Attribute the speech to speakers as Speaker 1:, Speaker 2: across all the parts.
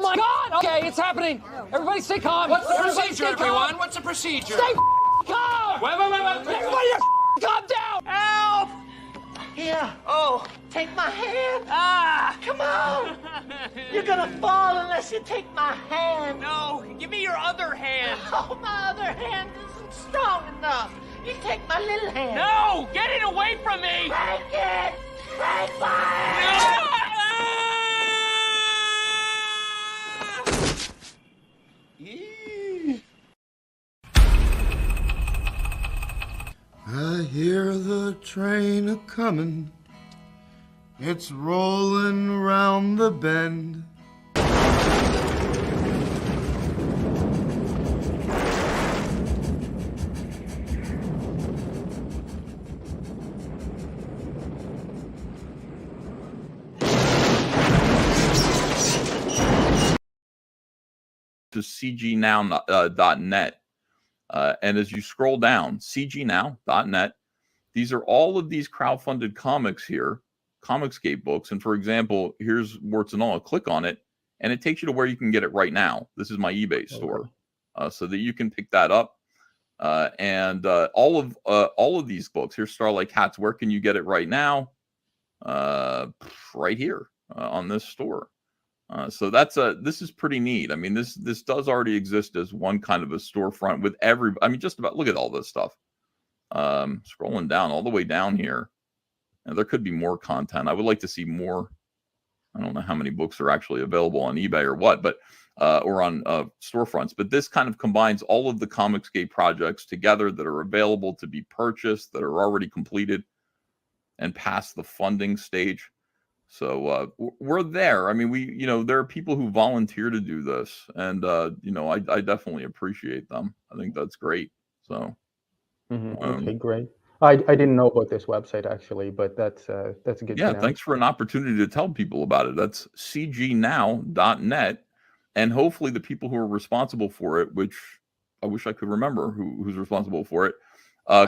Speaker 1: my God! Okay, it's happening. Everybody stay calm.
Speaker 2: What's the
Speaker 1: Everybody
Speaker 2: procedure,
Speaker 1: stay calm.
Speaker 2: everyone? What's the procedure?
Speaker 1: Stay calm!
Speaker 2: Wait.
Speaker 1: Everybody calm down!
Speaker 2: Help!
Speaker 3: Here,
Speaker 2: Oh,
Speaker 3: take my hand.
Speaker 2: ah!
Speaker 3: Come on. You're gonna fall unless you take my hand.
Speaker 2: No, give me your other hand.
Speaker 3: Oh, my other hand isn't strong enough. You take my little hand.
Speaker 2: No, get it away from me!
Speaker 3: Take it. Take my hand.
Speaker 4: I hear the train a-comin', it's rollin' round the bend.
Speaker 5: To cgnow.net. And as you scroll down, cgnow.net, these are all of these crowdfunded comics here, Comicsgate books. And for example, here's warts and all. Click on it, and it takes you to where you can get it right now. This is my eBay store, so that you can pick that up. And all of these books. Here's Starlight Cats. Where can you get it right now? Right here on this store. So this is pretty neat. I mean, this does already exist as one kind of a storefront with just about, look at all this stuff. Scrolling down all the way down here, and there could be more content. I would like to see more. I don't know how many books are actually available on eBay or what, but or on storefronts. But this kind of combines all of the Comicsgate projects together that are available to be purchased, that are already completed and past the funding stage. So we're there. I mean, there are people who volunteer to do this, and I definitely appreciate them. I think that's great. So
Speaker 6: okay, great. I didn't know about this website actually, but that's good.
Speaker 5: Yeah, thanks for an opportunity to tell people about it. That's cgnow.net, and hopefully the people who are responsible for it, which I wish I could remember who's responsible for it,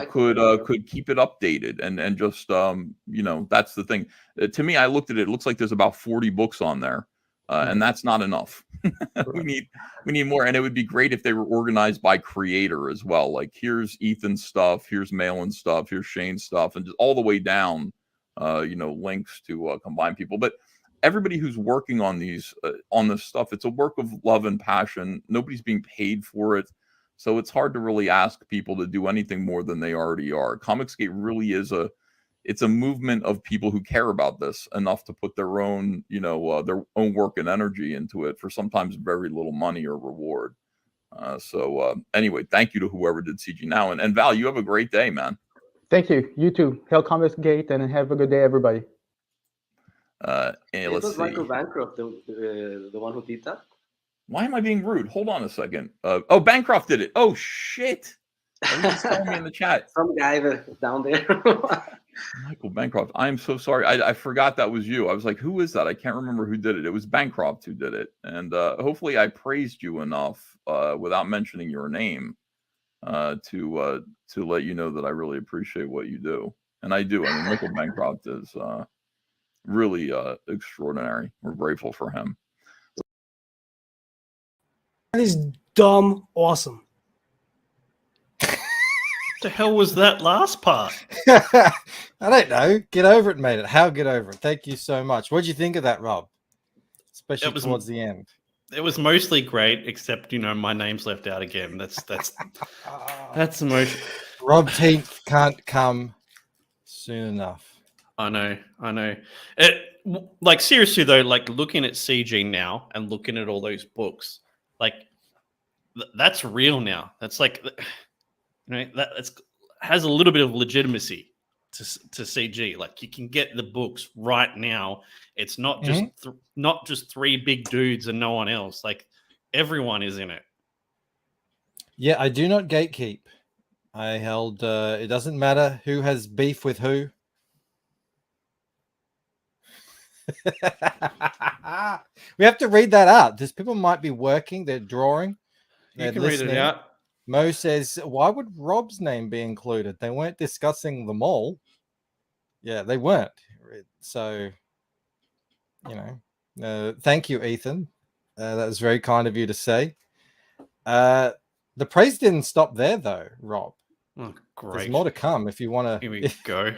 Speaker 5: could keep it updated and just that's the thing. To me, I looked at it. It looks like there's about 40 books on there, and that's not enough. we need more, and it would be great if they were organized by creator as well. Like, here's Ethan's stuff, here's Malin's stuff, here's Shane's stuff, and just all the way down, links to combine people. But everybody who's working on these on this stuff, it's a work of love and passion. Nobody's being paid for it. So it's hard to really ask people to do anything more than they already are. Comicsgate really is it's a movement of people who care about this enough to put their own, their own work and energy into it for sometimes very little money or reward. Anyway, thank you to whoever did CG Now. And Val, you have a great day, man.
Speaker 6: Thank you. You too. Hail Comicsgate, and have a good day, everybody.
Speaker 5: And let's see.
Speaker 7: Michael Bancroft, the one who did that.
Speaker 5: Why am I being rude? Hold on a second. Oh, Bancroft did it. Oh, shit. Everyone's telling me in the chat.
Speaker 7: Some guy down there.
Speaker 5: Michael Bancroft. I'm so sorry. I forgot that was you. I was like, who is that? I can't remember who did it. It was Bancroft who did it. And hopefully I praised you enough without mentioning your name to let you know that I really appreciate what you do. And I do. I mean, Michael Bancroft is really extraordinary. We're grateful for him.
Speaker 8: That is dumb awesome.
Speaker 9: What the hell was that last part?
Speaker 10: I don't know. Get over it, mate. How get over it? Thank you so much. What did you think of that, Rob? Especially towards the end.
Speaker 9: It was mostly great, except my name's left out again. That's the most.
Speaker 10: Rob Teeth can't come soon enough.
Speaker 9: I know. Like, seriously though, like, looking at CG Now and looking at all those books, like, that's real now. That's like, that has a little bit of legitimacy to CG. Like, you can get the books right now. It's not just not just three big dudes and no one else. Like, everyone is in it.
Speaker 10: Yeah, I do not gatekeep. I held. It doesn't matter who has beef with who. We have to read that out. These people might be working. They're drawing.
Speaker 9: You can read it out.
Speaker 10: Mo says, why would Rob's name be included? They weren't discussing them all. Yeah, they weren't. So, thank you, Ethan. That was very kind of you to say. The praise didn't stop there, though, Rob.
Speaker 9: Oh, great.
Speaker 10: There's more to come if you want to.
Speaker 9: Here we go.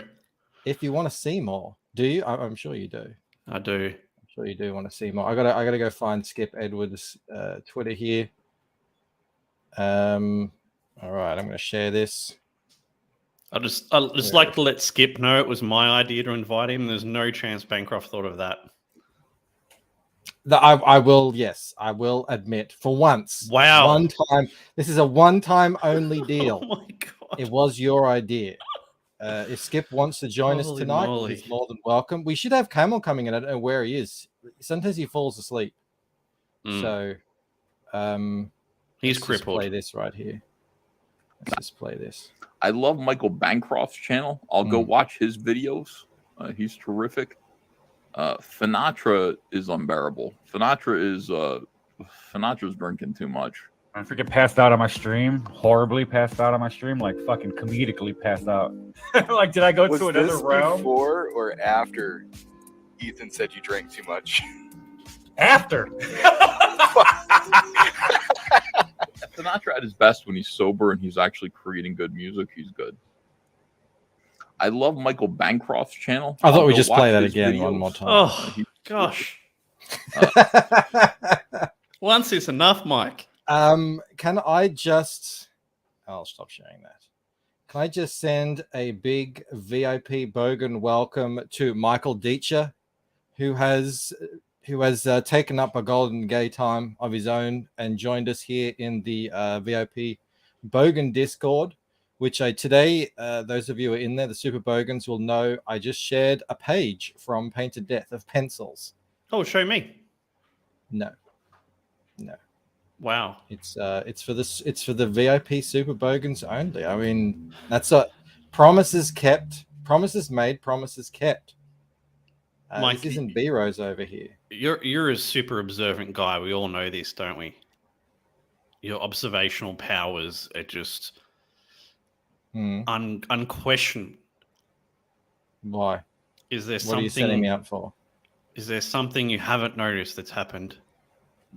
Speaker 10: If you want to see more, do you? I'm sure you do.
Speaker 9: I do.
Speaker 10: I'm sure you do want to see more. I gotta go find Skip Edwards' Twitter here. All right, I'm going to share this.
Speaker 9: I just like to let Skip know it was my idea to invite him. There's no chance Bancroft thought of that.
Speaker 10: I will, yes, I will admit for once.
Speaker 9: Wow.
Speaker 10: One time. This is a one-time only deal.
Speaker 9: Oh my God.
Speaker 10: It was your idea. If Skip wants to join us tonight,
Speaker 9: moly.
Speaker 10: he's more than welcome. We should have Camel coming in. I don't know where he is. Sometimes he falls asleep. So
Speaker 9: he's
Speaker 10: let's
Speaker 9: crippled.
Speaker 10: Just play this right here. Let's just play this.
Speaker 5: I love Michael Bancroft's channel. I'll go watch his videos. He's terrific. Finatra is unbearable. Finatra's drinking too much.
Speaker 11: I freaking passed out on my stream. Horribly passed out on my stream. Like fucking comedically passed out. Like, did I go to another realm?
Speaker 12: Before or after Ethan said you drank too much?
Speaker 11: After.
Speaker 5: Sinatra at his best when he's sober and he's actually creating good music. He's good. I love Michael Bancroft's channel.
Speaker 10: I thought we just play that again one more time.
Speaker 9: Oh, gosh. Once is enough, Mike.
Speaker 10: Can I just... I'll stop sharing that. Can I just send a big VIP Bogan welcome to Michael Deitcher, who has taken up a golden gay time of his own and joined us here in the VIP Bogan Discord, which today, those of you who are in there, the Super Bogans will know I just shared a page from Painted Death of pencils.
Speaker 9: Oh, show me.
Speaker 10: No.
Speaker 9: Wow.
Speaker 10: It's for the VIP Super Bogans only. I mean, that's a promises kept, promises made, promises kept.
Speaker 9: Mike,
Speaker 10: this isn't B-Rose over here.
Speaker 9: You're a super observant guy. We all know this, don't we? Your observational powers are just unquestioned.
Speaker 10: Why?
Speaker 9: Is there
Speaker 10: What are you setting me up for?
Speaker 9: Is there something you haven't noticed that's happened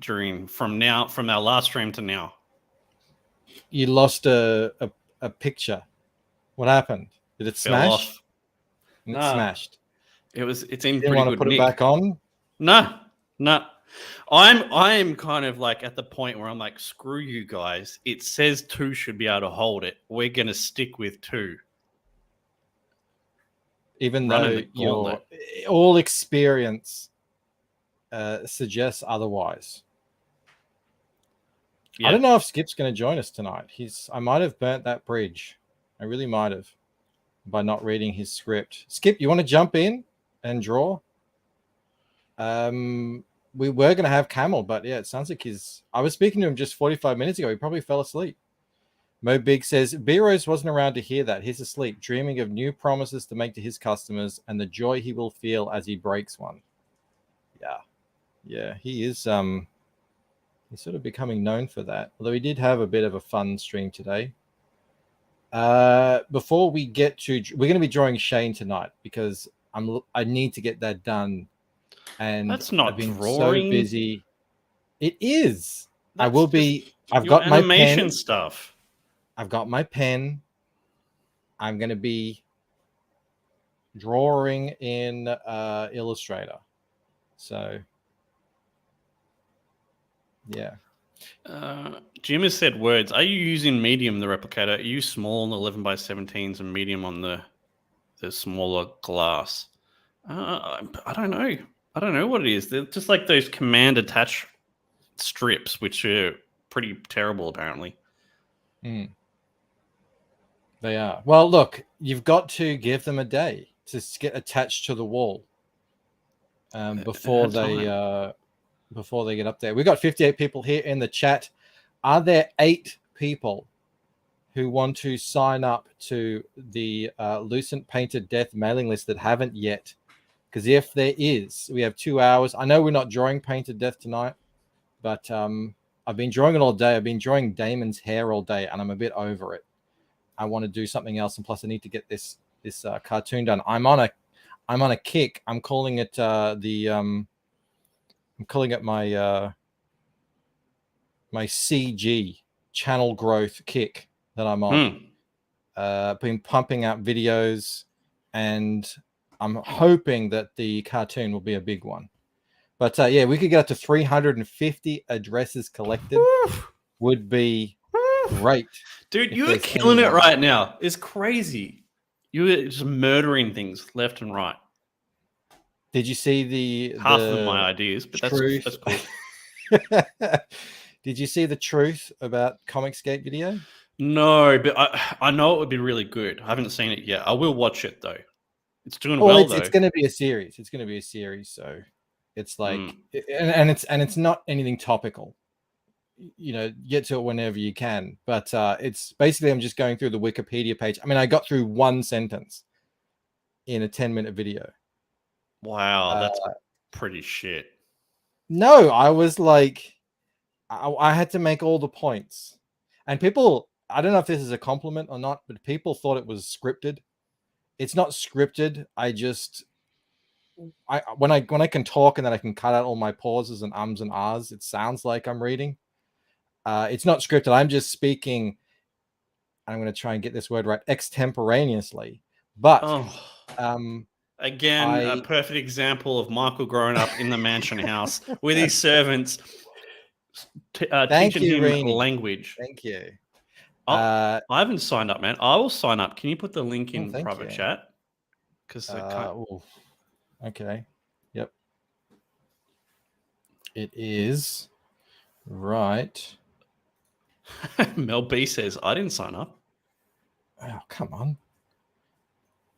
Speaker 9: from our last stream to now?
Speaker 10: You lost a picture. What happened? Did it smash? It smashed.
Speaker 9: It's in
Speaker 10: You didn't
Speaker 9: pretty
Speaker 10: want to
Speaker 9: good
Speaker 10: put
Speaker 9: nick.
Speaker 10: it back on?
Speaker 9: No. I'm kind of like at the point where I'm like, screw you guys. It says 2 should be able to hold it. We're gonna stick with 2.
Speaker 10: Even though your all experience suggests otherwise.
Speaker 9: Yeah.
Speaker 10: I don't know if Skip's going to join us tonight. I might have burnt that bridge. I really might have, by not reading his script. Skip, you want to jump in and draw? We were going to have Camel, but yeah, it sounds like I was speaking to him just 45 minutes ago. He probably fell asleep. Mo Big says, B-Rose wasn't around to hear that. He's asleep, dreaming of new promises to make to his customers and the joy he will feel as he breaks one. Yeah, he is he's sort of becoming known for that. Although he did have a bit of a fun stream today. Before we get to, we're going to be drawing Shane tonight because I need to get that done. And
Speaker 9: that's not
Speaker 10: I've been
Speaker 9: drawing.
Speaker 10: So busy. It is.
Speaker 9: That's
Speaker 10: I will be. I've got my
Speaker 9: animation
Speaker 10: pen.
Speaker 9: stuff.
Speaker 10: I've got my pen. I'm going to be drawing in Illustrator. So, yeah.
Speaker 9: Jim has said words. Are you using medium, the replicator? Are you small on the 11x17s and medium on the smaller glass? I don't know. I don't know what it is. They're just like those command attach strips, which are pretty terrible, apparently.
Speaker 10: They are. Well, look, you've got to give them a day to get attached to the wall before they get up there. We've got 58 people here in the chat. Are there 8 people who want to sign up to the Lucent Painted Death mailing list that haven't yet? Because if there is, we have 2 hours. I know we're not drawing Painted Death tonight, but I've been drawing it all day. I've been drawing Damon's hair all day, and I'm a bit over it. I want to do something else, and plus I need to get this cartoon done. I'm on a kick. I'm calling it my my CG channel growth kick that I'm on. Been pumping out videos, and I'm hoping that the cartoon will be a big one. But yeah, we could get up to 350 addresses collected. Would be great.
Speaker 9: Dude, you are killing it right now. It's crazy. You are just murdering things left and right.
Speaker 10: Did you see the
Speaker 9: half of my ideas? But that's cool.
Speaker 10: Did you see the truth about Comicsgate video?
Speaker 9: No, but I know it would be really good. I haven't seen it yet. I will watch it though. It's doing well though.
Speaker 10: It's going to be a series. It's going to be a series, so it's like, and it's not anything topical. You know, get to it whenever you can. But it's basically, I'm just going through the Wikipedia page. I mean, I got through one sentence in a 10-minute video.
Speaker 9: Wow, that's pretty shit.
Speaker 10: No, I was like, I had to make all the points, and people, I don't know if this is a compliment or not, but people thought it was scripted. It's not scripted. When I can talk and then I can cut out all my pauses and ums and ahs, it sounds like I'm reading. It's not scripted. I'm just speaking. I'm going to try and get this word right, extemporaneously. But
Speaker 9: again, a perfect example of Michael growing up in the mansion house with his servants, teaching him language.
Speaker 10: Thank you.
Speaker 9: I haven't signed up, man. I will sign up. Can you put the link in private chat? Because
Speaker 10: okay. Yep. It is right.
Speaker 9: Mel B says, I didn't sign up.
Speaker 10: Oh, come on.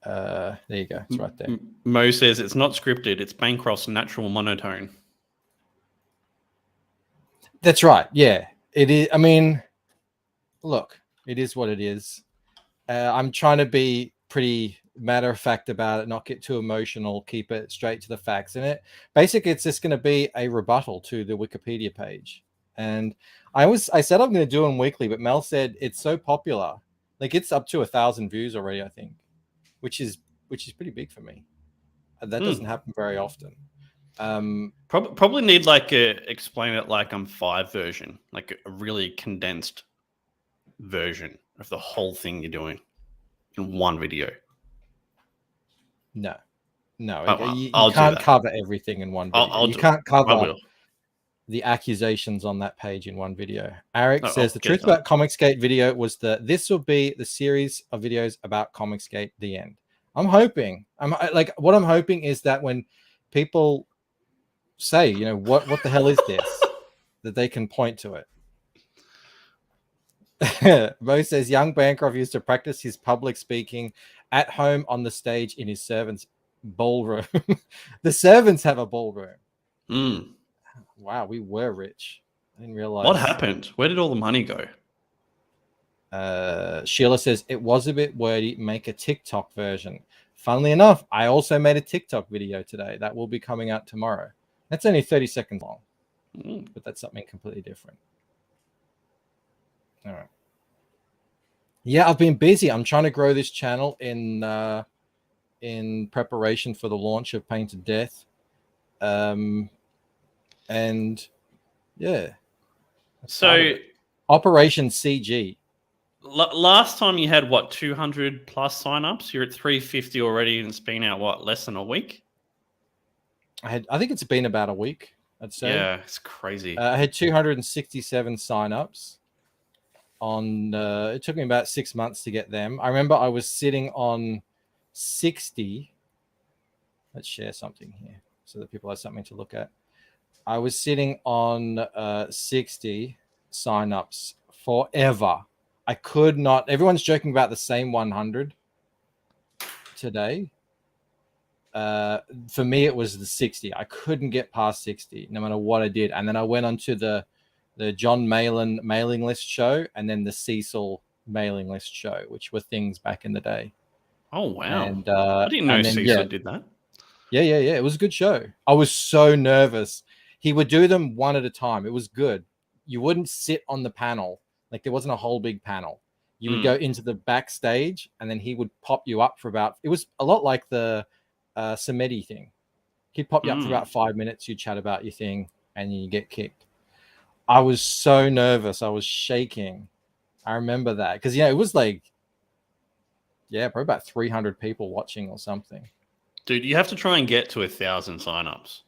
Speaker 10: There you go. It's right there.
Speaker 9: Mo says it's not scripted. It's Bancroft's natural monotone.
Speaker 10: That's right. Yeah, it is. I mean, look, it is what it is. I'm trying to be pretty matter of fact about it, not get too emotional, keep it straight to the facts. And it basically, it's just going to be a rebuttal to the Wikipedia page. And I said I'm going to do them weekly, but Mel said it's so popular, like it's up to 1,000 views already, I think, which is pretty big for me. That doesn't happen very often.
Speaker 9: Probably need like explain it like I'm 5 version, like a really condensed version of the whole thing you're doing in one video.
Speaker 10: No, you
Speaker 9: I'll
Speaker 10: can't cover everything in one video. You can't cover the accusations on that page in one video. Eric says the truth about Comicsgate video was that this will be the series of videos about Comicsgate, the end. I'm hoping is that when people say, you know, what the hell is this, that they can point to it. Mo says young Bancroft used to practice his public speaking at home on the stage in his servants' ballroom. The servants have a ballroom. Wow, we were rich. I didn't realize.
Speaker 9: What happened? Where did all the money go?
Speaker 10: Sheila says it was a bit wordy. Make a TikTok version. Funnily enough, I also made a TikTok video today that will be coming out tomorrow. That's only 30 seconds long, but that's something completely different. All right. Yeah, I've been busy. I'm trying to grow this channel in preparation for the launch of Painted Death. And yeah.
Speaker 9: So
Speaker 10: Operation CG.
Speaker 9: Last time you had what, 200 plus signups? You're at 350 already, and it's been out what, less than a week?
Speaker 10: I think it's been about a week, I'd say.
Speaker 9: Yeah, it's crazy.
Speaker 10: I had 267 signups. It took me about 6 months to get them. I remember I was sitting on 60. Let's share something here so that people have something to look at. I was sitting on 60 signups forever. I could not. Everyone's joking about the same 100 today. For me, it was the 60. I couldn't get past 60 no matter what I did. And then I went onto the John Malin mailing list show and then the Cecil mailing list show, which were things back in the day.
Speaker 9: Oh, wow.
Speaker 10: And,
Speaker 9: I didn't know Cecil did that.
Speaker 10: Yeah. It was a good show. I was so nervous. He would do them one at a time. It was good. You wouldn't sit on the panel. Like there wasn't a whole big panel. You would go into the backstage and then he would pop you up for about, it was a lot like the Samedi thing. He'd pop you up for about 5 minutes. You'd chat about your thing and you get kicked. I was so nervous. I was shaking. I remember that because it was like, probably about 300 people watching or something.
Speaker 9: Dude, you have to try and get to 1,000 signups.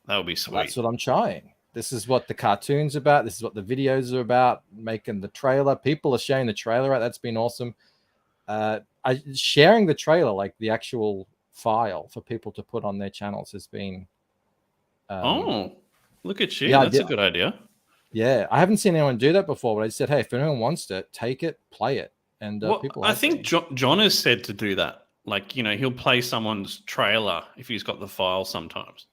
Speaker 9: That would be sweet.
Speaker 10: Well, that's what I'm trying. This is what the cartoon's about. This is what the videos are about. Making the trailer. People are sharing the trailer out. That's been awesome. Sharing the trailer, like the actual file for people to put on their channels, has been.
Speaker 9: Look at you.
Speaker 10: Yeah,
Speaker 9: That's a good idea.
Speaker 10: Yeah, I haven't seen anyone do that before, but I said, hey, if anyone wants it, take it, play it. And people.
Speaker 9: I think John has said to do that. Like, he'll play someone's trailer if he's got the file sometimes.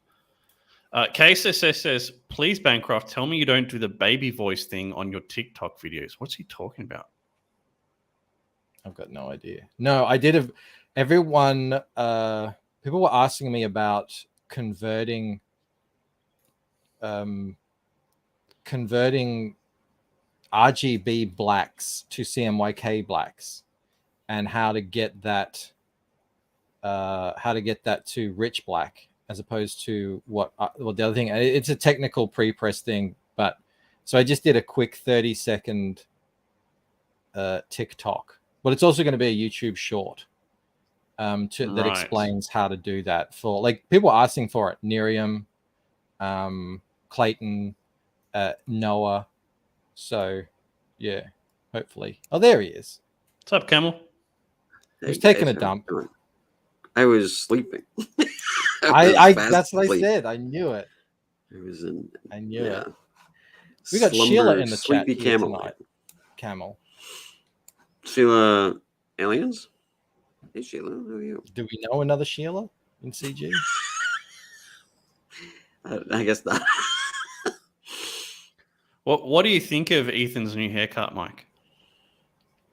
Speaker 9: KSSS says, please, Bancroft, tell me you don't do the baby voice thing on your TikTok videos. What's he talking about?
Speaker 10: I've got no idea. No, I did. Everyone, people were asking me about converting RGB blacks to CMYK blacks, and how to get that to rich black as opposed to what the other thing. It's a technical pre-press thing, but so I just did a quick 30-second TikTok, but it's also going to be a YouTube short that explains how to do that for, like, people are asking for it. Nerium, Clayton, Noah. So yeah, hopefully. Oh, there he is.
Speaker 9: What's up, Camel?
Speaker 10: He's taking a dump.
Speaker 13: I was sleeping.
Speaker 10: That's what I said. I knew it.
Speaker 13: I was in.
Speaker 10: I knew it. We got Sheila in the chat here tonight. Camel.
Speaker 13: Sheila Aliens? Hey Sheila, how are you?
Speaker 10: Do we know another Sheila in CG?
Speaker 13: I guess not.
Speaker 9: What do you think of Ethan's new haircut, Mike?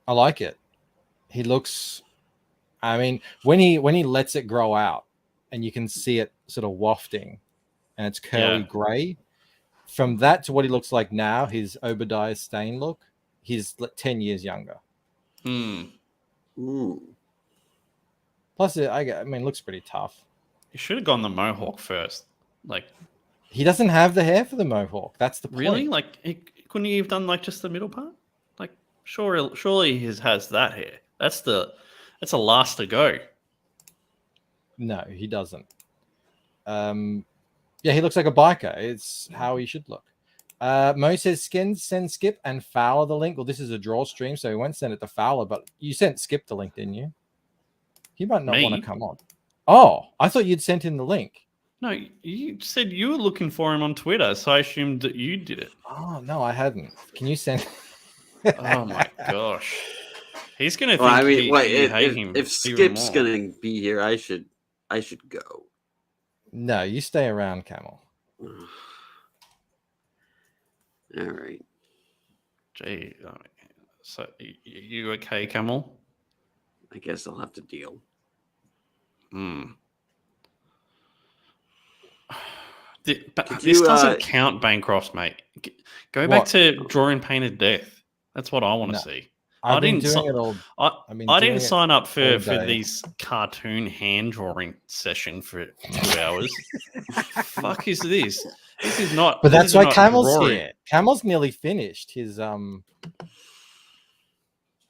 Speaker 10: I like it. He looks. I mean, when he lets it grow out, and you can see it sort of wafting, and it's curly grey. From that to what he looks like now, his Obadiah Stane look, he's 10 years younger. Plus, I mean, it looks pretty tough.
Speaker 9: You should have gone the mohawk first. Like,
Speaker 10: he doesn't have the hair for the mohawk. That's the point.
Speaker 9: Really? Like, couldn't he have done like just the middle part? Like, surely he has that hair. That's a last to go.
Speaker 10: No, he doesn't. Yeah, he looks like a biker. It's how he should look. Mo says, send Skip and Fowler the link. Well, this is a draw stream, so he won't send it to Fowler, but you sent Skip the link, didn't you? He might not want to come on. Oh, I thought you'd sent him the link.
Speaker 9: No, you said you were looking for him on Twitter, so I assumed that you did it.
Speaker 10: Oh, no, I hadn't. Can you send...
Speaker 9: Oh, my gosh. He's going to think you hate him.
Speaker 13: If Skip's going to be here, I should go.
Speaker 10: No, you stay around, Camel.
Speaker 13: All right.
Speaker 9: Gee, so you okay, Camel?
Speaker 13: I guess I'll have to deal.
Speaker 9: This doesn't count, Bancroft, mate. Go back to drawing painted death. That's what I want to see. I didn't sign up for these cartoon hand drawing session for 2 hours. Fuck is this? This is not.
Speaker 10: But that's why Camel's here. Camel's nearly finished his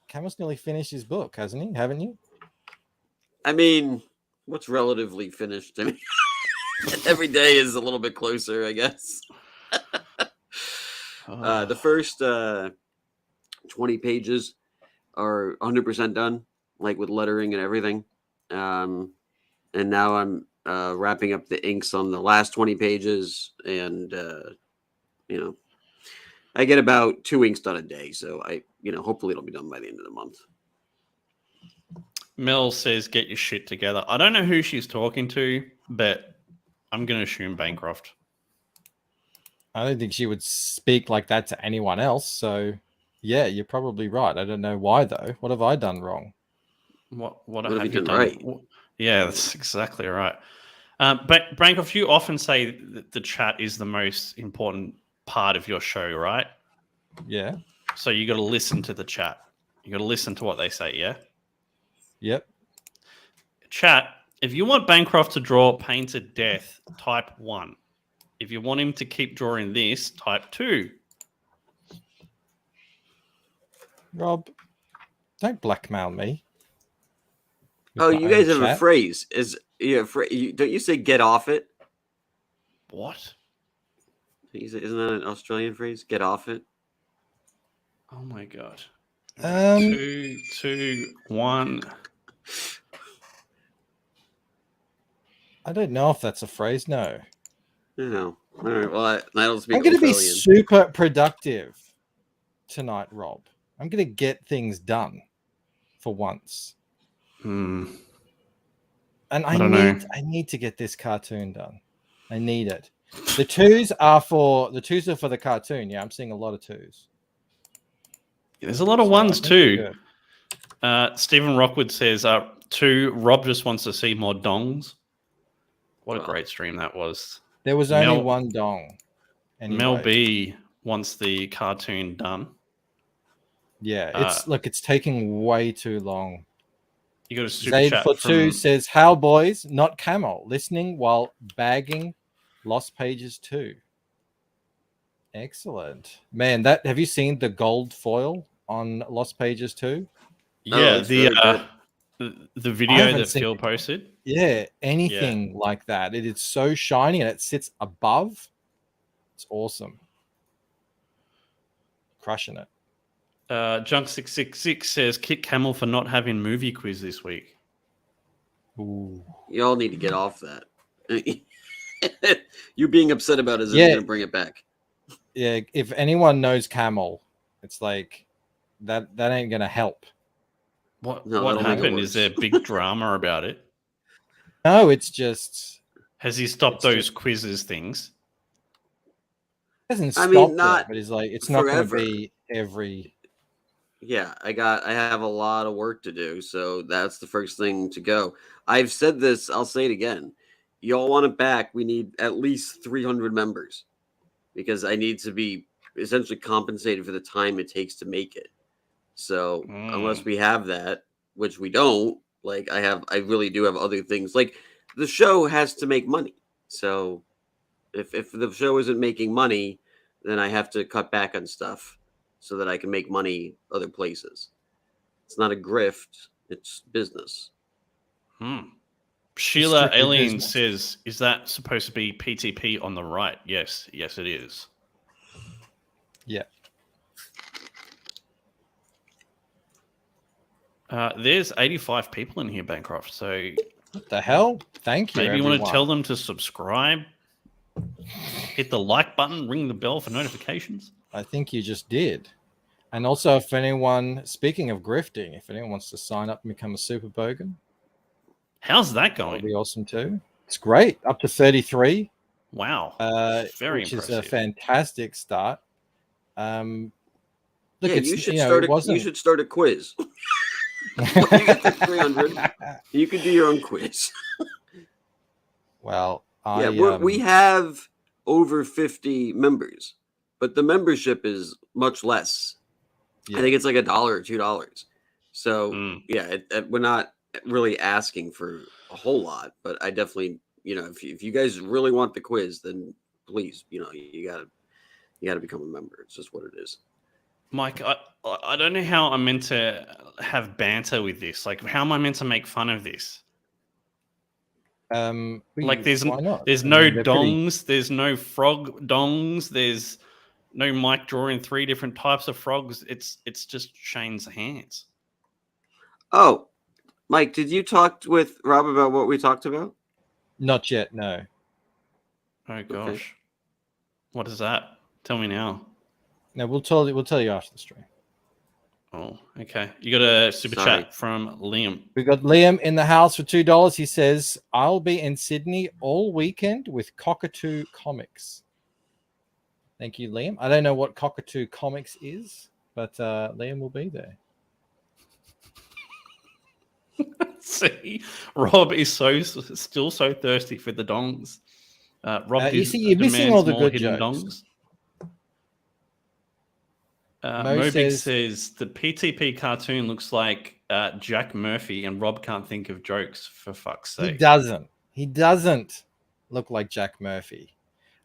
Speaker 10: Camel's nearly finished his book, hasn't he? Haven't you?
Speaker 13: I mean, what's relatively finished? I mean, every day is a little bit closer, I guess. The first 20 pages are 100% done, like with lettering and everything. And now I'm wrapping up the inks on the last 20 pages, and I get about 2 inks done a day, so hopefully it'll be done by the end of the month.
Speaker 9: Mel says, "Get your shit together." I don't know who she's talking to, but I'm going to assume Bancroft.
Speaker 10: I don't think she would speak like that to anyone else. So, yeah, you're probably right. I don't know why though. What have I done wrong?
Speaker 9: What have you done right? Yeah, that's exactly right. But Bancroft, you often say that the chat is the most important part of your show, right?
Speaker 10: Yeah.
Speaker 9: So you got to listen to the chat. You got to listen to what they say. Yeah.
Speaker 10: Yep.
Speaker 9: Chat. If you want Bancroft to draw painted death, type 1. If you want him to keep drawing this, type 2.
Speaker 10: Rob, don't blackmail me.
Speaker 13: Oh,
Speaker 10: With
Speaker 13: you
Speaker 10: my
Speaker 13: guys
Speaker 10: own
Speaker 13: have a
Speaker 10: chat.
Speaker 13: phrase. Don't you say "get off it"?
Speaker 9: What?
Speaker 13: Isn't that an Australian phrase? Get off it.
Speaker 9: Oh my god.
Speaker 10: Um,
Speaker 9: 3, 2, 1.
Speaker 10: I don't know if that's a phrase. No.
Speaker 13: No. All right. Well, I don't speak
Speaker 10: I'm going to be
Speaker 13: Australian.
Speaker 10: super productive tonight, Rob. I'm going to get things done for once.
Speaker 9: Hmm.
Speaker 10: And
Speaker 9: I don't know.
Speaker 10: I need to get this cartoon done. I need it. The twos are for the cartoon. Yeah, I'm seeing a lot of twos.
Speaker 9: There's a lot of
Speaker 10: So
Speaker 9: ones
Speaker 10: I think we're
Speaker 9: too.
Speaker 10: good.
Speaker 9: Stephen Rockwood says, 2, Rob just wants to see more dongs. What a great stream that was.
Speaker 10: There was only one dong. Anyway.
Speaker 9: Mel B wants the cartoon done.
Speaker 10: Yeah, it's taking way too long.
Speaker 9: You got a super
Speaker 10: Zaid
Speaker 9: chat
Speaker 10: for
Speaker 9: from...
Speaker 10: 2 says, "How boys, not Camel, listening while bagging Lost Pages 2." Excellent, man. Have you seen the gold foil on Lost Pages 2?
Speaker 9: Yeah, the video that Phil posted.
Speaker 10: Yeah, anything like that. It is so shiny and it sits above. It's awesome. Crushing it.
Speaker 9: Junk666 says, kick Camel for not having movie quiz this week.
Speaker 10: Ooh.
Speaker 13: You all need to get off that. You being upset about it isn't going to bring it back.
Speaker 10: Yeah, if anyone knows Camel, it's like that ain't going to help.
Speaker 9: What happened? Is there big drama about it?
Speaker 10: No, it's just...
Speaker 9: Has he stopped those quizzes things?
Speaker 10: Hasn't stopped it, but it's like it's not going to be every...
Speaker 13: Yeah, I have a lot of work to do, so that's the first thing to go. I've said this, I'll say it again. Y'all want it back, we need at least 300 members because I need to be essentially compensated for the time it takes to make it. So unless we have that, which we don't, like I really do have other things. Like the show has to make money. So if the show isn't making money, then I have to cut back on stuff so that I can make money other places. It's not a grift, it's business.
Speaker 9: Sheila Alien says, is that supposed to be PTP on the right? Yes, it is.
Speaker 10: Yeah.
Speaker 9: There's 85 people in here, Bancroft. So
Speaker 10: what the hell? Thank you.
Speaker 9: Maybe
Speaker 10: everyone.
Speaker 9: you want to tell them to subscribe, hit the like button, ring the bell for notifications.
Speaker 10: I think you just did. And also, if anyone, speaking of grifting, if anyone wants to sign up and become a super bogan,
Speaker 9: how's that going?
Speaker 10: That'd be awesome too. It's great. Up to 33.
Speaker 9: Wow.
Speaker 10: Very which impressive. Is a fantastic start. Look,
Speaker 13: yeah, you should start a quiz. You get to 300. You can do your own quiz.
Speaker 10: Well,
Speaker 13: we have over 50 members, but the membership is much less. Yeah. I think it's like $1 or $2. So we're not really asking for a whole lot, but I definitely, if you guys really want the quiz, then please, you gotta become a member. It's just what it is.
Speaker 9: Mike, I don't know how I'm meant to have banter with this. Like, how am I meant to make fun of this? Like, there's no dongs, there's no frog dongs, there's no Mike drawing 3 different types of frogs. It's just Shane's hands.
Speaker 13: Oh, Mike, did you talk with Rob about what we talked about?
Speaker 10: Not yet, no.
Speaker 9: Oh gosh, okay. What is that? Tell me now.
Speaker 10: No, we'll tell you after the stream.
Speaker 9: Oh, okay. You got a super chat from Liam.
Speaker 10: We got Liam in the house for $2. He says, "I'll be in Sydney all weekend with Cockatoo Comics." Thank you, Liam. I don't know what Cockatoo Comics is, but Liam will be there.
Speaker 9: See, Rob is still so thirsty for the dongs. Rob,
Speaker 10: you're missing all the good jokes.
Speaker 9: Dongs. Mobig says the PTP cartoon looks like Jack Murphy, and Rob can't think of jokes, for fuck's sake.
Speaker 10: He doesn't look like Jack Murphy.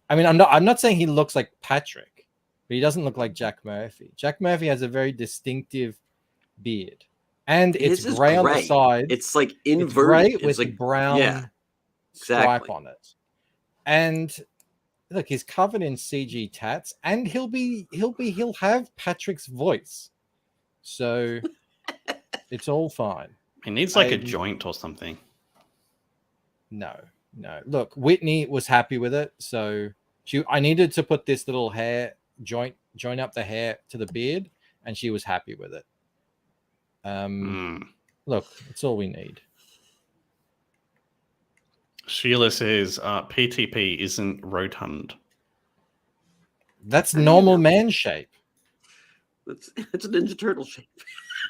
Speaker 10: I mean, I'm not saying he looks like Patrick, but he doesn't look like Jack Murphy. Jack Murphy has a very distinctive beard, and it's
Speaker 13: His is
Speaker 10: gray on the
Speaker 13: gray.
Speaker 10: side.
Speaker 13: It's like
Speaker 10: It's
Speaker 13: inverted.
Speaker 10: gray with
Speaker 13: like
Speaker 10: brown stripe
Speaker 13: exactly.
Speaker 10: on it. And look, he's covered in CG tats, and he'll have Patrick's voice, so it's all fine.
Speaker 9: He needs like a joint or something.
Speaker 10: No. Look, Whitney was happy with it, so I needed to put this little hair join up the hair to the beard, and she was happy with it. Look, it's all we need.
Speaker 9: Sheila says PTP isn't rotund.
Speaker 10: That's normal man shape.
Speaker 13: It's a Ninja Turtle shape.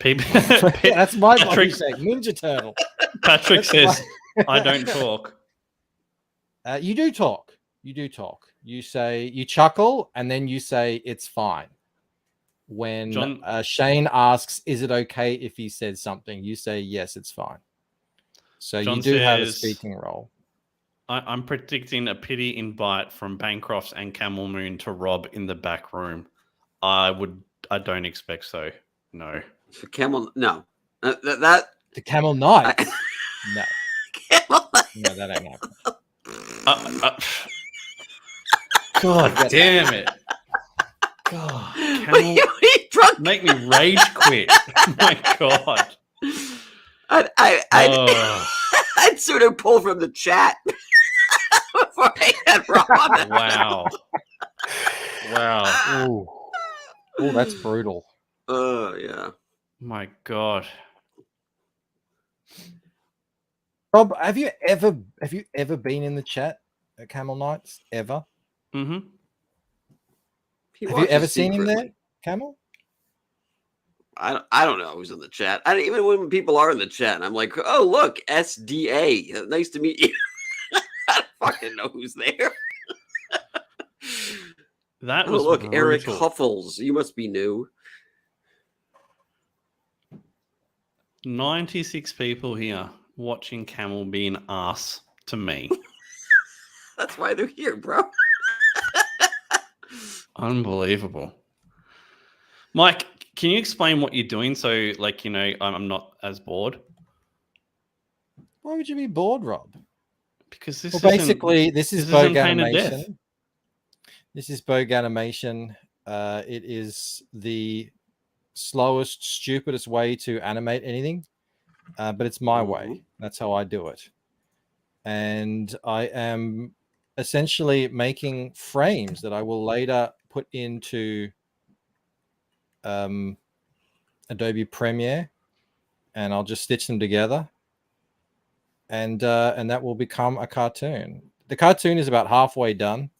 Speaker 10: That's my body shape, Ninja Turtle.
Speaker 9: Patrick says, "I don't talk."
Speaker 10: You do talk. You do talk. You say, you chuckle, and then you say it's fine. When Shane asks, "Is it okay if he says something?" you say, "Yes, it's fine." So
Speaker 9: John
Speaker 10: you do have a
Speaker 9: says,
Speaker 10: speaking role.
Speaker 9: I'm predicting a pity invite from Bancrofts and Camel Moon to Rob in the back room. I don't expect so. No.
Speaker 13: For Camel, no.
Speaker 10: The Camel Knight. No.
Speaker 13: Camel Knight.
Speaker 10: No, that ain't happening.
Speaker 9: God damn it. God. Camel, make me rage quit. Oh my God.
Speaker 13: I'd sort of pull from the chat before I had Rob.
Speaker 9: Wow.
Speaker 10: Oh, that's brutal.
Speaker 13: Oh yeah.
Speaker 9: My God.
Speaker 10: Rob, have you ever been in the chat at Camel Knights ever?
Speaker 9: Mm-hmm.
Speaker 10: Have you ever seen him there, Camel?
Speaker 13: I don't know who's in the chat. Even when people are in the chat, and I'm like, oh look, SDA, nice to meet you. I don't fucking know who's there.
Speaker 9: That was
Speaker 13: look,
Speaker 9: brutal.
Speaker 13: Eric Huffles, you must be new.
Speaker 9: 96 people here watching Camel be an ass to me.
Speaker 13: That's why they're here, bro.
Speaker 9: Unbelievable. Mike, can you explain what you're doing so, like, you know, I'm not as bored?
Speaker 10: Why would you be bored, Rob?
Speaker 9: Because this
Speaker 10: is Vogue Animation.
Speaker 9: Death.
Speaker 10: This is Vogue Animation. It is the slowest, stupidest way to animate anything, but it's my way. That's how I do it. And I am essentially making frames that I will later put into Adobe Premiere, and I'll just stitch them together, and that will become a cartoon. The cartoon is about halfway done,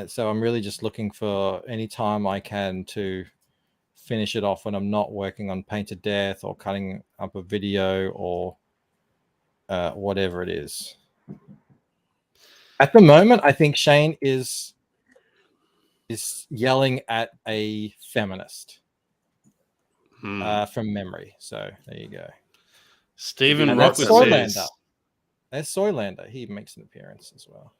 Speaker 10: so I'm really just looking for any time I can to finish it off when I'm not working on Paint to Death or cutting up a video or whatever it is. At the moment, I think Shane is yelling at a feminist from memory. So there you go.
Speaker 9: Stephen Rockwood says...
Speaker 10: There's Soylander. He makes an appearance as well.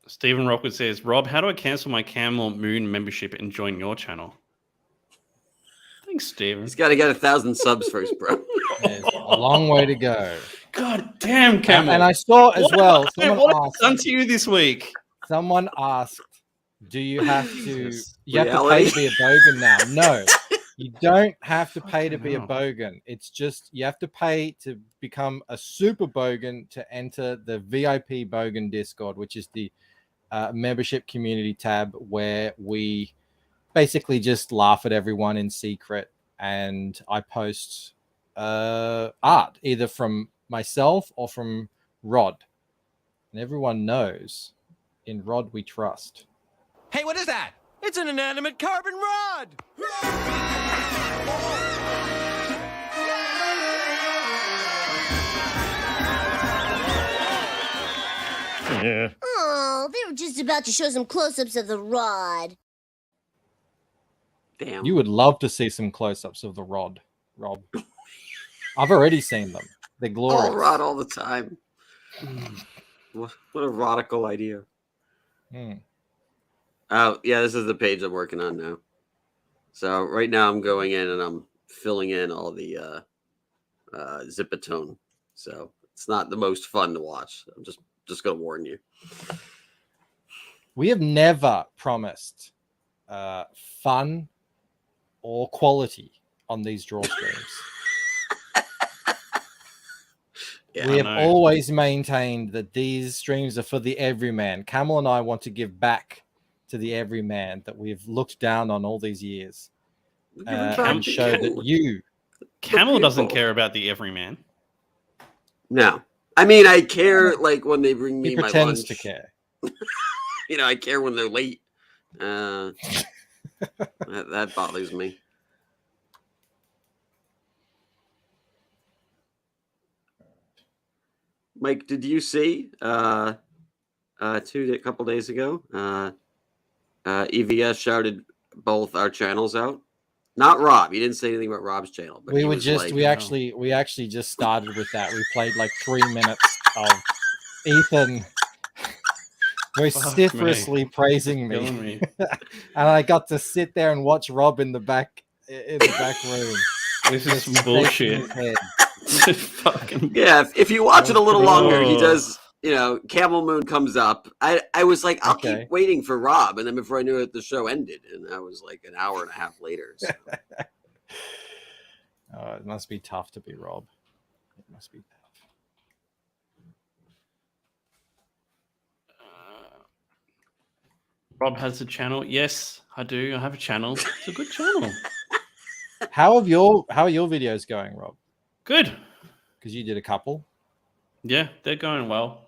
Speaker 9: Stephen Rockwood says, Rob, how do I cancel my Camel Moon membership and join your channel? Thanks, Stephen.
Speaker 13: He's got to get 1,000 subs first, bro.
Speaker 10: There's a long way to go.
Speaker 9: God damn, Camel.
Speaker 10: And I saw as well.
Speaker 9: What have I done to you this week?
Speaker 10: Someone asked, do you have to... You have to pay to be a Bogan now. No. You don't have to pay to be a Bogan. It's just you have to pay to become a super Bogan to enter the VIP Bogan Discord, which is the membership community tab where we basically just laugh at everyone in secret, and I post art either from myself or from Rod, and everyone knows in Rod we trust.
Speaker 1: Hey, what is that? It's an inanimate carbon rod!
Speaker 11: Yeah.
Speaker 14: Oh, they were just about to show some close-ups of the rod.
Speaker 13: Damn.
Speaker 10: You would love to see some close-ups of the Rod, Rob. I've already seen them. They're glorious.
Speaker 13: All Rod all the time. What a radical idea. Oh, yeah, this is the page I'm working on now. So right now I'm going in and I'm filling in all the Zipatone. So it's not the most fun to watch. I'm just going to warn you.
Speaker 10: We have never promised fun or quality on these draw streams.
Speaker 13: Yeah,
Speaker 10: we have always maintained that these streams are for the everyman. Camel and I want to give back to the everyman that we've looked down on all these years and show that you...
Speaker 9: Camel doesn't care about the everyman.
Speaker 13: No. I mean, I care like when they bring me
Speaker 10: He
Speaker 13: my
Speaker 10: pretends
Speaker 13: lunch.
Speaker 10: to care.
Speaker 13: You know, I care when they're late. That bothers me. Mike, did you see a couple days ago? EVS shouted both our channels out. Not Rob. He didn't say anything about Rob's channel. But
Speaker 10: We
Speaker 13: he
Speaker 10: were
Speaker 13: was
Speaker 10: just
Speaker 13: like,
Speaker 10: we actually just started with that. We played like 3 minutes of Ethan vociferously praising me. And I got to sit there and watch Rob in the back room.
Speaker 9: This is some bullshit.
Speaker 13: Yeah, if you watch it a little longer, he does. You know, Camel Moon comes up. I was like, I'll keep waiting for Rob, and then before I knew it, the show ended, and I was like an hour and a half later. So.
Speaker 10: It must be tough to be Rob. It must be tough.
Speaker 9: Rob has a channel. Yes, I do. I have a channel. It's a good channel.
Speaker 10: How are your videos going, Rob?
Speaker 9: Good.
Speaker 10: Because you did a couple.
Speaker 9: Yeah, they're going well.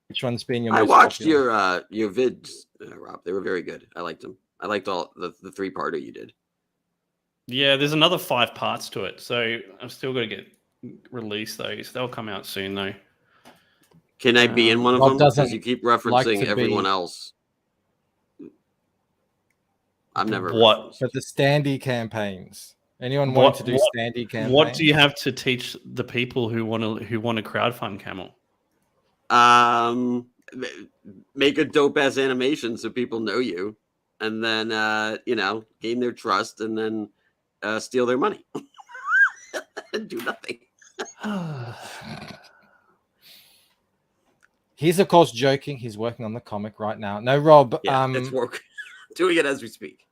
Speaker 10: Which one's been your
Speaker 13: I
Speaker 10: most
Speaker 13: watched
Speaker 10: popular?
Speaker 13: your vids, Rob. They were very good. I liked them. I liked all the 3-parter you did.
Speaker 9: Yeah, there's another 5 parts to it, so I've still got to get released those. They'll come out soon though.
Speaker 13: Can I be in one of them? Because you keep referencing everyone else. I'm never.
Speaker 10: But the standee campaigns. Anyone want to do standee campaigns?
Speaker 9: What do you have to teach the people who want to crowdfund Camel?
Speaker 13: Make a dope ass animation so people know you, and then gain their trust, and then steal their money. Do nothing.
Speaker 10: He's of course joking. He's working on the comic right now. No, Rob.
Speaker 13: Yeah, it's work. Doing it as we speak.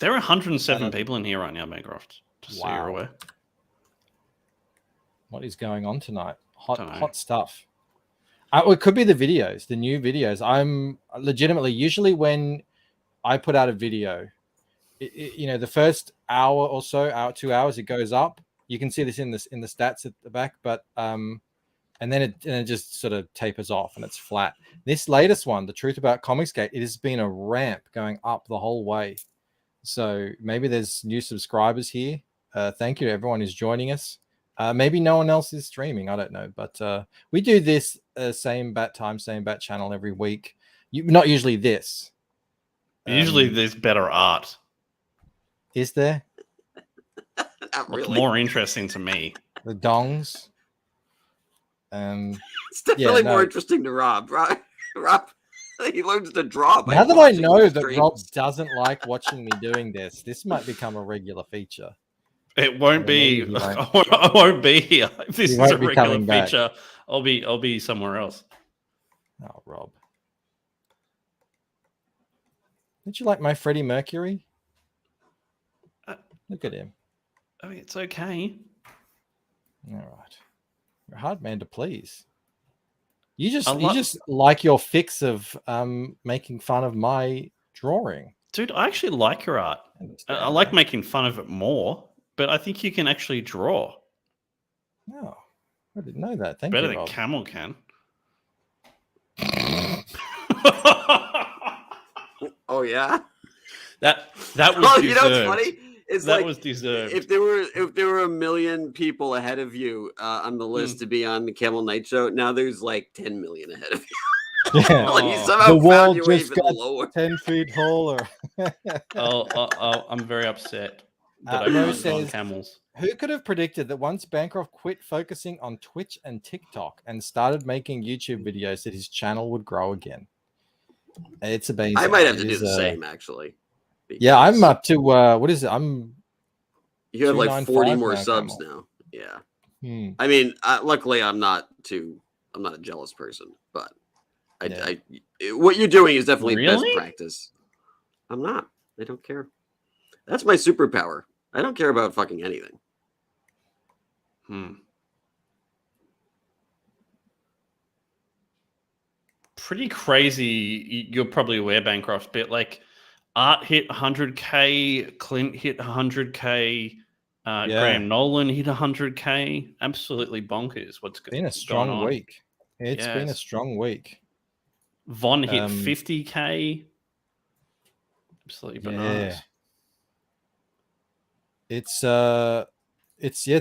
Speaker 9: There are 107 people in here right now, Maycroft. Just so you're aware.
Speaker 10: What is going on tonight? Hot stuff. It could be the videos, the new videos. I'm legitimately, usually when I put out a video, the first hour or so, 2 hours, it goes up. You can see this in the stats at the back, but and then it just sort of tapers off and it's flat. This latest one, The Truth About Comicsgate, it has been a ramp going up the whole way. So maybe there's new subscribers here. Thank you to everyone who's joining us. Maybe no one else is streaming. I don't know. But we do this same bat time, same bat channel every week. Not usually this.
Speaker 9: Usually there's better art.
Speaker 10: Is there?
Speaker 13: Not really.
Speaker 9: More interesting to me.
Speaker 10: The dongs.
Speaker 13: It's definitely more interesting to Rob. Rob, he learns to draw.
Speaker 10: Now that I know that Rob doesn't like watching me doing this might become a regular feature.
Speaker 9: It won't be. I won't be here. If this is a regular feature, I'll be somewhere else.
Speaker 10: Oh, Rob. Didn't you like my Freddie Mercury? Look at him.
Speaker 9: I mean, it's okay.
Speaker 10: All right. You're a hard man to please. You just like your fix of making fun of my drawing.
Speaker 9: Dude, I actually like your art. I like making fun of it more, but I think you can actually draw.
Speaker 10: No, I didn't know that. Thank
Speaker 9: Better
Speaker 10: you,
Speaker 9: than
Speaker 10: Rob.
Speaker 9: Camel can.
Speaker 13: Oh yeah,
Speaker 9: that was.
Speaker 13: You know what's funny? It's
Speaker 9: that
Speaker 13: like,
Speaker 9: was deserved.
Speaker 13: If there were 1 million people ahead of you on the list to be on the Camel Night Show, now there's like 10 million ahead of you.
Speaker 10: Yeah.
Speaker 13: Like you somehow
Speaker 10: The
Speaker 13: found
Speaker 10: wall
Speaker 13: your way
Speaker 10: just
Speaker 13: even
Speaker 10: got
Speaker 13: lower.
Speaker 10: 10 feet taller.
Speaker 9: I'm very upset that I
Speaker 10: Mo
Speaker 9: can't draw
Speaker 10: says,
Speaker 9: camels.
Speaker 10: Who could have predicted that once Bancroft quit focusing on Twitch and TikTok and started making YouTube videos, that his channel would grow again? It's amazing.
Speaker 13: I might have to
Speaker 10: It
Speaker 13: do
Speaker 10: is,
Speaker 13: the same, actually.
Speaker 10: Yeah, I'm up to what is it?
Speaker 13: You have like 40 more
Speaker 10: now,
Speaker 13: subs
Speaker 10: Camel.
Speaker 13: now. Yeah. I mean, luckily, I'm not a jealous person, but what you're doing is definitely best practice. I'm not. I don't care. That's my superpower. I don't care about fucking anything.
Speaker 9: Pretty crazy. You're probably aware, Bancroft, but like Art hit 100K, Clint hit 100K, Graham Nolan hit 100K. Absolutely bonkers. What's
Speaker 10: been a strong week. It's been a
Speaker 9: Yes.
Speaker 10: strong week.
Speaker 9: Von hit 50K. Absolutely bananas.
Speaker 10: It's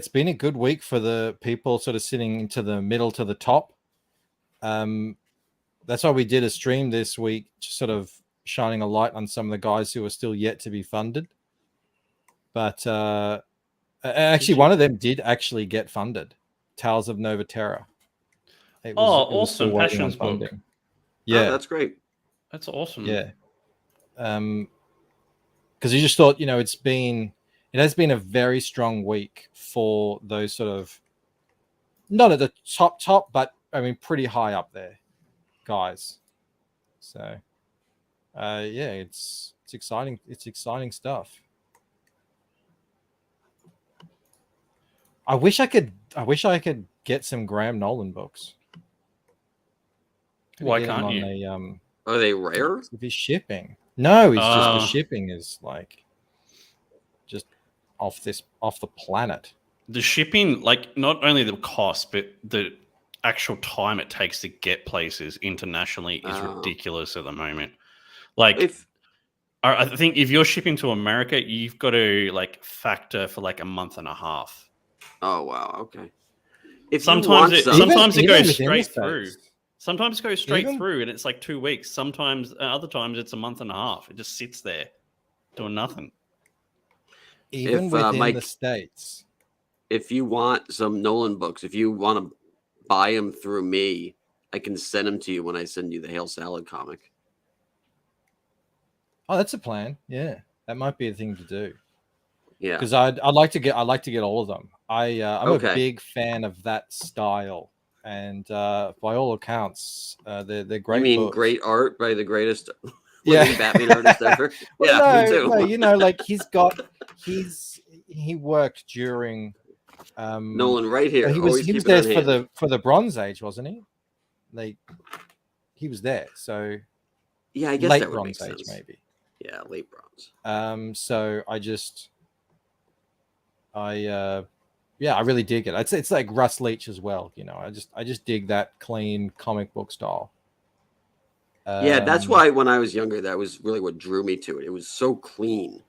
Speaker 10: been a good week for the people sort of sitting to the middle to the top. That's why we did a stream this week, just sort of shining a light on some of the guys who are still yet to be funded. But actually, one of them did actually get funded. Tales of Nova Terra. It was still
Speaker 9: awesome!
Speaker 10: waiting on
Speaker 9: Passions book.
Speaker 10: funding. Yeah,
Speaker 13: that's great.
Speaker 9: That's awesome.
Speaker 10: Yeah. Because you just thought, it has been a very strong week for those sort of, not at the top, but I mean, pretty high up there, guys. So, it's exciting. It's exciting stuff. I wish I could get some Graham Nolan books.
Speaker 9: Why can't you?
Speaker 13: Are they rare?
Speaker 10: If he's shipping. No, it's just the shipping is like just off the planet.
Speaker 9: The shipping, like not only the cost, but the actual time it takes to get places internationally is ridiculous at the moment. Like, I think if you're shipping to America, you've got to like factor for like a month and a half.
Speaker 13: Oh wow, okay.
Speaker 9: Sometimes it goes straight through.
Speaker 10: States.
Speaker 9: Sometimes it goes straight through, and it's like 2 weeks. Sometimes, other times, it's a month and a half. It just sits there, doing nothing.
Speaker 10: Even within the States.
Speaker 13: If you want some Nolan books, if you want to buy them through me, I can send them to you when I send you the Hail Salad comic.
Speaker 10: Oh, that's a plan. Yeah, that might be a thing to do.
Speaker 13: Yeah,
Speaker 10: because I'd like to get all of them. I'm a big fan of that style. And by all accounts, they're great.
Speaker 13: You mean
Speaker 10: books.
Speaker 13: great art by the greatest
Speaker 10: Batman
Speaker 13: artist ever?
Speaker 10: Well,
Speaker 13: me too.
Speaker 10: No, like he worked during
Speaker 13: Nolan right here.
Speaker 10: He was there for the Bronze Age, wasn't he? He was there. So
Speaker 13: yeah, I guess
Speaker 10: late
Speaker 13: that would
Speaker 10: Bronze
Speaker 13: make
Speaker 10: Age
Speaker 13: sense.
Speaker 10: maybe.
Speaker 13: Yeah, late Bronze.
Speaker 10: So I really dig it. It's like Russ Leach as well. I just dig that clean comic book style.
Speaker 13: Yeah, that's why when I was younger, that was really what drew me to it. It was so clean.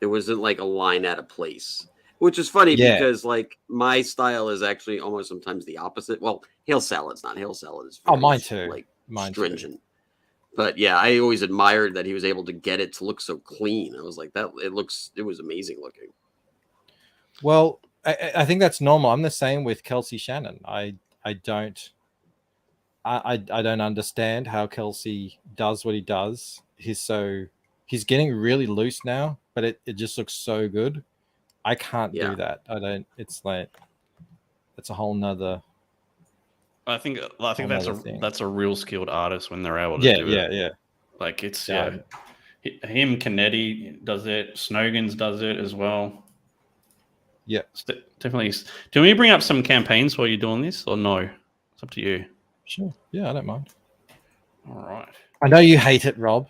Speaker 13: There wasn't like a line out of place, which is funny because like my style is actually almost sometimes the opposite. Well, Hail Salad's not. Hail Salad is very,
Speaker 10: mine too.
Speaker 13: Like
Speaker 10: mine
Speaker 13: stringent.
Speaker 10: Too.
Speaker 13: But yeah, I always admired that he was able to get it to look so clean. I was like, it was amazing looking.
Speaker 10: Well, I think that's normal. I'm the same with Kelsey Shannon. I don't understand how Kelsey does what he does. He's getting really loose now, but it just looks so good. I can't do that. It's a whole nother.
Speaker 9: I think that's a real skilled artist when they're able to do it.
Speaker 10: Yeah.
Speaker 9: Like it's him, Canetti does it, Snogans does it as well.
Speaker 10: Yeah,
Speaker 9: definitely. Do we bring up some campaigns while you're doing this, or no? It's up to you.
Speaker 10: Sure. Yeah, I don't mind.
Speaker 9: All right.
Speaker 10: I know you hate it, Rob,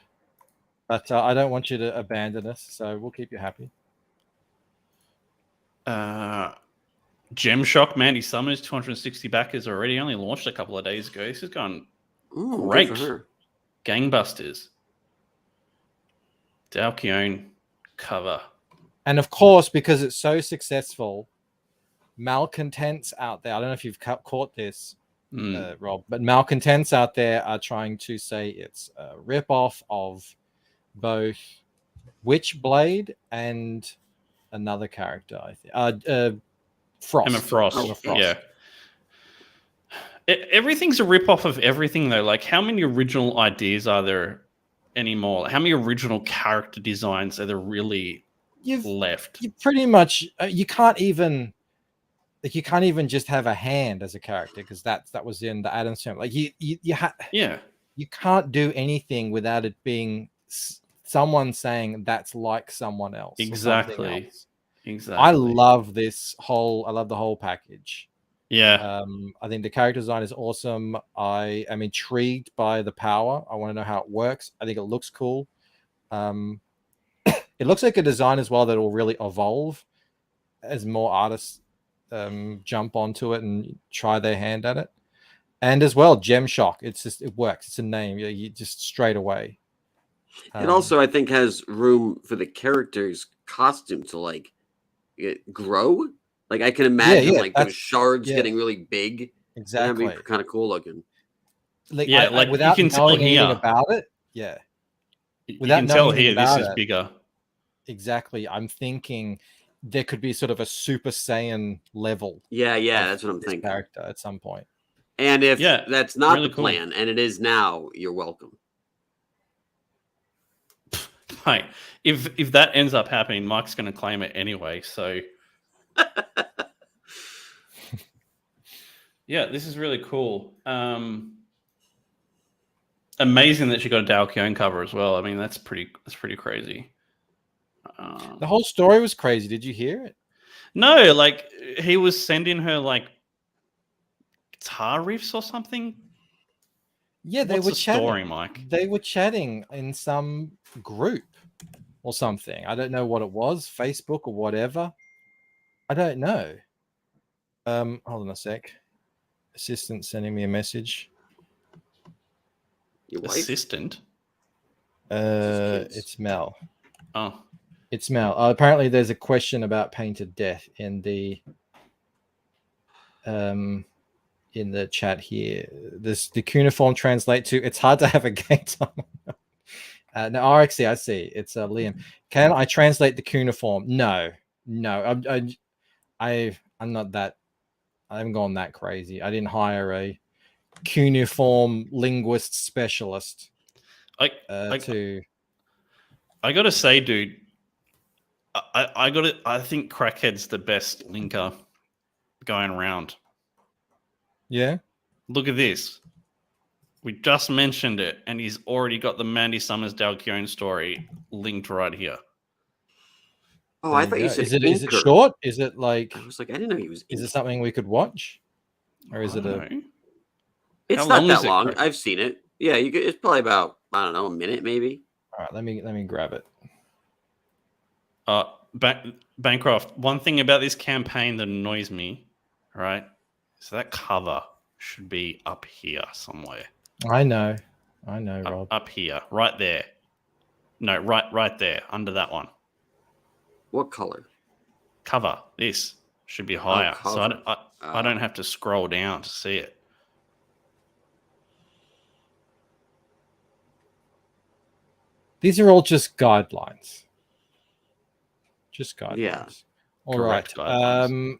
Speaker 10: but I don't want you to abandon us, so we'll keep you happy.
Speaker 9: Gem Shock, Mandy Summers, 260 backers already. Only launched a couple of days ago. This is going great. Gangbusters. Dalkione cover.
Speaker 10: And of course, because it's so successful, malcontents out there, I don't know if you've caught this, Rob, but malcontents out there are trying to say it's a ripoff of both Witchblade and another character, I think. Frost.
Speaker 9: Emma Frost. Yeah. Everything's a ripoff of everything, though. Like, how many original ideas are there anymore? How many original character designs are there really left?
Speaker 10: You pretty much you can't even just have a hand as a character, because that was in the Adams Family. Like you can't do anything without it being someone saying that's like someone else.
Speaker 9: Exactly.
Speaker 10: I love the whole package.
Speaker 9: Yeah.
Speaker 10: I think the character design is awesome. I am intrigued by the power. I want to know how it works. I think it looks cool. It looks like a design as well that will really evolve as more artists jump onto it and try their hand at it. And as well, Gem Shock. It works. It's a name. You just straight away.
Speaker 13: It also, I think, has room for the character's costume to grow. Like I can imagine those shards getting really big.
Speaker 10: Exactly.
Speaker 13: That'd be kind of cool looking.
Speaker 10: Like without
Speaker 9: you can tell
Speaker 10: knowing
Speaker 9: here
Speaker 10: anything about it. Yeah.
Speaker 9: Without you can tell here this is bigger.
Speaker 10: Exactly. I'm thinking there could be sort of a Super Saiyan level.
Speaker 13: Yeah, that's what I'm thinking.
Speaker 10: Character at some point.
Speaker 13: And if that's not
Speaker 9: really
Speaker 13: the plan, and it is now, you're welcome.
Speaker 9: Right. If that ends up happening, Mike's going to claim it anyway. So, yeah, this is really cool. Amazing that she got a Dao Keown cover as well. I mean, that's pretty crazy.
Speaker 10: The whole story was crazy. Did you hear it?
Speaker 9: No, like he was sending her like guitar riffs or something.
Speaker 10: Yeah, they
Speaker 9: What's
Speaker 10: were
Speaker 9: the
Speaker 10: chatting.
Speaker 9: story, Mike?
Speaker 10: They were chatting in some group or something. I don't know what it was, Facebook or whatever. I don't know. Hold on a sec. Assistant sending me a message.
Speaker 13: Your wife?
Speaker 9: Assistant?
Speaker 10: It's Mel.
Speaker 9: Oh.
Speaker 10: It's Mel. Apparently there's a question about Painted Death in the chat here. The cuneiform translate to it's hard to have a gay time. No, RXC, I see. It's Liam. Can I translate the cuneiform? No. I'm not that. I haven't gone that crazy. I didn't hire a cuneiform linguist specialist.
Speaker 9: I gotta say, dude, I think Crackhead's the best linker going around.
Speaker 10: Yeah.
Speaker 9: Look at this. We just mentioned it, and he's already got the Mandy Summers Dao Keown story linked right here.
Speaker 13: Oh, I thought you said
Speaker 10: is it short? Is it like?
Speaker 13: I was like, I didn't know he was.
Speaker 10: Is it something we could watch, or is it a?
Speaker 13: It's not that long. I've seen it. Yeah, it's probably about a minute maybe.
Speaker 10: All right, let me grab it.
Speaker 9: Bancroft. One thing about this campaign that annoys me, right? So that cover should be up here somewhere.
Speaker 10: I know, Rob.
Speaker 9: Up here, right there. No, right there, under that one.
Speaker 13: What color?
Speaker 9: Cover. This should be higher, so I don't have to scroll down to see it.
Speaker 10: These are all just guidelines. Just guidelines.
Speaker 13: Yeah.
Speaker 10: All right.
Speaker 9: Guidelines.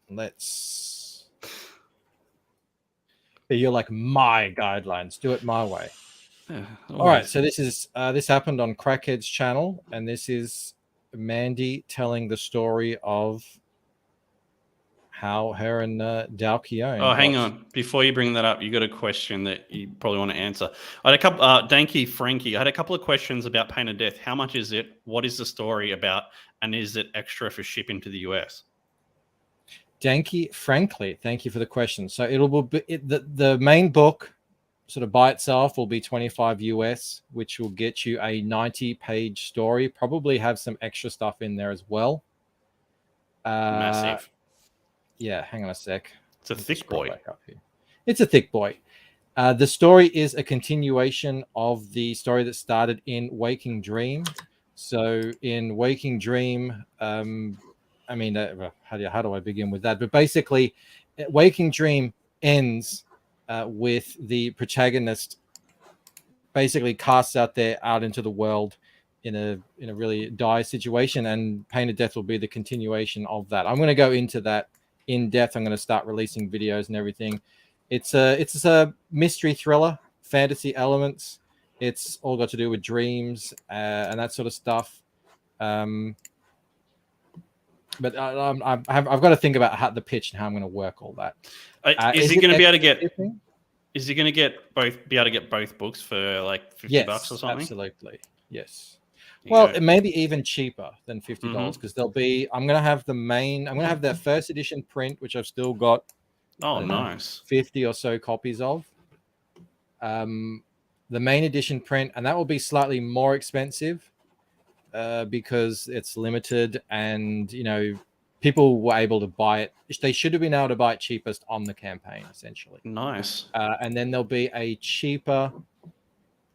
Speaker 10: Let's. You're like my guidelines. Do it my way.
Speaker 9: Yeah,
Speaker 10: all right. So this happened on Crackhead's channel, and this is Mandy telling the story of how her and Dao Keown.
Speaker 9: Oh, hang on. Before you bring that up, you got a question that you probably want to answer. I had a couple. Danky Frankie. I had a couple of questions about Painted Death. How much is it? What is the story about? And is it extra for shipping to the US?
Speaker 10: Danky Frankly, thank you for the question. So it'll be the main book, sort of by itself, will be $25 US, which will get you a 90-page story. Probably have some extra stuff in there as well.
Speaker 9: Massive.
Speaker 10: Yeah, hang on a sec.
Speaker 9: It's a thick boy.
Speaker 10: It's a thick boy. The story is a continuation of the story that started in Waking Dream. So in Waking Dream, how do I begin with that? But basically, Waking Dream ends with the protagonist basically casts out into the world in a really dire situation, and Painted Death will be the continuation of that. I'm going to go into that in depth. I'm going to start releasing videos and everything. It's a mystery thriller, fantasy elements. It's all got to do with dreams and that sort of stuff. But I've got to think about the pitch and how I'm going to work all that.
Speaker 9: Is he going to be able to get? Is he going to be able to get both books for like $50 or something?
Speaker 10: Absolutely. Yes. Well, it may be even cheaper than $50 because there'll be. I'm going to have their first edition print, which I've still got.
Speaker 9: Oh, nice.
Speaker 10: 50 or so copies of. The main edition print, and that will be slightly more expensive because it's limited, and people were able to buy it. They should have been able to buy it cheapest on the campaign, essentially.
Speaker 9: Nice.
Speaker 10: And then there'll be a cheaper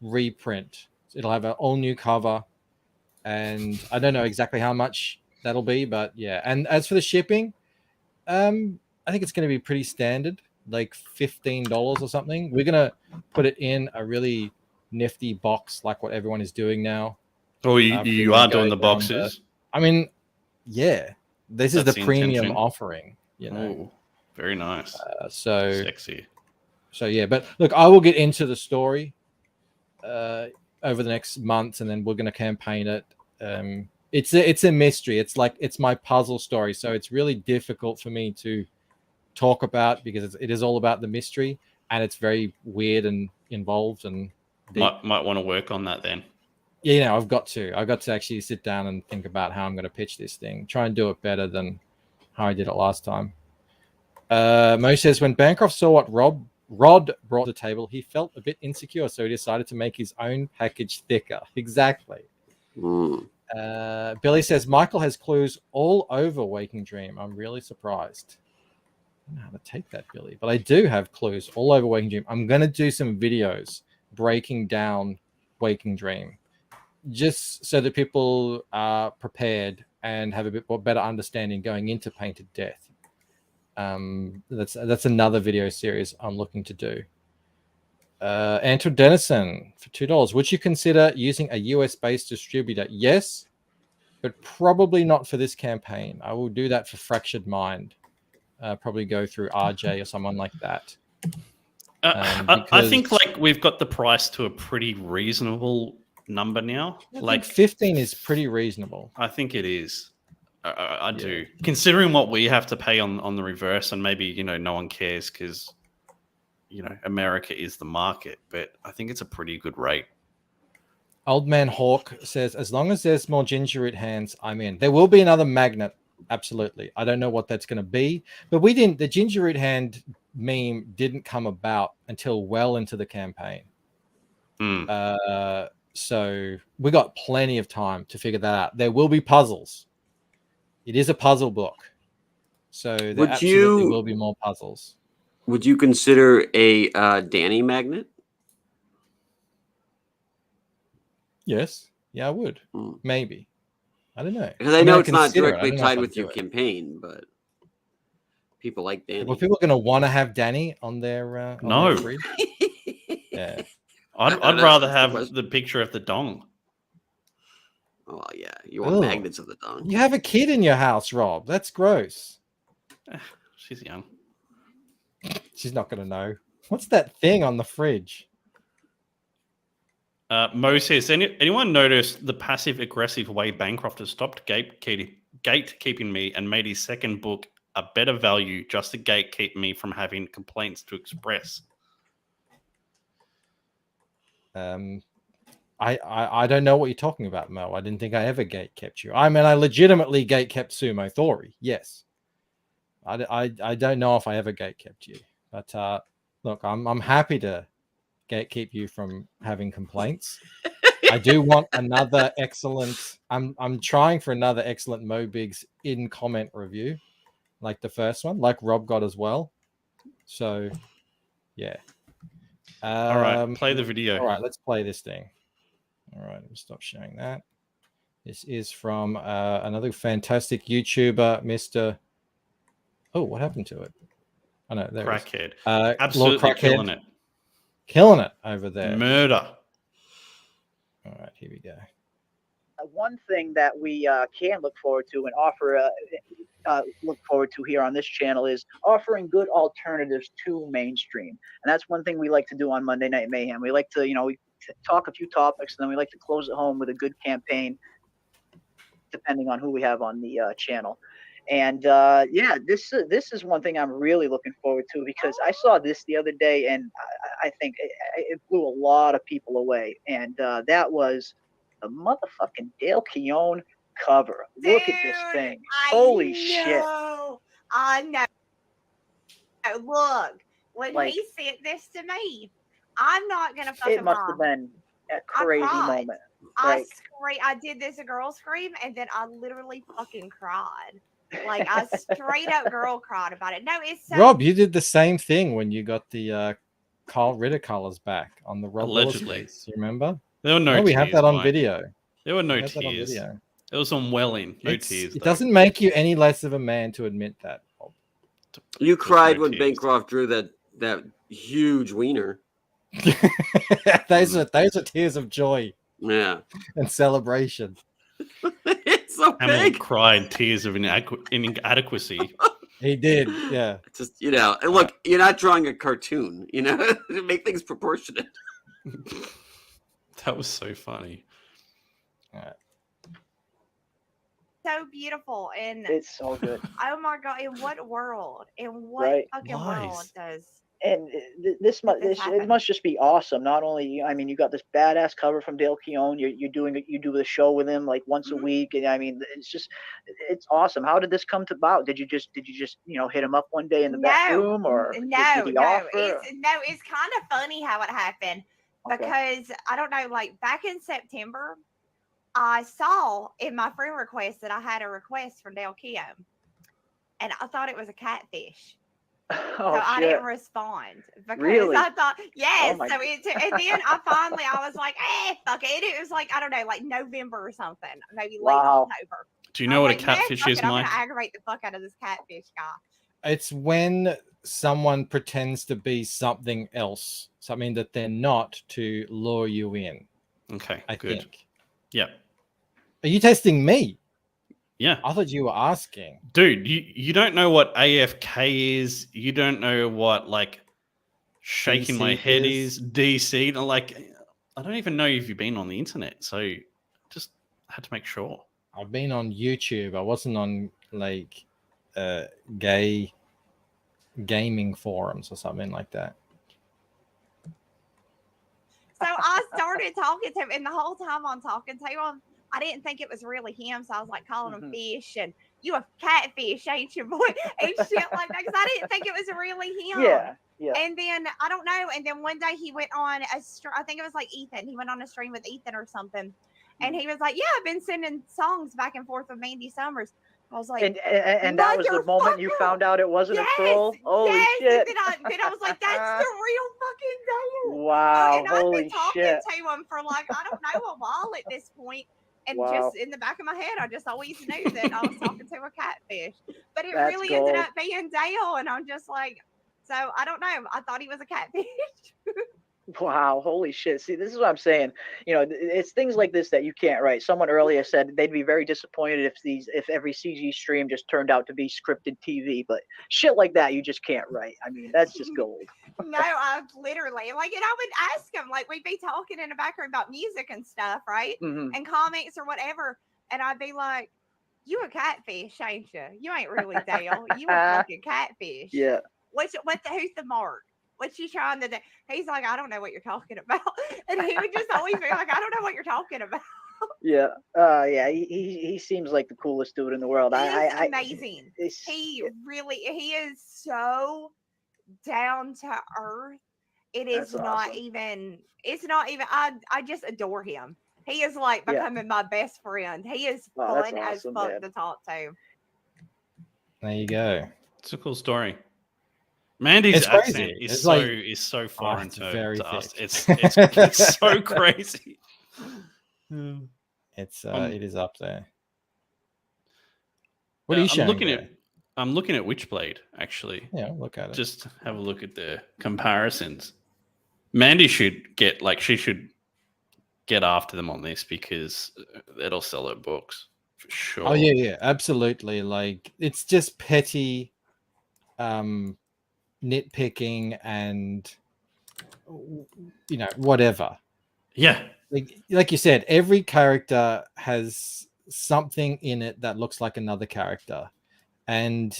Speaker 10: reprint. It'll have an all new cover, and I don't know exactly how much that'll be, but yeah. And as for the shipping, I think it's going to be pretty standard, like $15 or something. We're going to put it in a really nifty box, like what everyone is doing now.
Speaker 9: Oh, you are doing the boxes?
Speaker 10: Yeah. This is the premium offering,
Speaker 9: Ooh, very nice.
Speaker 10: So
Speaker 9: sexy.
Speaker 10: So yeah, but look, I will get into the story over the next months, and then we're going to campaign it. It's a mystery. It's my puzzle story, so it's really difficult for me to talk about because it is all about the mystery, and it's very weird and involved and deep.
Speaker 9: Might want to work on that then.
Speaker 10: Yeah, I've got to actually sit down and think about how I'm going to pitch this thing. Try and do it better than how I did it last time. Mo says when Bancroft saw what Rod brought to the table, he felt a bit insecure, so he decided to make his own package thicker. Exactly. Billy says Michael has clues all over Waking Dream. I'm really surprised. I don't know how to take that, Billy, but I do have clues all over Waking Dream. I'm going to do some videos breaking down Waking Dream, just so that people are prepared and have a bit more better understanding going into Painted Death. That's another video series I'm looking to do. Andrew Dennison for $2. Would you consider using a US-based distributor? Yes, but probably not for this campaign. I will do that for Fractured Mind. Probably go through RJ or someone like that.
Speaker 9: I think like we've got the price to a pretty reasonable number now.
Speaker 10: Like 15 is pretty reasonable.
Speaker 9: I think it is. I do. Considering what we have to pay on the reverse, and maybe no one cares because America is the market, but I think it's a pretty good rate.
Speaker 10: Old Man Hawk says, as long as there's more ginger root hands, I'm in. There will be another magnet. Absolutely. I don't know what that's going to be, but the ginger root hand meme didn't come about until well into the campaign. So we got plenty of time to figure that out. There will be puzzles. It is a puzzle book. So there absolutely will be more puzzles.
Speaker 13: Would you consider a Danny magnet?
Speaker 10: Yes. Yeah, I would. Maybe. I don't know.
Speaker 13: Because I know it's not directly tied with your campaign, but people like Danny.
Speaker 10: Well, people are going to want to have Danny on their
Speaker 9: no.
Speaker 10: Their yeah.
Speaker 9: I'd rather have the picture of the dong.
Speaker 13: Oh yeah, you want magnets of the dong.
Speaker 10: You have a kid in your house, Rob. That's gross.
Speaker 9: She's young.
Speaker 10: She's not going to know. What's that thing on the fridge?
Speaker 9: Mo says, anyone notice the passive-aggressive way Bancroft has stopped gatekeeping me and made his second book a better value just to gatekeep me from having complaints to express?
Speaker 10: I don't know what you're talking about, Mo. I didn't think I ever gatekept you. I mean, I legitimately gatekept Sumo Thori. Yes. I don't know if I ever gatekept you, but look, I'm happy to gatekeep you from having complaints. I do want another excellent. I'm trying for another excellent Mo Biggs in comment review, like the first one, like Rob got as well. So, yeah.
Speaker 9: All right, play the video.
Speaker 10: All right, let's play this thing. All right, let me stop sharing that. This is from another fantastic YouTuber, Mr. Oh, what happened to it? Oh no, there
Speaker 9: Crackhead.
Speaker 10: Absolutely
Speaker 9: Crackhead. Killing it.
Speaker 10: Killing it over there.
Speaker 9: Murder.
Speaker 10: All right, here we go.
Speaker 15: One thing that we can look forward to and offer look forward to here on this channel is offering good alternatives to mainstream, and that's one thing we like to do on Monday Night Mayhem. We like to, we talk a few topics, and then we like to close it home with a good campaign, depending on who we have on the channel. And yeah, this is one thing I'm really looking forward to, because I saw this the other day, and I think it blew a lot of people away. And that was the motherfucking Dale Keown cover. Look at this thing. Holy shit.
Speaker 16: I know. Look, when
Speaker 15: Like,
Speaker 16: he sent this to me, I'm not gonna fucking
Speaker 15: it must
Speaker 16: lie.
Speaker 15: have been a crazy
Speaker 16: cried.
Speaker 15: moment.
Speaker 16: I did this girl scream, and then I literally fucking cried. Like, I straight up girl cried about it. No, it's so.
Speaker 10: Rob, you did the same thing when you got the Carl Ritter colors back on the Rob
Speaker 9: Allegedly.
Speaker 10: Willis. You remember?
Speaker 9: There were no
Speaker 10: we have
Speaker 9: tears,
Speaker 10: that on
Speaker 9: Mike.
Speaker 10: video.
Speaker 9: There were no
Speaker 10: We have that on
Speaker 9: tears.
Speaker 10: video.
Speaker 9: It was on welling. No tears.
Speaker 10: It doesn't make you any less of a man to admit that. Bob.
Speaker 13: You cried when Bancroft drew that huge wiener.
Speaker 10: those are tears of joy.
Speaker 13: Yeah.
Speaker 10: And celebration.
Speaker 13: It's so
Speaker 9: Hamill
Speaker 13: big.
Speaker 9: cried tears of inadequacy.
Speaker 10: He did, yeah.
Speaker 13: Just, you know, and look, you're not drawing a cartoon, you know, to make things proportionate.
Speaker 9: That was so funny.
Speaker 16: So beautiful, and
Speaker 15: it's so good.
Speaker 16: Oh my god! In what world? In what
Speaker 15: Right.
Speaker 16: fucking world does?
Speaker 15: And this it must just be awesome. Not only, I mean, you got this badass cover from Dale Keown. You do the show with him like once a week, and I mean, it's awesome. How did this come about? Did you just hit him up one day in the back room, or did he offer?
Speaker 16: It's kind of funny how it happened, because I don't know. Like back in September, I saw in my friend request that I had a request from Dale Keown, and I thought it was a catfish. So I didn't respond because I thought, yes.
Speaker 15: Oh
Speaker 16: so and then I was like, fuck it. It was like, I don't know, like November or something, maybe late October.
Speaker 9: Do you know what a catfish is,
Speaker 16: I'm
Speaker 9: Mike?
Speaker 16: gonna aggravate the fuck out of this catfish guy.
Speaker 10: It's when someone pretends to be something else, something that they're not, to lure you in.
Speaker 9: Okay,
Speaker 10: I
Speaker 9: good.
Speaker 10: think.
Speaker 9: Yeah.
Speaker 10: Are you testing me?
Speaker 9: Yeah.
Speaker 10: I thought you were asking.
Speaker 9: Dude, you don't know what AFK is. You don't know what, like, shaking my
Speaker 10: DC
Speaker 9: head
Speaker 10: is.
Speaker 9: is. DC. Like, I don't even know if you've been on the internet. So just had to make sure.
Speaker 10: I've been on YouTube. I wasn't on, like, gay gaming forums or something like that.
Speaker 16: So I started talking to him, and the whole time I'm talking to him, I didn't think it was really him. So I was like calling him fish, and you a catfish, ain't you, boy? And shit like that, because I didn't think it was really him.
Speaker 15: Yeah.
Speaker 16: And then I don't know. And then one day he went on I think it was like Ethan. He went on a stream with Ethan or something, and he was like, "Yeah, I've been sending songs back and forth with Mandy Summers." I was like,
Speaker 15: and that was the moment you found out it wasn't a troll. Holy shit!
Speaker 16: And then I was like, "That's the real fucking Dale."
Speaker 15: Wow!
Speaker 16: And I've
Speaker 15: holy
Speaker 16: been talking
Speaker 15: shit!
Speaker 16: to him for like I don't know a while at this point. And
Speaker 15: Wow.
Speaker 16: just in the back of my head, I just always knew that I was talking to a catfish. But it
Speaker 15: That's
Speaker 16: really ended
Speaker 15: gold.
Speaker 16: up being Dale. And I'm just like, so I don't know. I thought he was a catfish.
Speaker 15: Wow, holy shit. See, this is what I'm saying. You know, it's things like this that you can't write. Someone earlier said they'd be very disappointed if every CG stream just turned out to be scripted TV, but shit like that you just can't write. I mean, that's just gold.
Speaker 16: No, I literally, like, and I would ask him, like, we'd be talking in the background about music and stuff, right?
Speaker 15: Mhm.
Speaker 16: And comics or whatever. And I'd be like, you a catfish, ain't you? You ain't really Dale. You a fucking catfish.
Speaker 15: Yeah.
Speaker 16: Who's the mark? What you trying to do? He's like, I don't know what you're talking about. And he would just always be like, I don't know what you're talking about.
Speaker 15: Yeah. Yeah. He seems like the coolest dude in the world.
Speaker 16: He is amazing. He is so down to earth. It's not even, I just adore him. He is like becoming my best friend. He is fun as fuck to talk to.
Speaker 10: There you go.
Speaker 9: It's a cool story. Mandy's
Speaker 10: It's crazy.
Speaker 9: accent
Speaker 10: It's
Speaker 9: is so foreign
Speaker 10: it's
Speaker 9: to,
Speaker 10: very
Speaker 9: to us.
Speaker 10: thick.
Speaker 9: It's so crazy.
Speaker 10: It's it is up there. What are you
Speaker 9: I'm
Speaker 10: showing?
Speaker 9: looking at Witchblade, actually.
Speaker 10: Yeah, look at it.
Speaker 9: Just have a look at the comparisons. Mandy should get after them on this because it'll sell her books for sure.
Speaker 10: Oh yeah, absolutely. Like it's just petty nitpicking and whatever.
Speaker 9: Yeah.
Speaker 10: Like you said, every character has something in it that looks like another character. And,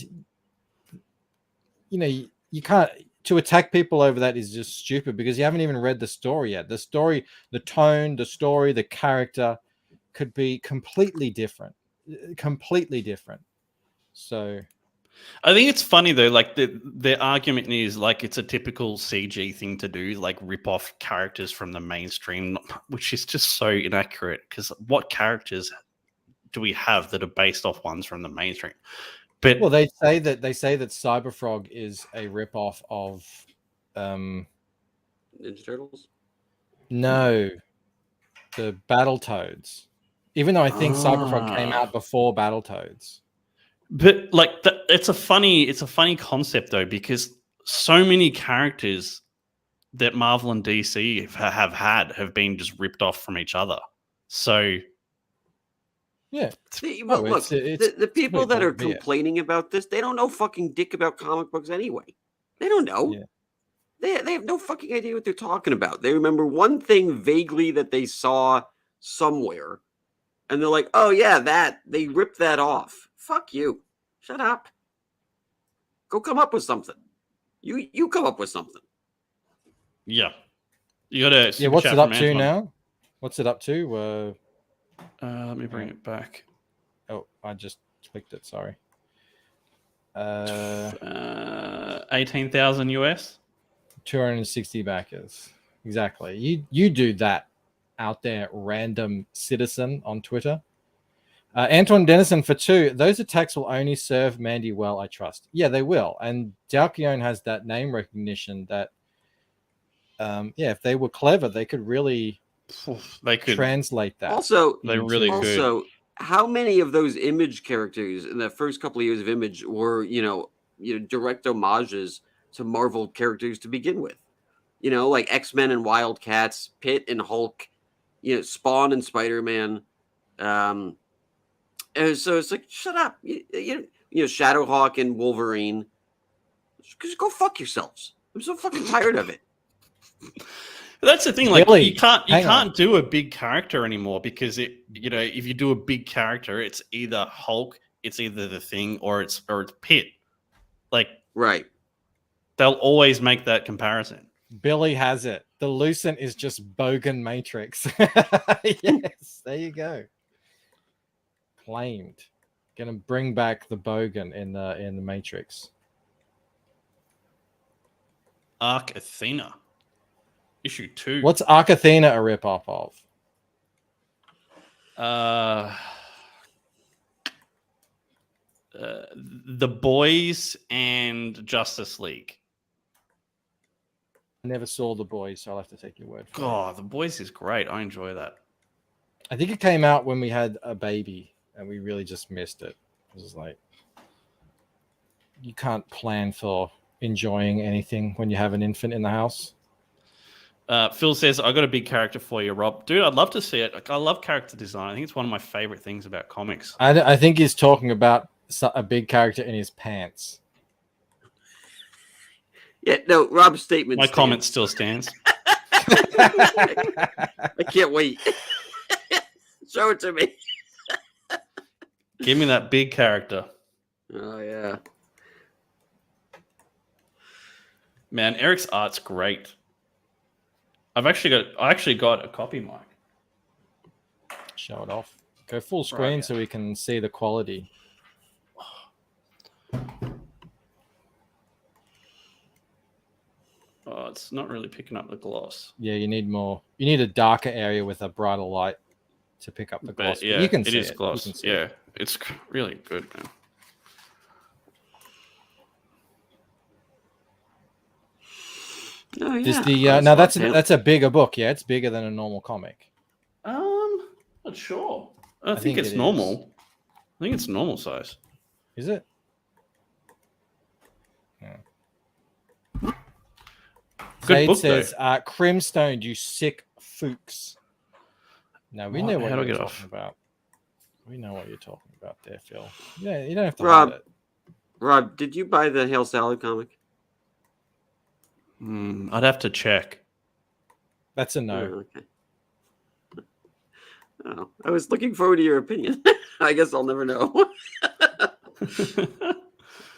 Speaker 10: you can't, to attack people over that is just stupid because you haven't even read the story yet. The story, the tone, the story, the character could be completely different. So
Speaker 9: I think it's funny though, like the argument is like it's a typical CG thing to do, like rip off characters from the mainstream, which is just so inaccurate because what characters do we have that are based off ones from the mainstream? But
Speaker 10: well, they say that Cyberfrog is a rip-off of
Speaker 13: Ninja Turtles?
Speaker 10: No, the Battletoads. Even though I think Cyberfrog came out before Battletoads.
Speaker 9: But like it's a funny concept though, because so many characters that Marvel and DC have been just ripped off from each other. So
Speaker 10: yeah,
Speaker 13: Look, the people that are complaining about this, they don't know fucking dick about comic books anyway. They don't know.
Speaker 10: Yeah.
Speaker 13: They have no fucking idea what they're talking about. They remember one thing vaguely that they saw somewhere, and they're like, "Oh yeah, that they ripped that off." Fuck you. Shut up. Go come up with something. You come up with something.
Speaker 9: Yeah. You gotta
Speaker 10: what's it up to now? What's it up to?
Speaker 9: Let me bring it back.
Speaker 10: Oh, I just clicked it, sorry.
Speaker 9: 18,000 US.
Speaker 10: 260 backers. Exactly. You do that out there, random citizen on Twitter. Anton Dennison for 2. Those attacks will only serve Mandy well, I trust. Yeah, they will. And Dalkion has that name recognition that, if they were clever, they could really translate that.
Speaker 13: Also,
Speaker 9: they really could.
Speaker 13: Also, how many of those Image characters in the first couple of years of Image were, direct homages to Marvel characters to begin with? Like X-Men and Wildcats, Pitt and Hulk, Spawn and Spider-Man. And so it's like, shut up. Shadowhawk and Wolverine. Just go fuck yourselves. I'm so fucking tired of it.
Speaker 9: That's the thing. Like
Speaker 10: Billy,
Speaker 9: you can't do a big character anymore because if you do a big character, it's either Hulk, it's either the Thing, or it's Pitt. Like
Speaker 13: right.
Speaker 9: They'll always make that comparison.
Speaker 10: Billy has it. The Lucent is just Bogan Matrix. Yes, there you go. Claimed. Gonna bring back the Bogan in the Matrix.
Speaker 9: Arc Athena. Issue 2.
Speaker 10: What's Arc Athena a rip-off of?
Speaker 9: The Boys and Justice League.
Speaker 10: I never saw The Boys, so I'll have to take your word for it.
Speaker 9: God, The Boys is great. I enjoy that.
Speaker 10: I think it came out when we had a baby, and we really just missed it. It was like, you can't plan for enjoying anything when you have an infant in the house.
Speaker 9: Phil says, I got a big character for you, Rob. Dude, I'd love to see it. Like, I love character design. I think it's one of my favorite things about comics.
Speaker 10: I think he's talking about a big character in his pants.
Speaker 13: Yeah, no, Rob's statement.
Speaker 9: My comment still stands.
Speaker 13: I can't wait. Show it to me.
Speaker 9: Give me that big character.
Speaker 13: Oh, yeah.
Speaker 9: Man, Eric's art's great. I actually got a copy, Mike.
Speaker 10: Show it off. Go full screen so we can see the quality.
Speaker 9: Oh, it's not really picking up the gloss.
Speaker 10: Yeah, you need more. You need a darker area with a brighter light to pick up the gloss.
Speaker 9: But yeah,
Speaker 10: you can see
Speaker 9: it is gloss. Yeah, it's really good, man.
Speaker 13: Oh, yeah.
Speaker 10: Is the now that's a bigger book. Yeah, it's bigger than a normal comic.
Speaker 9: Not sure. I think it's normal. I think it's normal size.
Speaker 10: Is it?
Speaker 9: Good book,
Speaker 10: says, Crimstone, you sick fooks. No, we know what you're talking about. We know what you're talking about there, Phil. Yeah, you don't have to hide it.
Speaker 13: Rob, did you buy the Hail Salad comic?
Speaker 9: I'd have to check.
Speaker 10: That's a no.
Speaker 13: Oh, okay. Oh, I was looking forward to your opinion. I guess I'll never know.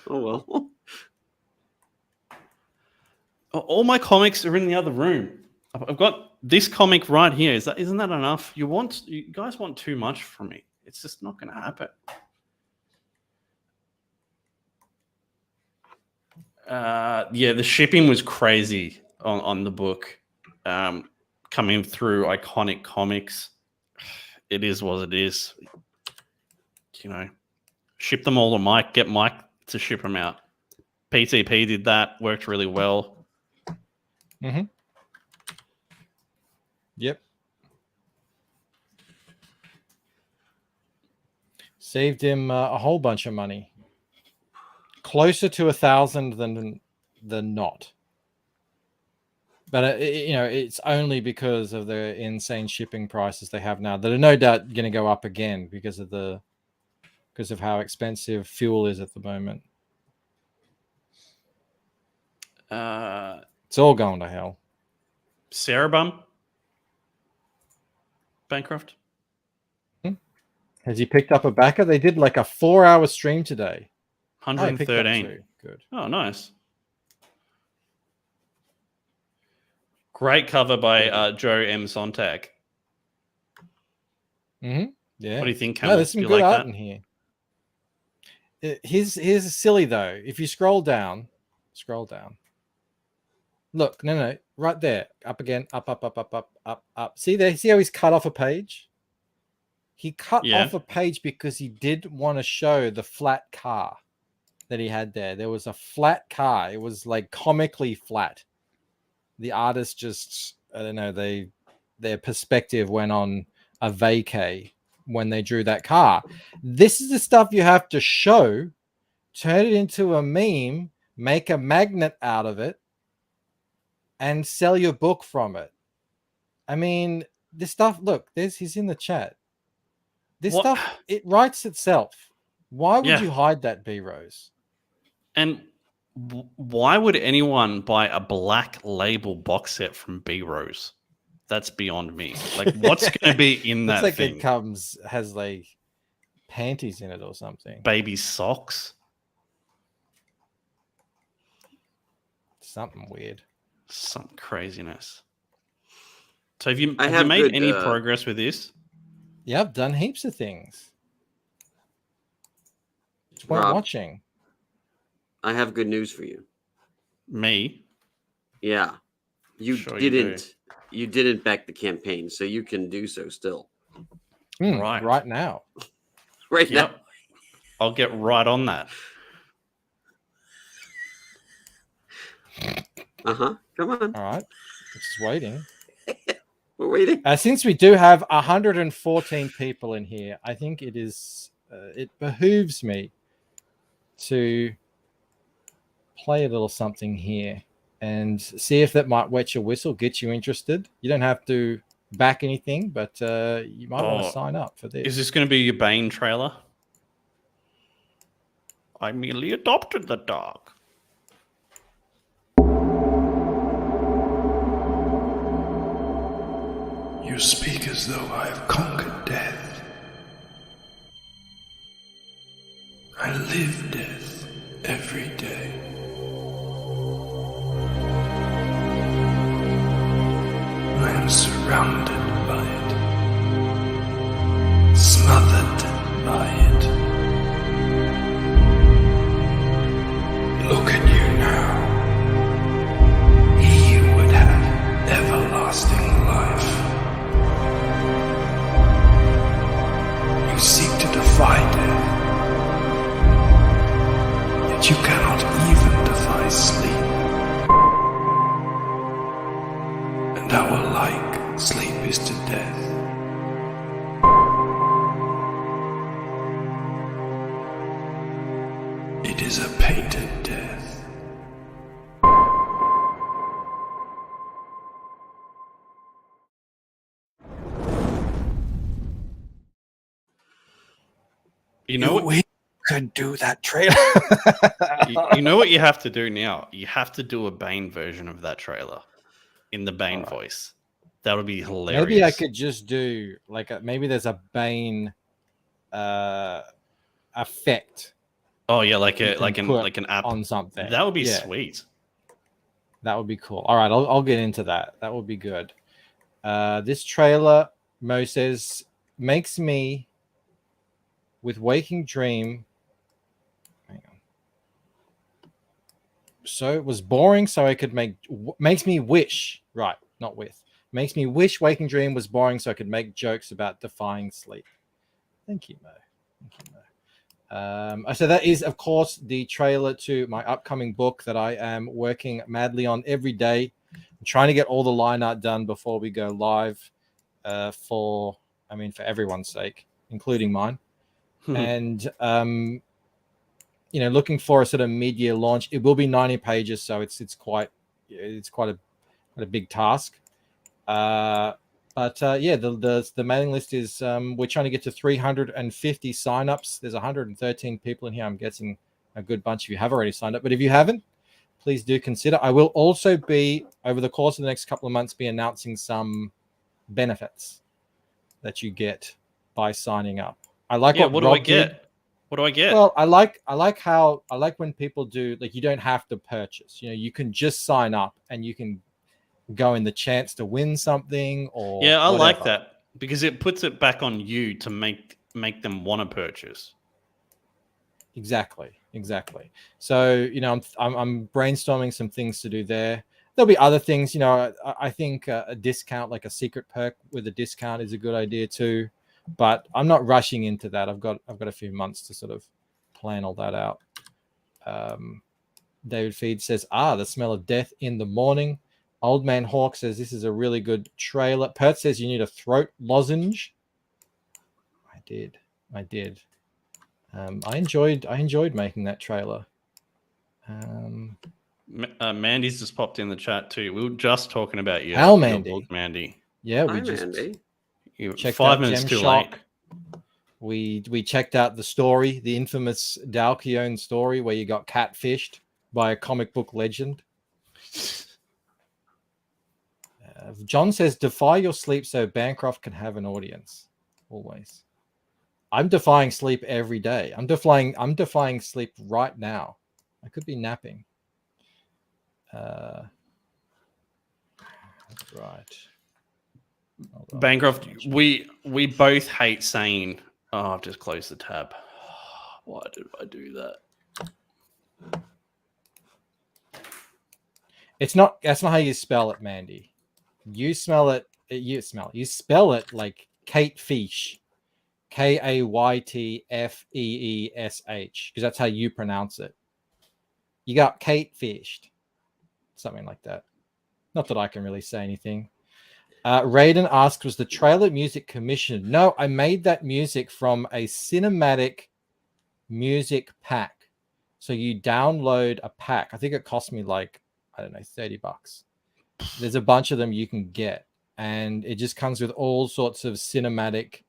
Speaker 13: Oh well.
Speaker 9: All my comics are in the other room. I've got this comic right here. Isn't that enough? You guys want too much from me. It's just not going to happen. Yeah, the shipping was crazy on the book. Coming through Iconic Comics. It is what it is. You know, ship them all to Mike. Get Mike to ship them out. PTP did that. Worked really well.
Speaker 10: Mm-hmm. Yep. Saved him a whole bunch of money. Closer to 1,000 than not. But it's only because of the insane shipping prices they have now that are no doubt going to go up again because of how expensive fuel is at the moment. It's all going to hell.
Speaker 9: Sarah Bum? Bancroft?
Speaker 10: Has he picked up a backer? They did like a 4-hour stream today.
Speaker 9: 113.
Speaker 10: Good.
Speaker 9: Oh, nice. Great cover by Joe M. Sontag.
Speaker 10: Mm-hmm. Yeah.
Speaker 9: What do you think,
Speaker 10: No,
Speaker 9: Camel?
Speaker 10: there's some
Speaker 9: Do you
Speaker 10: good
Speaker 9: like
Speaker 10: art
Speaker 9: that?
Speaker 10: in here. Here's silly though. If you scroll down. Look, no, right there. Up again. Up. See there? See how he's cut off a page? He cut off a page because he did want to show the flat car that he had there. There was a flat car. It was like comically flat. The artist just, I don't know, their perspective went on a vacay when they drew that car. This is the stuff you have to show, turn it into a meme, make a magnet out of it, and sell your book from it. I mean, this stuff, look, he's in the chat. This stuff, it writes itself. Why would you hide that, B Rose?
Speaker 9: And why would anyone buy a black label box set from B Rose? That's beyond me. Like, what's going to be in that
Speaker 10: like
Speaker 9: thing?
Speaker 10: It has like panties in it or something.
Speaker 9: Baby socks.
Speaker 10: Something weird.
Speaker 9: Some craziness. So have you
Speaker 13: have
Speaker 9: made
Speaker 13: good,
Speaker 9: any progress with this?
Speaker 10: Yeah, I've done heaps of things. It's worth
Speaker 13: Rob,
Speaker 10: watching.
Speaker 13: I have good news for you.
Speaker 9: Me?
Speaker 13: Yeah. You
Speaker 9: Sure
Speaker 13: you didn't back the campaign, so you can do so still.
Speaker 10: Right now.
Speaker 13: Right now.
Speaker 9: I'll get right on that.
Speaker 13: Uh-huh. Come on.
Speaker 10: All right. Just waiting.
Speaker 13: We're waiting.
Speaker 10: Since we do have 114 people in here, I think it behooves me to play a little something here and see if that might wet your whistle, get you interested. You don't have to back anything, but you might want to sign up for this.
Speaker 9: Is this going to be your Bane trailer? I merely adopted the dog.
Speaker 17: You speak as though I have conquered death. I live death every day. I am surrounded by it, smothered by it. Look at you now. He would have everlasting life. You seek to defy death, yet you cannot even defy sleep. And our like sleep is to death. It is a painted death.
Speaker 9: You know what?
Speaker 10: We could do that trailer.
Speaker 9: You know what you have to do now? You have to do a Bane version of that trailer in the Bane voice. That would be hilarious.
Speaker 10: Maybe I could just do like maybe there's a Bane effect.
Speaker 9: Oh yeah, like
Speaker 10: you
Speaker 9: a
Speaker 10: can
Speaker 9: like
Speaker 10: put
Speaker 9: an app
Speaker 10: on something.
Speaker 9: That would be
Speaker 10: Yeah.
Speaker 9: sweet.
Speaker 10: That would be cool. All right, I'll get into that. That would be good. This trailer, Mo says, makes me with Waking Dream. Hang on. So it was boring, so I could makes me wish. Right, not with. Makes me wish Waking Dream was boring, so I could make jokes about defying sleep. Thank you, Mo. Thank you, Mo. So that is, of course, the trailer to my upcoming book that I am working madly on every day. I'm trying to get all the line art done before we go live for everyone's sake, including mine. And, looking for a sort of mid-year launch. It will be 90 pages, so it's quite a big task. But the mailing list is we're trying to get to 350 signups. There's 113 people in here. I'm guessing a good bunch of you have already signed up. But if you haven't, please do consider. I will also be, over the course of the next couple of months, be announcing some benefits that you get by signing up. I like
Speaker 9: what do I get? What do I get?
Speaker 10: Well, I like when people do, like, you don't have to purchase. You can just sign up and you can go in the chance to win something or
Speaker 9: I
Speaker 10: whatever.
Speaker 9: like that because it puts it back on you to make them want to purchase.
Speaker 10: Exactly. So I'm brainstorming some things to do there. There'll be other things. I think a discount, like a secret perk with a discount, is a good idea too. But I'm not rushing into that. I've got a few months to sort of plan all that out. David Feed says, the smell of death in the morning. Old Man Hawk says this is a really good trailer. Pert says you need a throat lozenge. I did. I enjoyed making that trailer.
Speaker 9: Mandy's just popped in the chat too. We were just talking about you.
Speaker 10: How, Mandy?
Speaker 9: Book, Mandy.
Speaker 10: Yeah, we
Speaker 13: Hi,
Speaker 10: just
Speaker 13: Mandy.
Speaker 10: checked
Speaker 9: 5
Speaker 10: out
Speaker 9: minutes
Speaker 10: Gem
Speaker 9: too
Speaker 10: Shock.
Speaker 9: late.
Speaker 10: We checked out the story, the infamous Dalkione story where you got catfished by a comic book legend. John says, defy your sleep so Bancroft can have an audience. Always. I'm defying sleep every day. I'm defying sleep right now. I could be napping. Right.
Speaker 9: Bancroft, we both hate saying, I've just closed the tab. Why did I do that?
Speaker 10: That's not how you spell it, Mandy. You spell it like Kate Fish. Kaytfeesh, because that's how you pronounce it. You got Kate fished. Something like that. Not that I can really say anything. Raiden asks, was the trailer music commissioned? No, I made that music from a cinematic music pack. So you download a pack. I think it cost me like, I don't know, $30. There's a bunch of them you can get. And it just comes with all sorts of cinematic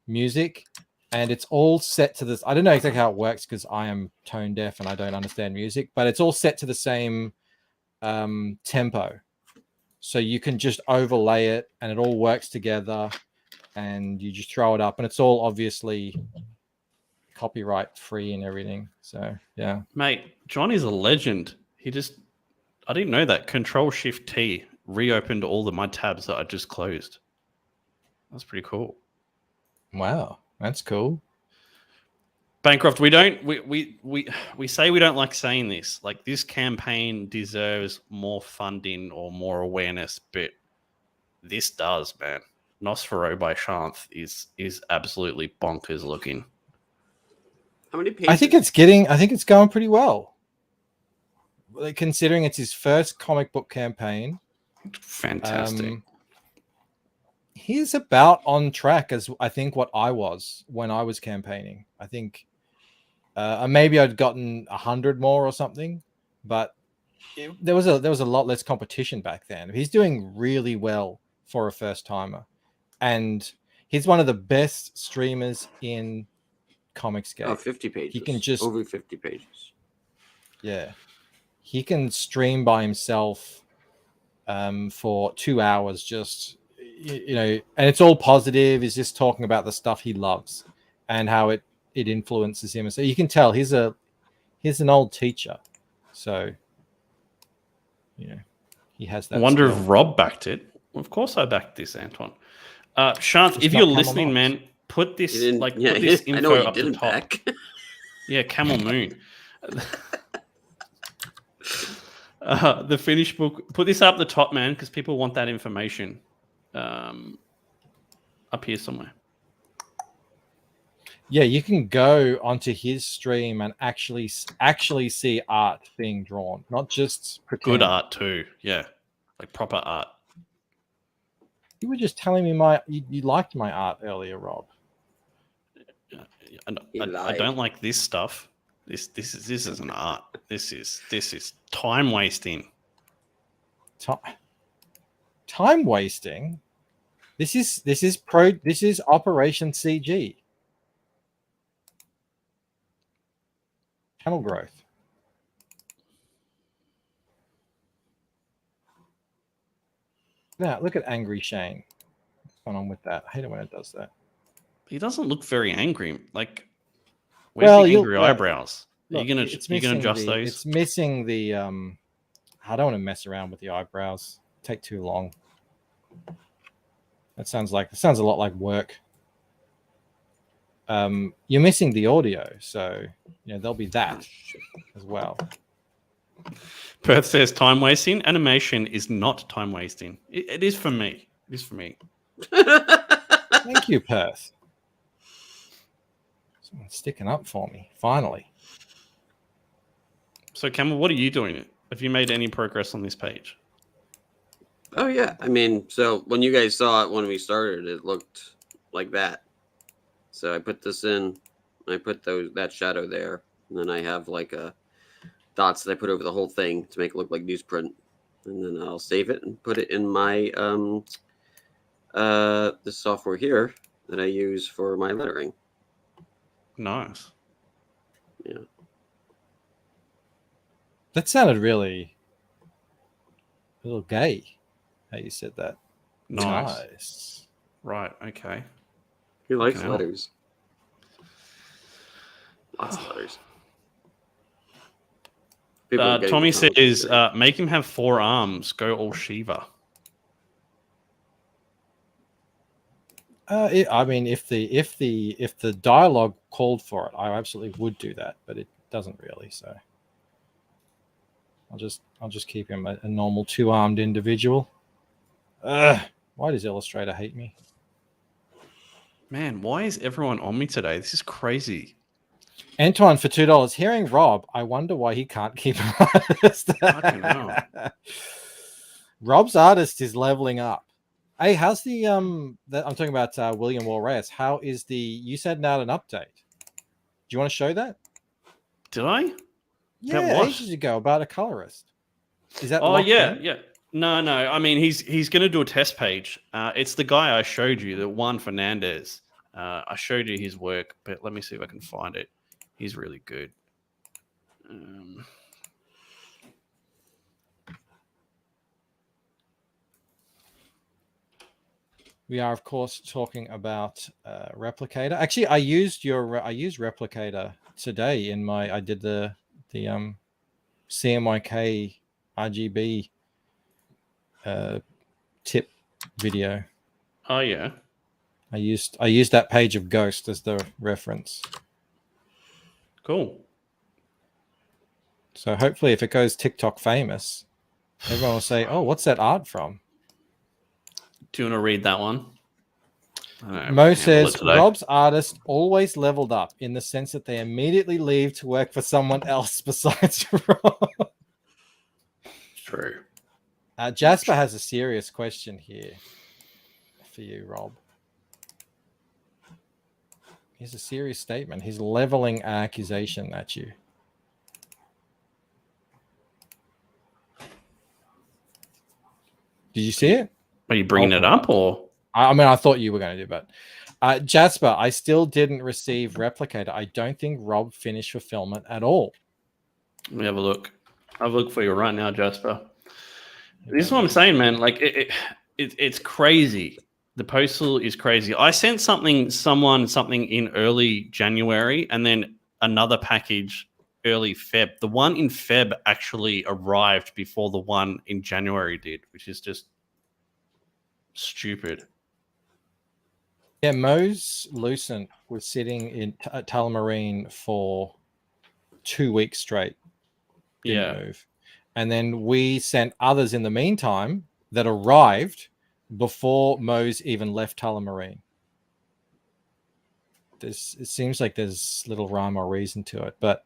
Speaker 10: music. And it's all set to this. I don't know exactly how it works because I am tone deaf and I don't understand music. But it's all set to the same tempo. So you can just overlay it and it all works together. And you just throw it up. And it's all obviously copyright free and everything. So, yeah.
Speaker 9: Mate, Johnny's a legend. I didn't know that. Control-Shift-T reopened all of my tabs that I just closed. That's pretty cool.
Speaker 10: Wow, that's cool.
Speaker 9: Bancroft, we say we don't like saying this. Like, this campaign deserves more funding or more awareness, but this does, man. Nosfero by Shanth is absolutely bonkers looking.
Speaker 13: How many pages?
Speaker 10: I think it's going pretty well. Like, considering it's his first comic book campaign.
Speaker 9: Fantastic.
Speaker 10: He's about on track as I think what I was when I was campaigning. I think maybe I'd gotten 100 more or something, but there was a lot less competition back then. He's doing really well for a first timer, and he's one of the best streamers in Comicsgate.
Speaker 13: Oh, 50 pages.
Speaker 10: He can just
Speaker 13: over 50 pages.
Speaker 10: Yeah, he can stream by himself for 2 hours. Just you know, and it's all positive. He's just talking about the stuff he loves and how it influences him. So you can tell he's an old teacher. So, you know, he has that.
Speaker 9: I wonder
Speaker 10: skill.
Speaker 9: if Rob backed it. Of course I backed this, Anton. Shant,
Speaker 10: It's
Speaker 9: if
Speaker 10: not
Speaker 9: you're
Speaker 10: Camel
Speaker 9: listening,
Speaker 10: Moon.
Speaker 9: man, put this
Speaker 13: You didn't-
Speaker 9: like
Speaker 13: yeah,
Speaker 9: put this
Speaker 13: I know
Speaker 9: info
Speaker 13: you
Speaker 9: up the
Speaker 13: didn't
Speaker 9: top.
Speaker 13: back.
Speaker 9: Yeah, Camel Moon. The finished book. Put this up the top, man, because people want that information. Up here somewhere.
Speaker 10: Yeah, you can go onto his stream and actually see art being drawn, not just pretend.
Speaker 9: Good art too. Yeah, like proper art.
Speaker 10: You were just telling me you liked my art earlier, Rob.
Speaker 9: I don't like this stuff. This is an art. This is time wasting.
Speaker 10: Time wasting. This is Operation CG. Channel growth. Now look at Angry Shane. What's going on with that? I hate it when it does that.
Speaker 9: He doesn't look very angry. Like, where's the angry eyebrows?
Speaker 10: Look,
Speaker 9: Are you gonna adjust those?
Speaker 10: It's missing the I don't want to mess around with the eyebrows. Take too long. That sounds a lot like work. You're missing the audio, so you know there'll be that as well.
Speaker 9: Perth says time wasting. Animation is not time wasting. It is for me. It is for me.
Speaker 10: Thank you, Perth. Someone's sticking up for me, finally.
Speaker 9: So, Camel, what are you doing? Have you made any progress on this page?
Speaker 13: Oh yeah, I mean, so when you guys saw it when we started, it looked like that. So I put this in, I put that shadow there, and then I have like dots that I put over the whole thing to make it look like newsprint, and then I'll save it and put it in my this software here that I use for my lettering.
Speaker 9: Nice.
Speaker 13: Yeah.
Speaker 10: That sounded really a little gay. How you said that?
Speaker 9: Nice. Right. Okay.
Speaker 13: He likes
Speaker 9: Okay.
Speaker 13: letters. Lots of letters. People are getting
Speaker 9: Tommy
Speaker 13: comments
Speaker 9: says,
Speaker 13: there.
Speaker 9: make him have 4 arms. Go all Shiva.
Speaker 10: I mean, if the dialogue called for it, I absolutely would do that, but it doesn't really. So I'll just keep him a normal 2-armed individual. Why does Illustrator hate me?
Speaker 9: Man, why is everyone on me today? This is crazy.
Speaker 10: Antoine for $2. Hearing Rob, I wonder why he can't keep an artist.
Speaker 9: Fucking hell.
Speaker 10: Rob's artist is leveling up. Hey, how's the I'm talking about William Walrace. How is you sent out an update? Do you want to show that?
Speaker 9: Did I?
Speaker 10: Yeah, ages ago about a colorist. Is that?
Speaker 9: Oh
Speaker 10: locked
Speaker 9: yeah,
Speaker 10: in?
Speaker 9: yeah. No. I mean, he's going to do a test page. It's the guy I showed you, the Juan Fernandez. I showed you his work, but let me see if I can find it. He's really good.
Speaker 10: We are, of course, talking about Replicator. Actually, I used Replicator today in I did the CMYK RGB tip video.
Speaker 9: Oh yeah.
Speaker 10: I used that page of Ghost as the reference.
Speaker 9: Cool.
Speaker 10: So hopefully, if it goes TikTok famous, everyone will say, "Oh, what's that art from?"
Speaker 9: Do you want to read that one?
Speaker 10: Mo says Rob's artist always leveled up in the sense that they immediately leave to work for someone else besides Rob.
Speaker 9: True.
Speaker 10: Jasper has a serious question here for you, Rob. Here's a serious statement. He's leveling an accusation at you. Did you see it?
Speaker 9: Are you bringing it up, or?
Speaker 10: I mean, I thought you were going to do, but Jasper, I still didn't receive Replicator. I don't think Rob finished fulfillment at all.
Speaker 9: Let me have a look. I'll look for you right now, Jasper. This is what I'm saying, man. Like it's crazy. The postal is crazy. I sent someone something in early January, and then another package early Feb. The one in Feb actually arrived before the one in January did, which is just stupid.
Speaker 10: Yeah, Mose Lucent was sitting at Tullamarine for 2 weeks straight. Didn't move. And then we sent others in the meantime that arrived before Mose even left Tullamarine. It seems like there's little rhyme or reason to it, but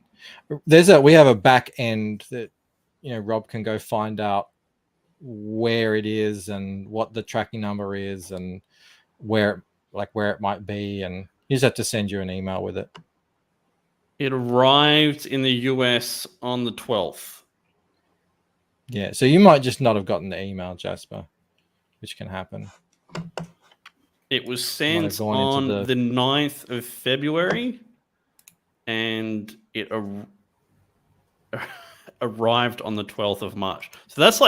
Speaker 10: we have a back end that Rob can go find out where it is and what the tracking number is and where it might be, and you just have to send you an email with it.
Speaker 9: It arrived in the US on the 12th.
Speaker 10: Yeah, so you might just not have gotten the email, Jasper, which can happen.
Speaker 9: It was sent on the 9th of February, and it arrived on the 12th of March. So that's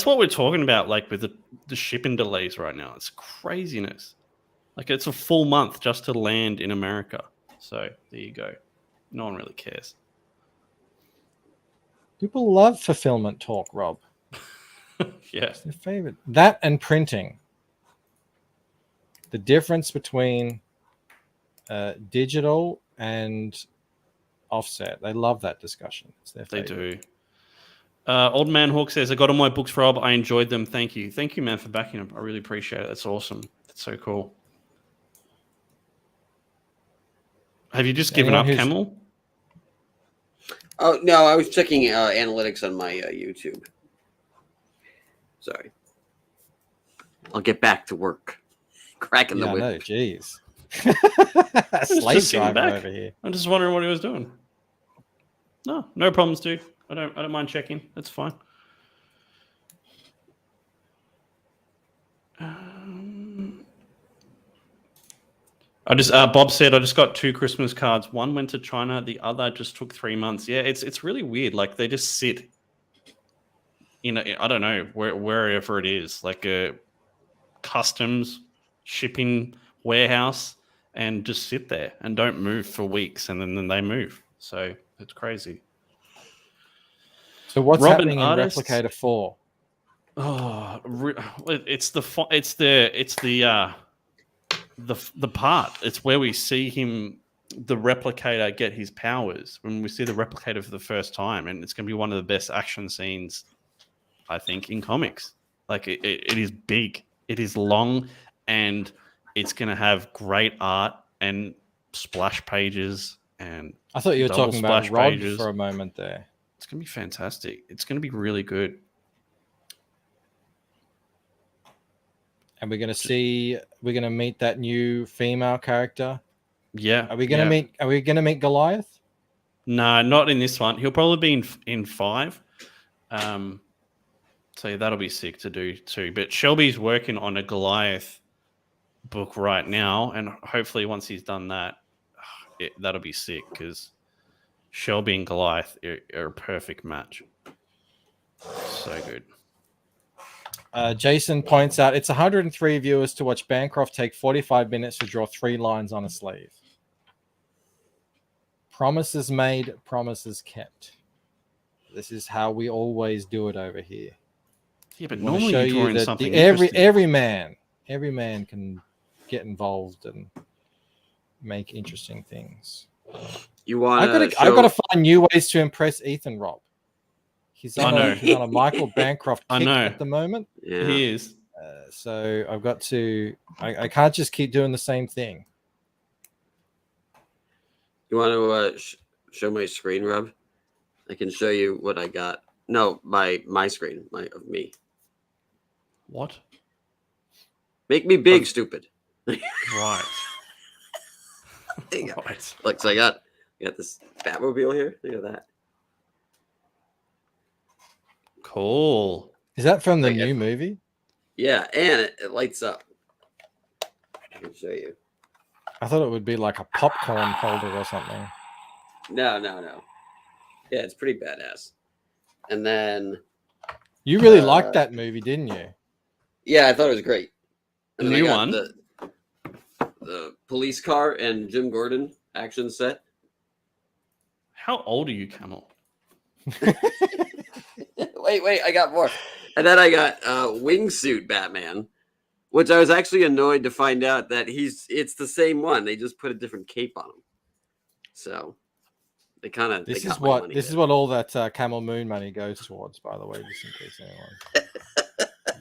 Speaker 9: what we're talking about, like with the shipping delays right now. It's craziness. Like it's a full month just to land in America. So there you go. No one really cares.
Speaker 10: People love fulfillment talk, Rob.
Speaker 9: Yes.
Speaker 10: Their favorite. That and printing. The difference between digital and offset. They love that discussion. It's their favorite.
Speaker 9: They do. Old Man Hawk says, I got all my books, Rob. I enjoyed them. Thank you. Thank you, man, for backing them. I really appreciate it. That's awesome. That's so cool. Have you just given up, Camel?
Speaker 13: Oh, no, I was checking analytics on my YouTube. Sorry. I'll get back to work. Cracking the whip.
Speaker 10: No, jeez.
Speaker 9: Slave
Speaker 10: driver over here.
Speaker 9: I'm just wondering what he was doing. No problems, dude. I don't mind checking. That's fine. Bob said I just got 2 Christmas cards. One went to China, the other just took 3 months. Yeah, it's really weird. Like they just sit in I don't know wherever it is, like a customs shipping warehouse, and just sit there and don't move for weeks, and then they move. So it's crazy.
Speaker 10: So what's happening in Replicator 4?
Speaker 9: Oh, it's the part. It's where we see him, the Replicator, get his powers. When we see the Replicator for the first time, and it's going to be one of the best action scenes, I think, in comics. Like it is big, it is long, and it's going to have great art and splash pages. And
Speaker 10: I thought you were talking about Rod
Speaker 9: pages
Speaker 10: for a moment there.
Speaker 9: It's going to be fantastic. It's going to be really good.
Speaker 10: And we're going to meet that new female character.
Speaker 9: Yeah.
Speaker 10: Are we going to meet Goliath?
Speaker 9: No, not in this one. He'll probably be in 5. So yeah, that'll be sick to do too. But Shelby's working on a Goliath book right now, and hopefully once he's done that, that'll be sick, because Shelby and Goliath are a perfect match. So good.
Speaker 10: Jason points out it's 103 viewers to watch Bancroft take 45 minutes to draw 3 lines on a sleeve. Promises made, promises kept. This is how we always do it over here.
Speaker 9: Yeah, but normally you're drawing something
Speaker 10: every man can get involved and make interesting things. I've got to find new ways to impress Ethan, Rob. He's on a Michael Bancroft kick at the moment.
Speaker 9: Yeah. He is.
Speaker 10: So I've got to. I can't just keep doing the same thing.
Speaker 13: You want to show my screen, Rob? I can show you what I got. No, my screen, of me.
Speaker 9: What?
Speaker 13: Make me big, stupid.
Speaker 9: Right.
Speaker 13: There you go. Right. Look, so I got this Batmobile here. Look at that.
Speaker 9: Cool.
Speaker 10: Is that from the new movie?
Speaker 13: Yeah, and it lights up. I can show you.
Speaker 10: I thought it would be like a popcorn holder or something.
Speaker 13: No. Yeah, it's pretty badass. And then
Speaker 10: you really liked that movie, didn't you?
Speaker 13: Yeah, I thought it was great. And
Speaker 9: New
Speaker 13: I got
Speaker 9: one.
Speaker 13: The police car and Jim Gordon action set.
Speaker 9: How old are you, Camel?
Speaker 13: Wait, I got more. And then I got wingsuit Batman, which I was actually annoyed to find out that it's the same one. They just put a different cape on him. So they kind of
Speaker 10: This is what all that Camel Moon money goes towards, by the way, just in case anyone's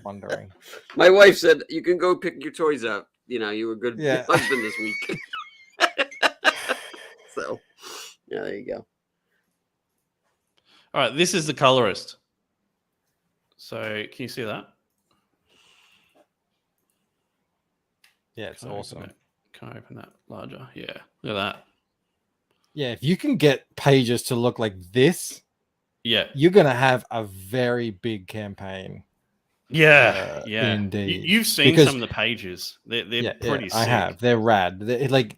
Speaker 10: wondering.
Speaker 13: My wife said you can go pick your toys up. You know, you were a good husband this week. So yeah, there you go.
Speaker 9: All right, this is the colorist. So can you see that?
Speaker 10: Yeah, it's awesome.
Speaker 9: Can I open that larger? Yeah, look at that.
Speaker 10: Yeah, if you can get pages to look like this,
Speaker 9: yeah,
Speaker 10: you're gonna have a very big campaign.
Speaker 9: Yeah,
Speaker 10: indeed.
Speaker 9: You've seen some of the pages. They're pretty sick.
Speaker 10: I have. They're rad. Like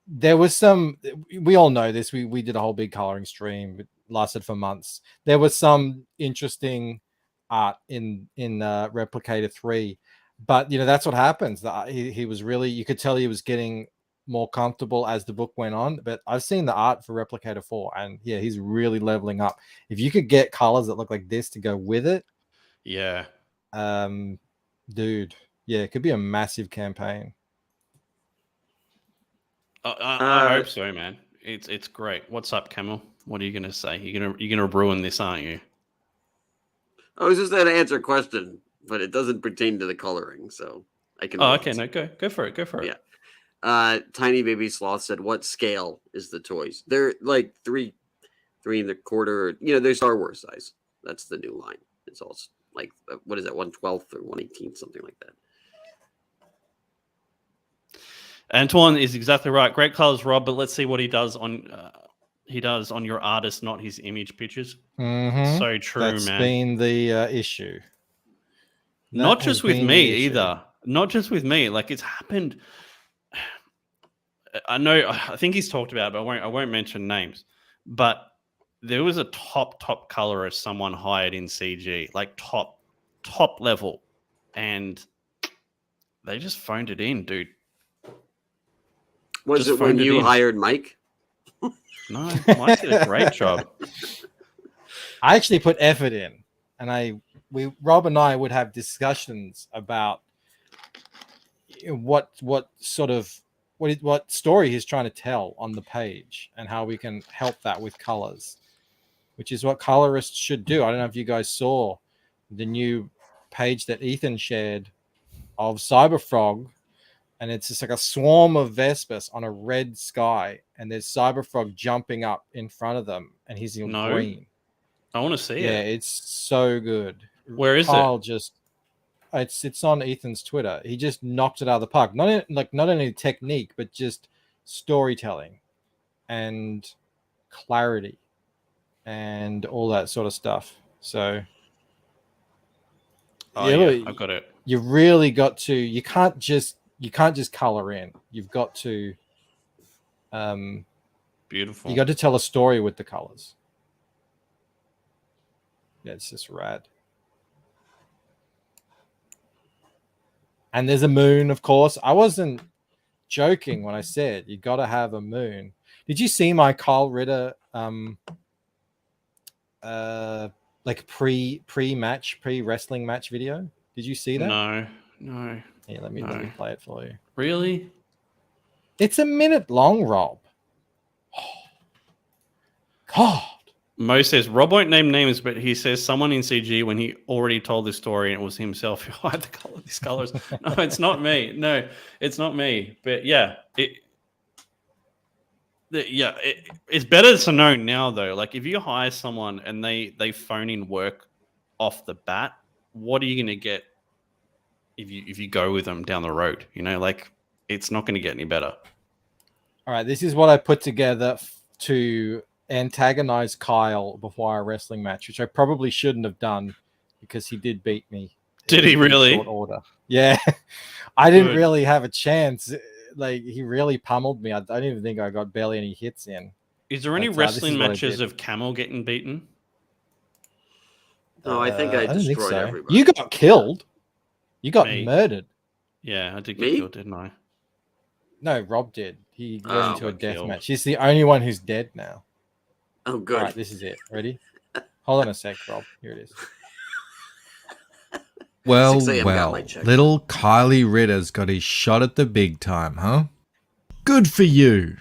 Speaker 10: there was some. We all know this. We did a whole big coloring stream. It lasted for months. There was some interesting art in Replicator 3, but that's what happens. He was really. You could tell he was getting more comfortable as the book went on. But I've seen the art for Replicator 4, and yeah, he's really leveling up. If you could get colors that look like this to go with it.
Speaker 9: Yeah.
Speaker 10: Dude. Yeah, it could be a massive campaign.
Speaker 9: I hope so, man. It's great. What's up, Camel? What are you gonna say? You're gonna ruin this, aren't you?
Speaker 13: I was just there to answer a question, but it doesn't pertain to the coloring, so I can.
Speaker 9: Oh, okay. No, go for it. Go for it.
Speaker 13: Yeah. Tiny Baby Sloth said, "What scale is the toys? They're like 3 3/4. They're Star Wars size. That's the new line. It's all like what is that? 1/12 or 1/18, something like that."
Speaker 9: Antoine is exactly right. Great colors, Rob. But let's see what he does on. He does on your artist, not his image pictures.
Speaker 10: Mm-hmm.
Speaker 9: So true,
Speaker 10: That's
Speaker 9: man.
Speaker 10: been the issue.
Speaker 9: Not just with me either. Not just with me. Like it's happened. I know. I think he's talked about it, but I won't mention names. But there was a top colorist someone hired in CG, like top level, and they just phoned it in, dude.
Speaker 13: Was it when you hired Mike?
Speaker 9: No, Mike did a great job.
Speaker 10: I actually put effort in, and Rob and I would have discussions about what story he's trying to tell on the page and how we can help that with colors, which is what colorists should do. I don't know if you guys saw the new page that Ethan shared of Cyberfrog, and it's just like a swarm of Vespers on a red sky, and there's Cyberfrog jumping up in front of them, and he's in green.
Speaker 9: I want to see it.
Speaker 10: Yeah, it's so good.
Speaker 9: Where is it?
Speaker 10: It's on Ethan's Twitter. He just knocked it out of the park. Not only technique, but just storytelling and clarity and all that sort of stuff. So
Speaker 9: I've got it.
Speaker 10: You really got to. You can't just color in. You've got to.
Speaker 9: Beautiful.
Speaker 10: You got to tell a story with the colors. Yeah, it's just rad. And there's a moon, of course. I wasn't joking when I said you got to have a moon. Did you see my Kyle Ritter like pre-match, pre-wrestling match video? Did you see that?
Speaker 9: No.
Speaker 10: Yeah, let me play it for you.
Speaker 9: Really?
Speaker 10: It's a minute long, Rob. God.
Speaker 9: Mo says Rob won't name names, but he says someone in CG when he already told this story and it was himself who hired these colors. No, it's not me. No, it's not me. But yeah, it's better to know now though. Like if you hire someone and they phone in work off the bat, what are you going to get if you go with them down the road? Like it's not going to get any better.
Speaker 10: All right, this is what I put together to antagonize Kyle before our wrestling match, which I probably shouldn't have done because he did beat me.
Speaker 9: Did he really?
Speaker 10: Short order. Yeah, I didn't really have a chance. Like he really pummeled me. I don't even think I got barely any hits in.
Speaker 9: Is there any wrestling matches of Camel getting beaten?
Speaker 13: No, I think I destroyed everybody.
Speaker 10: You got killed. You got murdered.
Speaker 9: Yeah, I did
Speaker 13: Me?
Speaker 9: get killed, didn't I?
Speaker 10: No, Rob did. He
Speaker 13: Oh.
Speaker 10: went into a
Speaker 9: Got
Speaker 10: death
Speaker 9: killed.
Speaker 10: match. He's the only one who's dead now.
Speaker 13: Oh, good.
Speaker 10: All right, this is it. Ready? Hold on a sec, Rob. Here it is.
Speaker 18: Well,
Speaker 13: 6 a.m. got my
Speaker 18: well,
Speaker 13: check.
Speaker 18: little Kylie Ritter's got his shot at the big time, huh? Good for you.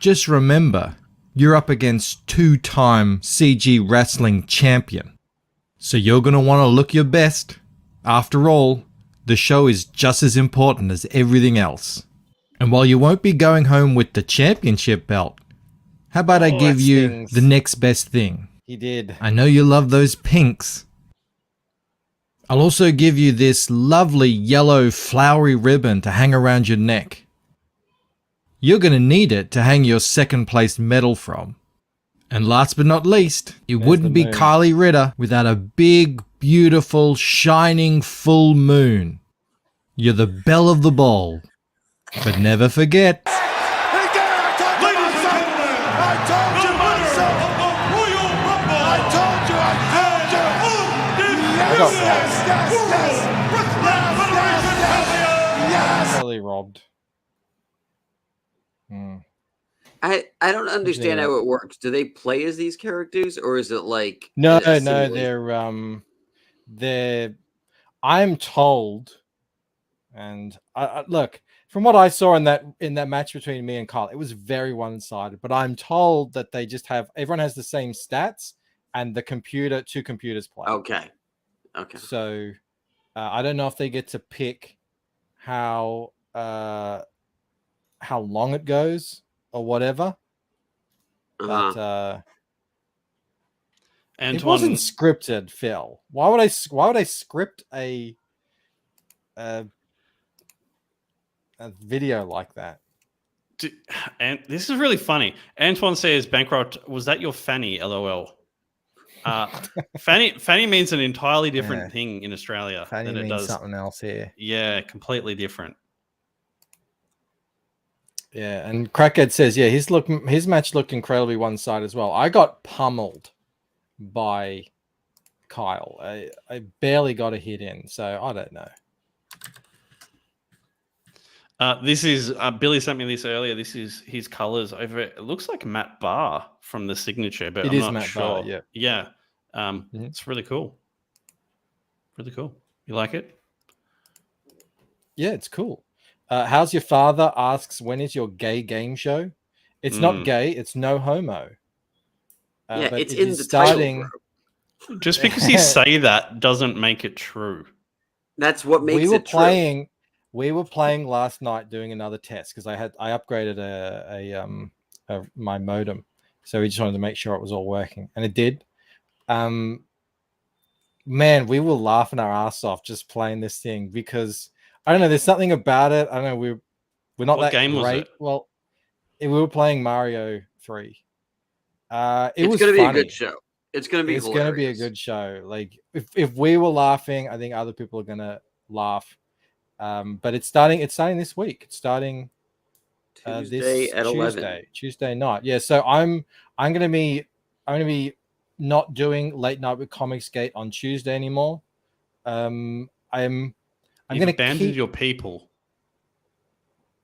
Speaker 18: Just remember, you're up against 2-time CG wrestling champion. So you're going to want to look your best. After all, the show is just as important as everything else. And while you won't be going home with the championship belt, how about I give
Speaker 10: that
Speaker 18: you
Speaker 10: stings.
Speaker 18: the next best thing?
Speaker 10: He did.
Speaker 18: I know you love those pinks. I'll also give you this lovely yellow flowery ribbon to hang around your neck. You're going to need it to hang your second place medal from. And last but not least, it
Speaker 10: There's
Speaker 18: wouldn't
Speaker 10: the
Speaker 18: be
Speaker 10: moon.
Speaker 18: Kylie Ritter without a big, beautiful, shining full moon. You're the belle of the ball. But never forget,
Speaker 10: Totally robbed.
Speaker 13: I don't understand how it works. Do they play as these characters, or is it like
Speaker 10: No,
Speaker 13: a
Speaker 10: no,
Speaker 13: simulation?
Speaker 10: they're. I'm told, and I look from what I saw in that match between me and Kyle, it was very one-sided. But I'm told that they just have everyone has the same stats, and two computers play.
Speaker 13: Okay.
Speaker 10: So I don't know if they get to pick how long it goes or whatever. But it wasn't scripted, Phil. Why would I script a video like that?
Speaker 9: And this is really funny. Antoine says, "Bankrupt, was that your fanny?" LOL. Fanny means an entirely different thing in Australia
Speaker 10: Fanny
Speaker 9: than it
Speaker 10: means
Speaker 9: does
Speaker 10: something else here.
Speaker 9: Yeah, completely different.
Speaker 10: Yeah, and Crackhead says, yeah, his match looked incredibly one-sided as well. I got pummeled by Kyle. I barely got a hit in, so I don't know.
Speaker 9: This is Billy sent me this earlier. This is his colors over. It looks like Matt Barr from the signature, but
Speaker 10: It
Speaker 9: I'm
Speaker 10: is
Speaker 9: not
Speaker 10: Matt
Speaker 9: sure.
Speaker 10: Barr,
Speaker 9: Yeah. It's really cool. Really cool. You like it?
Speaker 10: Yeah, it's cool. How's your father? Asks, when is your gay game show? It's not gay. It's no homo.
Speaker 13: Yeah,
Speaker 10: but
Speaker 13: it's
Speaker 10: it
Speaker 13: in
Speaker 10: is
Speaker 13: the
Speaker 10: starting.
Speaker 13: title,
Speaker 9: Just because you say that doesn't make it true.
Speaker 13: That's what makes
Speaker 10: we were
Speaker 13: it true.
Speaker 10: playing. We were playing last night doing another test because I upgraded my modem, so we just wanted to make sure it was all working, and it did. Man, we were laughing our ass off just playing this thing because I don't know. There's something about it. I don't know. We're not
Speaker 9: What
Speaker 10: that
Speaker 9: game was
Speaker 10: great.
Speaker 9: it?
Speaker 10: Well, we were playing Mario 3. It was
Speaker 13: going to be a
Speaker 10: funny.
Speaker 13: good show. It's going to be
Speaker 10: It's going to be a good show. Like if we were laughing, I think other people are going to laugh. But it's starting this week. It's starting
Speaker 13: Tuesday at 11.
Speaker 10: Tuesday night. Yeah. So I'm going to be not doing late night with Comicsgate on Tuesday anymore. I'm going to
Speaker 9: abandoned your people.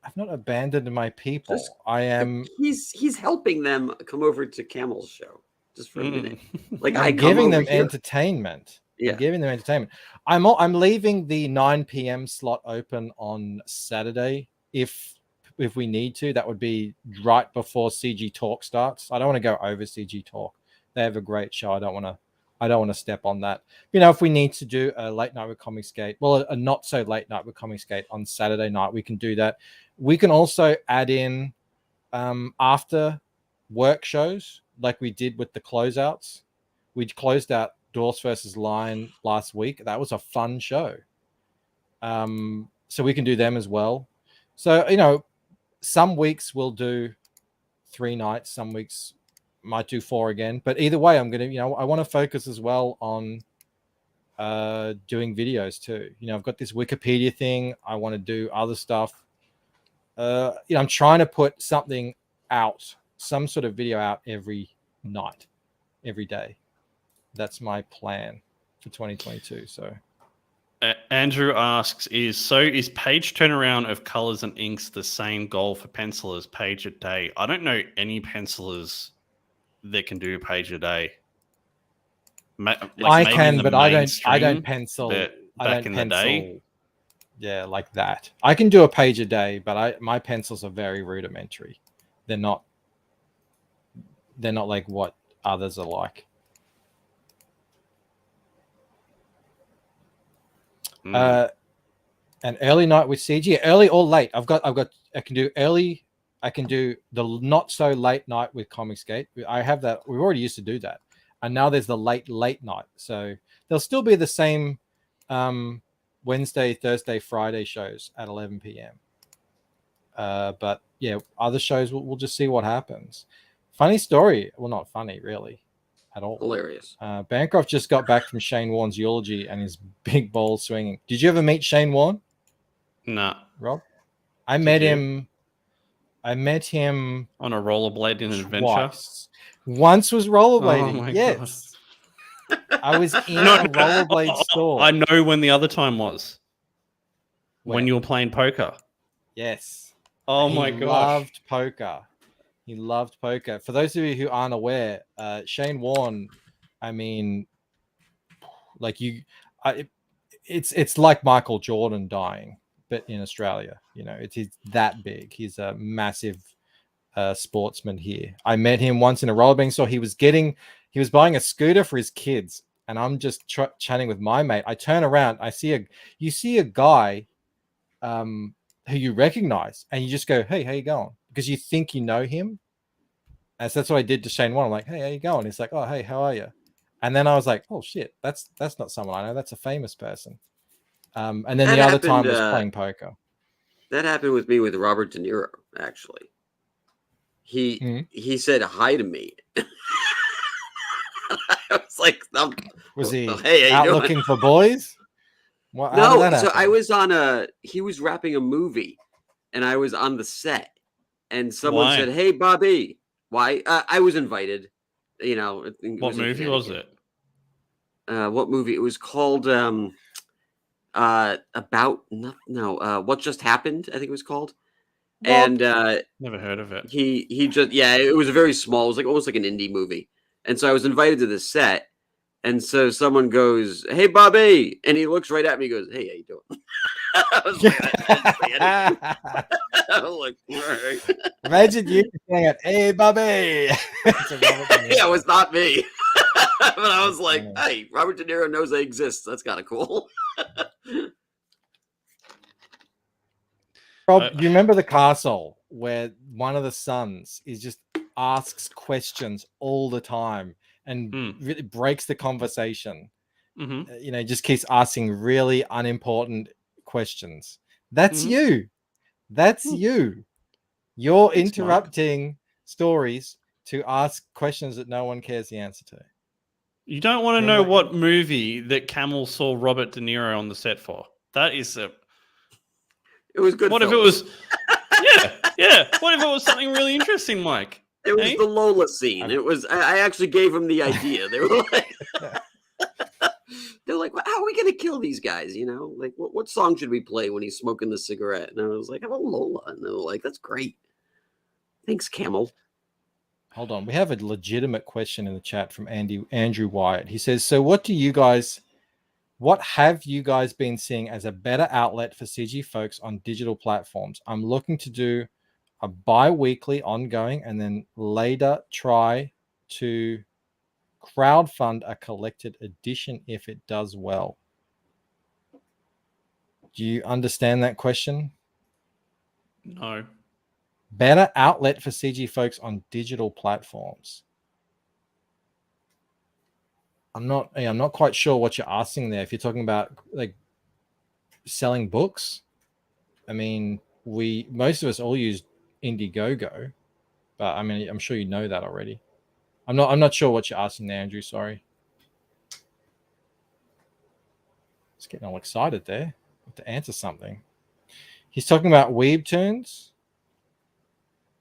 Speaker 10: I've not abandoned my people. I am.
Speaker 13: He's helping them come over to Camel's show just for a minute. Like
Speaker 10: I'm giving them entertainment.
Speaker 13: Yeah,
Speaker 10: I'm giving them entertainment. I'm leaving the 9 p.m. slot open on Saturday if we need to. That would be right before CG Talk starts. I don't want to go over CG Talk. They have a great show. I don't want to step on that. You know, if we need to do a late night with Comicsgate, well, a not so late night with Comicsgate on Saturday night, we can do that. We can also add in after work shows like we did with the closeouts. We closed out Dorse versus Lion last week. That was a fun show. So we can do them as well. So, you know, some weeks we'll do 3 nights, some weeks might do 4 again. But either way, I'm going to, I want to focus as well on doing videos too. I've got this Wikipedia thing. I want to do other stuff. I'm trying to put something out, some sort of video out every night, every day. That's my plan for 2022. So
Speaker 9: Andrew asks, is page turnaround of colors and inks the same goal for pencilers, page a day? I don't know any pencilers that can do a page a day.
Speaker 10: I can, but I don't pencil.
Speaker 9: Back in the day.
Speaker 10: Yeah, like that. I can do a page a day, but my pencils are very rudimentary. They're not like what others are like. An early night with CG, early or late. I can do early. I can do the not so late night with Comicsgate. I have that. We already used to do that, and now there's the late night. So there'll still be the same Wednesday, Thursday, Friday shows at 11 p.m. But yeah, other shows we'll just see what happens. Funny story. Well, not funny really. At all.
Speaker 13: Hilarious.
Speaker 10: Bancroft just got back from Shane Warne's eulogy and his big ball swinging. Did you ever meet Shane Warne?
Speaker 9: No.
Speaker 10: Rob? I met him on
Speaker 9: a rollerblade in an adventure.
Speaker 10: Once was rollerblading.
Speaker 9: Oh my
Speaker 10: yes. I was in a rollerblade store.
Speaker 9: I know when the other time was. When you were playing poker.
Speaker 10: Yes.
Speaker 9: Oh my gosh.
Speaker 10: He loved poker. He loved poker. For those of you who aren't aware, Shane Warne, I mean, like it's like Michael Jordan dying, but in Australia. You know, he's that big. He's a massive sportsman here. I met him once in a rollerblading store. He was buying a scooter for his kids, and I'm just chatting with my mate. I turn around, you see a guy who you recognize, and you just go, "Hey, how you going?" Because you think you know him. And so that's what I did to Shane Warne. I'm like, "Hey, how you going?" He's like, "Oh, hey, how are you?" And then I was like, "Oh shit, that's not someone I know. That's a famous person." And then the other time was playing poker.
Speaker 13: That happened with me with Robert De Niro. Actually, he said hi to me. I was like,
Speaker 10: was he
Speaker 13: hey,
Speaker 10: out looking for boys?
Speaker 13: No, so I was he was wrapping a movie, and I was on the set, and someone said, "Hey, Bobby." Why? I was invited. You know.
Speaker 9: What movie was it?
Speaker 13: What movie? It was called What Just Happened, I think it was called.
Speaker 9: What?
Speaker 13: And
Speaker 9: never heard of it.
Speaker 13: He just it was very small. It was like almost like an indie movie. And so I was invited to the set. And so someone goes, "Hey, Bobby," and he looks right at me and goes, "Hey, how you doing?" I was like, all right.
Speaker 10: Imagine you saying, "Hey, Bobby."
Speaker 13: Yeah, it was not me. But I was like, "Hey, Robert De Niro knows I exist. That's kind of cool."
Speaker 10: Rob, you remember the castle where one of the sons just asks questions all the time and really breaks the conversation?
Speaker 9: Mm-hmm.
Speaker 10: You know, just keeps asking really unimportant questions. That's you. That's you. You're interrupting stories to ask questions that no one cares the answer to.
Speaker 9: You don't want to know what movie that Camel saw Robert De Niro on the set for. That is a...
Speaker 13: It was good.
Speaker 9: What if it was... yeah. What if it was something really interesting, Mike?
Speaker 13: It was the Lola scene. It was... I actually gave him the idea. They were like... They're like, well, how are we going to kill these guys? You know, like, what song should we play when he's smoking the cigarette? And I was like, how about Lola? And they were like, that's great. Thanks, Camel.
Speaker 10: Hold on. We have a legitimate question in the chat from Andrew Wyatt. He says, so what have you guys been seeing as a better outlet for CG folks on digital platforms? I'm looking to do a bi-weekly ongoing and then later try to crowdfund a collected edition if it does well. Do you understand that question?
Speaker 9: No.
Speaker 10: Better outlet for CG folks on digital platforms. I'm not quite sure what you're asking there. If you're talking about like selling books, I mean, most of us all use Indiegogo, but I mean, I'm sure you know that already. I'm not sure what you're asking there, Andrew. Sorry. Just getting all excited there. I have to answer something. He's talking about Weebtoons.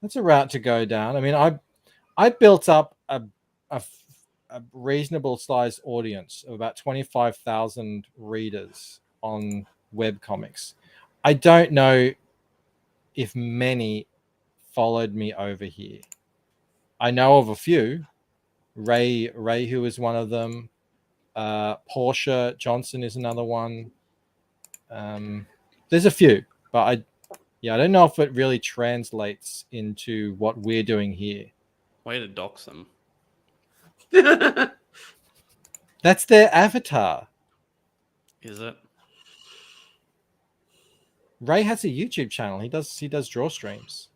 Speaker 10: That's a route to go down. I mean, I built up a reasonable sized audience of about 25,000 readers on webcomics. I don't know if many followed me over here. I know of a few. Ray, who is one of them. Portia Johnson is another one. There's a few, but I don't know if it really translates into what we're doing here.
Speaker 9: Way to dox them.
Speaker 10: That's their avatar.
Speaker 9: Is it?
Speaker 10: Ray has a YouTube channel. He does draw streams.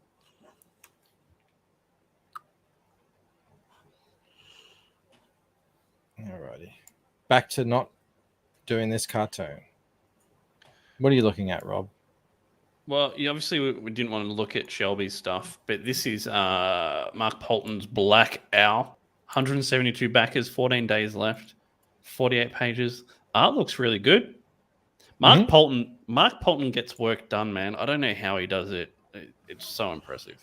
Speaker 10: Alrighty. Back to not doing this cartoon. What are you looking at, Rob?
Speaker 9: Well, obviously we didn't want to look at Shelby's stuff, but this is Mark Polton's Black Owl. 172 backers, 14 days left, 48 pages. Art looks really good. Mark Polton gets work done, man. I don't know how he does it. It's so impressive.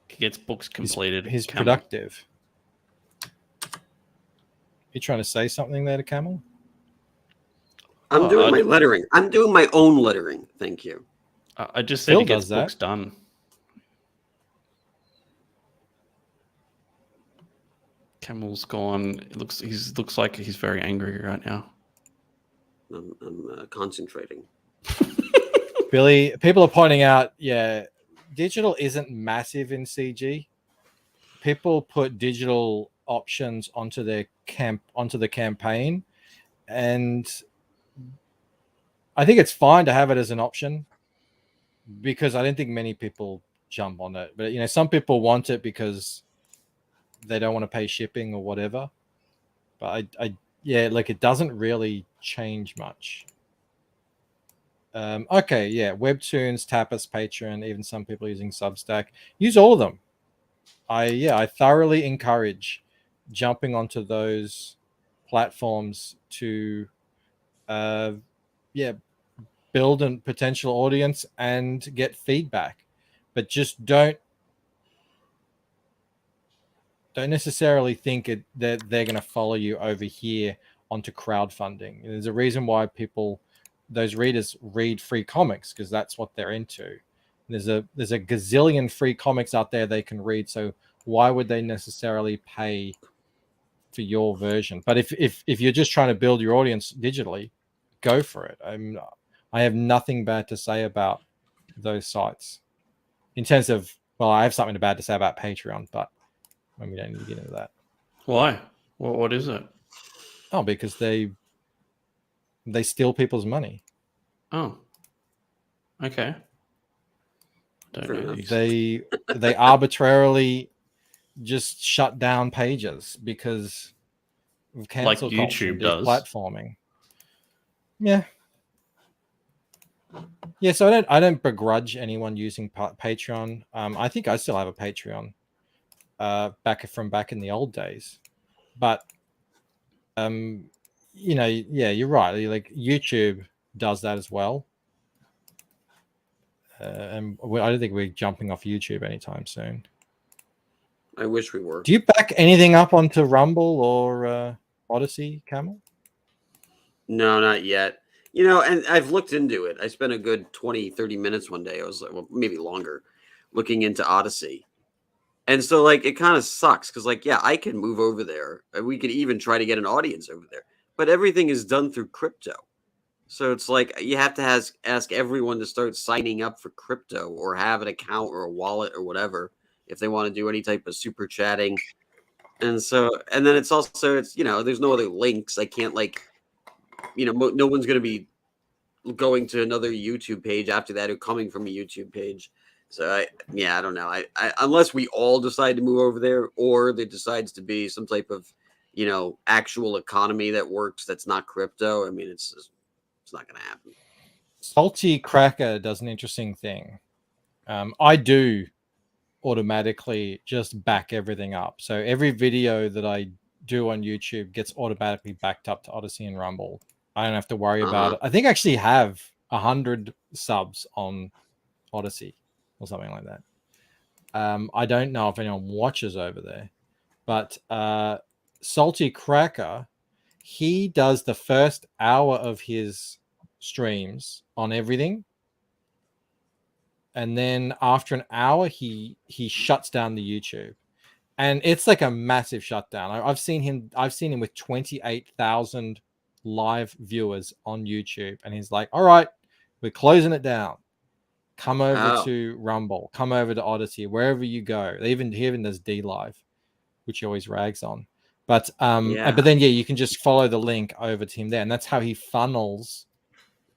Speaker 9: He gets books completed.
Speaker 10: He's productive. You trying to say something there to Camel?
Speaker 13: I'm doing my lettering. I'm doing my own lettering. Thank you.
Speaker 9: I just said he gets books done. Camel's gone. It looks like he's very angry right now.
Speaker 13: I'm concentrating.
Speaker 10: Billy, people are pointing out, digital isn't massive in CG. People put digital options onto the campaign, and I think it's fine to have it as an option because I don't think many people jump on it. But some people want it because they don't want to pay shipping or whatever. But it doesn't really change much. Webtoons, Tapas, Patreon, even some people using Substack. Use all of them. I thoroughly encourage jumping onto those platforms to build a potential audience and get feedback, but just don't necessarily think that they're going to follow you over here onto crowdfunding. There's a reason why those readers read free comics, because that's what they're into. There's a gazillion free comics out there they can read, so why would they necessarily pay for your version? But if you're just trying to build your audience digitally, go for it. I have nothing bad to say about those sites. In terms of, I have something bad to say about Patreon, but we don't need to get into that.
Speaker 9: Why? What is it?
Speaker 10: Oh, because they steal people's money.
Speaker 9: Oh, okay. Don't know these.
Speaker 10: They arbitrarily just shut down pages because of cancel
Speaker 9: like YouTube does.
Speaker 10: Platforming. Yeah. Yeah, so I don't begrudge anyone using Patreon. I think I still have a Patreon back in the old days. But you're right. Like YouTube does that as well. And I don't think we're jumping off YouTube anytime soon.
Speaker 13: I wish we were.
Speaker 10: Do you back anything up onto Rumble or Odyssey, Camel?
Speaker 13: No, not yet. And I've looked into it. I spent a good 20, 30 minutes one day. I was like, well, maybe longer, looking into Odyssey. And so, it kind of sucks because, I can move over there. And we could even try to get an audience over there. But everything is done through crypto. So it's you have to ask everyone to start signing up for crypto or have an account or a wallet or whatever if they want to do any type of super chatting. And then it's there's no other links. I can't no one's going to be going to another YouTube page after that or coming from a YouTube page. So I don't know. I unless we all decide to move over there or there decides to be some type of, actual economy that works that's not crypto. I mean, it's not going to happen.
Speaker 10: Salty Cracker does an interesting thing. I do automatically just back everything up. So every video that I do on YouTube gets automatically backed up to Odyssey and Rumble. I don't have to worry about it. I think I actually have 100 subs on Odyssey or something like that. I don't know if anyone watches over there, but Salty Cracker he does the first hour of his streams on everything, and then after an hour he shuts down the YouTube, and it's like a massive shutdown. I've seen him with 28,000 live viewers on YouTube, and he's like, all right, we're closing it down, come over to Rumble, come over to Odyssey, wherever you go. He even does D Live, which he always rags on. But but then you can just follow the link over to him there, and that's how he funnels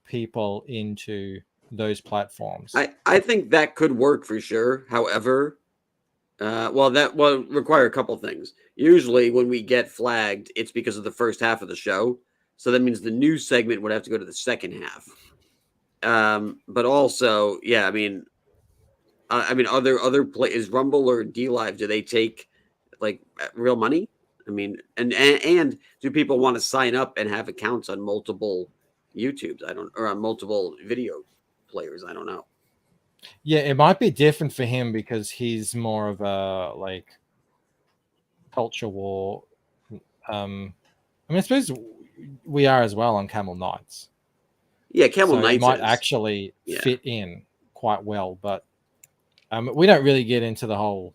Speaker 10: people into those platforms.
Speaker 13: I think that could work for sure. However, that will require a couple things. Usually when we get flagged, it's because of the first half of the show. So that means the news segment would have to go to the second half. But also, yeah, I mean, are there other is Rumble or D Live? Do they take like real money? I mean, and do people want to sign up and have accounts on multiple YouTubes? Or on multiple video players. I don't know.
Speaker 10: Yeah, it might be different for him because he's more of a like culture war. I mean, I suppose we are as well on Camel Knights.
Speaker 13: Yeah, Camel Knights
Speaker 10: might actually fit in quite well, but we don't really get into the whole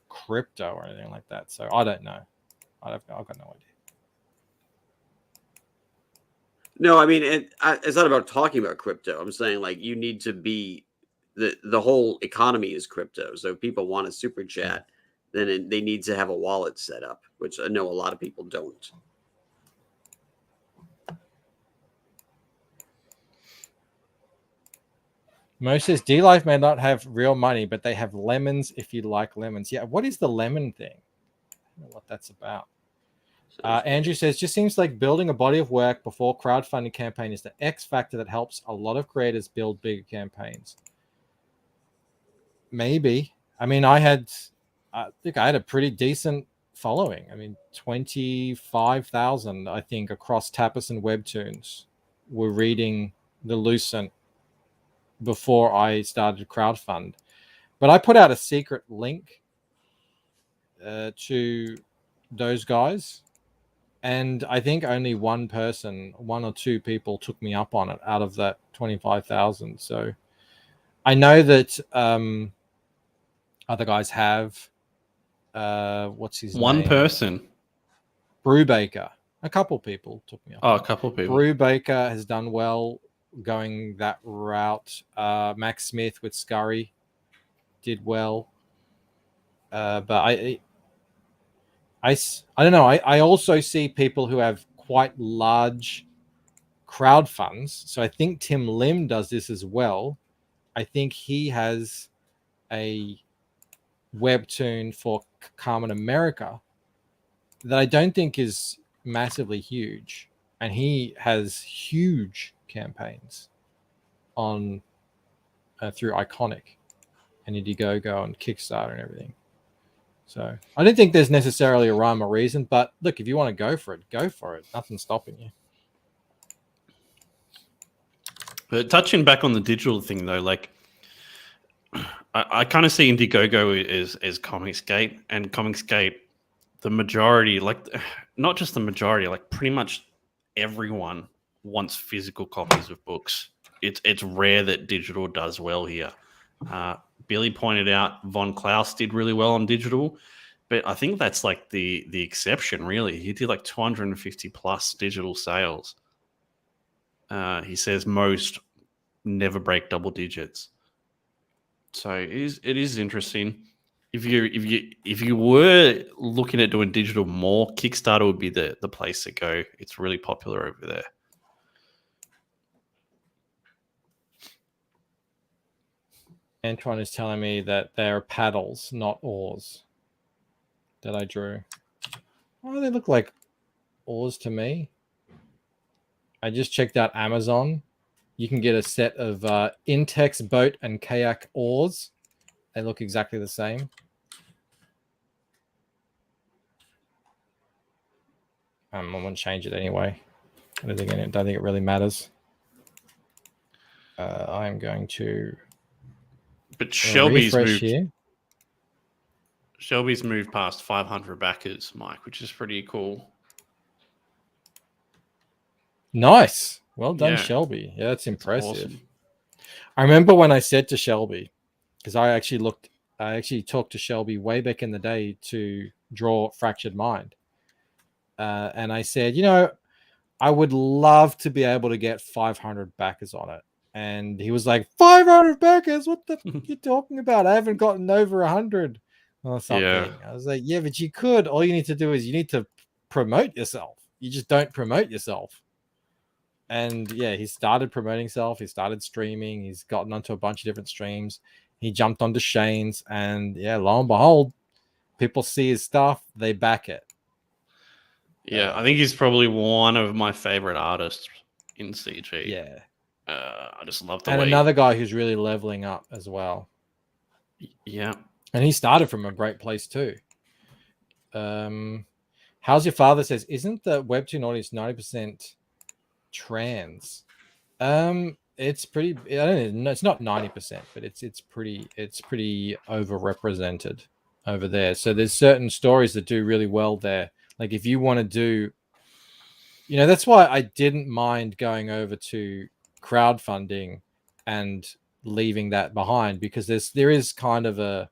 Speaker 10: crypto or anything like that. So I don't know. I've got no idea.
Speaker 13: No, I mean, it's not about talking about crypto. I'm saying like you need to be the whole economy is crypto. So if people want a super chat, then they need to have a wallet set up, which I know a lot of people don't.
Speaker 10: Mo says D Life may not have real money, but they have lemons if you like lemons. Yeah, what is the lemon thing? I don't know what that's about. Andrew says, just seems like building a body of work before crowdfunding campaign is the X factor that helps a lot of creators build bigger campaigns. Maybe. I mean, I think I had a pretty decent following. I mean, 25,000, I think, across Tapas and Webtoons were reading the Lucent before I started crowdfund. But I put out a secret link to those guys, and I think only one or two people took me up on it out of that 25,000. So I know that other guys have what's his name?
Speaker 9: One person.
Speaker 10: Brubaker. A couple people took me up.
Speaker 9: Oh, a couple people.
Speaker 10: Brubaker has done well going that route. Max Smith with Scurry did well. But I don't know. I also see people who have quite large crowd funds. So I think Tim Lim does this as well. I think he has a webtoon for Carmen America that I don't think is massively huge. And he has huge campaigns on through Iconic and Indiegogo and Kickstarter and everything. So I don't think there's necessarily a rhyme or reason, but look, if you want to go for it, go for it. Nothing's stopping you.
Speaker 9: But touching back on the digital thing though, like I kind of see Indiegogo as Comicsgate, and Comicsgate, the majority, like not just the majority, like pretty much everyone wants physical copies of books. It's rare that digital does well here. Billy pointed out Von Klaus did really well on digital, but I think that's like the exception, really. He did like 250 plus digital sales. He says most never break double digits. So it is interesting. If you were looking at doing digital more, Kickstarter would be the place to go. It's really popular over there.
Speaker 10: Antoine is telling me that they're paddles, not oars, that I drew. Oh, they look like oars to me. I just checked out Amazon. You can get a set of Intex boat and kayak oars. They look exactly the same. I won't change it anyway. I don't think it really matters. I'm going to.
Speaker 9: But Shelby's moved.
Speaker 10: Here.
Speaker 9: Shelby's moved past 500 backers, Mike, which is pretty cool.
Speaker 10: Nice. Well done,
Speaker 9: Yeah.
Speaker 10: Shelby. Yeah, that's impressive.
Speaker 9: awesome.
Speaker 10: I remember when I said to Shelby, because I actually talked to Shelby way back in the day to draw Fractured Mind. And I said, I would love to be able to get 500 backers on it. And he was like, 500 backers? What the fuck are you talking about? I haven't gotten over 100 or something.
Speaker 9: Yeah.
Speaker 10: I was like, yeah, but you could. All you need to do is you need to promote yourself. You just don't promote yourself. And yeah, he started promoting himself. He started streaming. He's gotten onto a bunch of different streams. He jumped onto Shane's, and yeah, lo and behold, people see his stuff, they back it.
Speaker 9: Yeah, I think he's probably one of my favorite artists in CG.
Speaker 10: Yeah.
Speaker 9: I just love the
Speaker 10: And
Speaker 9: way.
Speaker 10: another guy who's really leveling up as well.
Speaker 9: Yeah.
Speaker 10: And he started from a great place too. How's Your Father says, isn't the Webtoon audience 90% trans? It's pretty. I don't know. It's not 90%, but it's pretty overrepresented over there. So there's certain stories that do really well there. Like if you want to do, that's why I didn't mind going over to crowdfunding and leaving that behind, because there is kind of a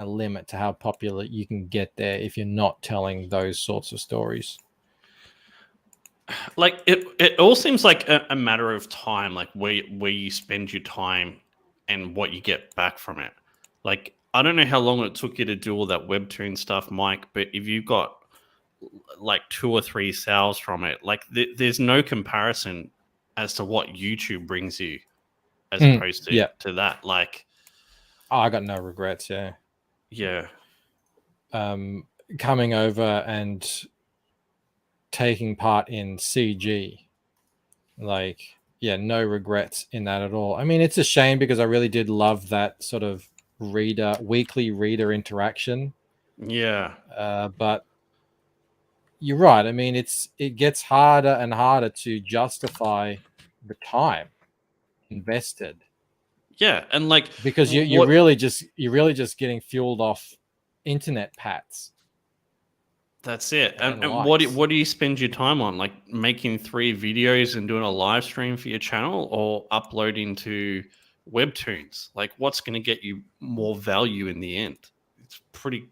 Speaker 10: limit to how popular you can get there if you're not telling those sorts of stories.
Speaker 9: Like it all seems like a matter of time, like where you spend your time and what you get back from it. Like I don't know how long it took you to do all that Webtoon stuff, Mike, but if you've got like 2 or 3 sales from it, like there's no comparison as to what YouTube brings you as opposed to that. Like
Speaker 10: I got no regrets.
Speaker 9: Yeah.
Speaker 10: Coming over and taking part in CG, like no regrets in that at all. I mean, it's a shame because I really did love that sort of weekly reader interaction. But you're right. I mean, it gets harder and harder to justify the time invested.
Speaker 9: Yeah, and like
Speaker 10: because you're really just getting fueled off internet pats.
Speaker 9: That's it. And what do you spend your time on? Like making 3 videos and doing a live stream for your channel, or uploading to Webtoons? Like what's going to get you more value in the end? It's pretty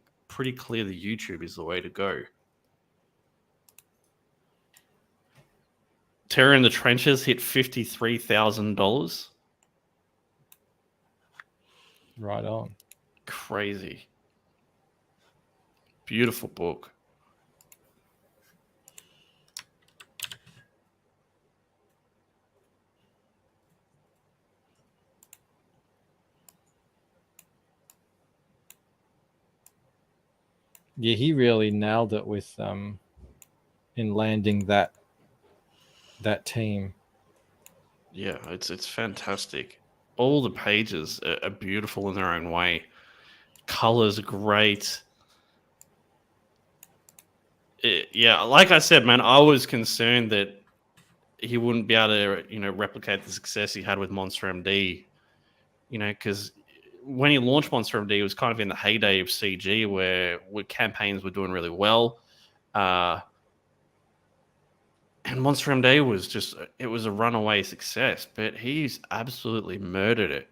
Speaker 9: clear that YouTube is the way to go. Terror in the Trenches hit $53,000.
Speaker 10: Right on.
Speaker 9: Crazy. Beautiful book.
Speaker 10: Yeah, he really nailed it with in landing that team.
Speaker 9: Yeah, it's fantastic. All the pages are beautiful in their own way. Colors are great. Like I said, man, I was concerned that he wouldn't be able to, replicate the success he had with Monster MD. Because when he launched Monster MD, it was kind of in the heyday of CG where campaigns were doing really well. And Monster MD was it was a runaway success, but he's absolutely murdered it.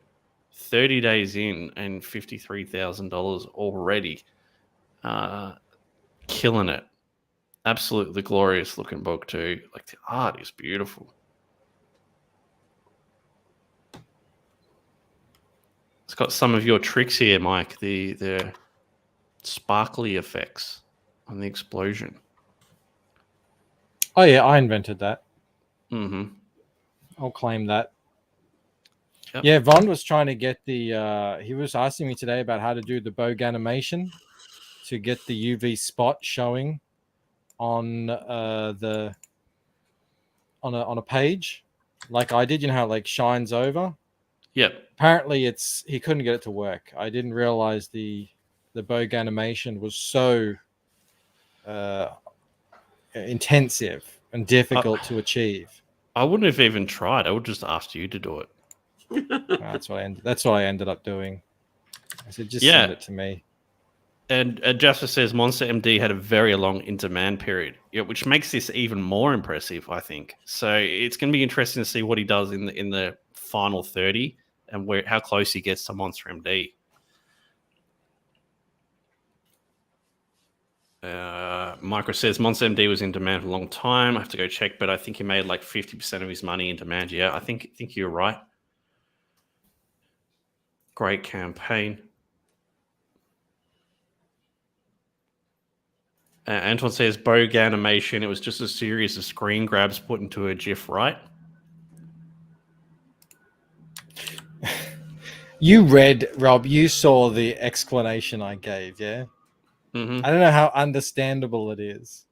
Speaker 9: 30 days in and $53,000 already. Killing it. Absolutely glorious looking book too. Like the art is beautiful. It's got some of your tricks here, Mike. The sparkly effects on the explosion.
Speaker 10: Oh yeah, I invented that.
Speaker 9: Mm-hmm.
Speaker 10: I'll claim that.
Speaker 9: Yep.
Speaker 10: Yeah, Von was trying to get he was asking me today about how to do the Bogue animation to get the UV spot showing on on a page like I did. How it like shines over.
Speaker 9: Yep.
Speaker 10: Apparently he couldn't get it to work. I didn't realize the Bogue animation was so intensive and difficult to achieve.
Speaker 9: I wouldn't have even tried. I would just asked you to do it.
Speaker 10: That's what I ended up doing. I said, just send it to me.
Speaker 9: And Justice says Monster MD had a very long in-demand period, which makes this even more impressive, I think. So it's going to be interesting to see what he does in the final 30 and how close he gets to Monster MD. Micro says Monster MD was in demand for a long time. I have to go check, but I think he made like 50% of his money in demand. Yeah, I think you're right. Great campaign. Anton says Bogue animation. It was just a series of screen grabs put into a GIF, right?
Speaker 10: You read, Rob. You saw the explanation I gave, yeah?
Speaker 9: Mm-hmm.
Speaker 10: I don't know how understandable it is.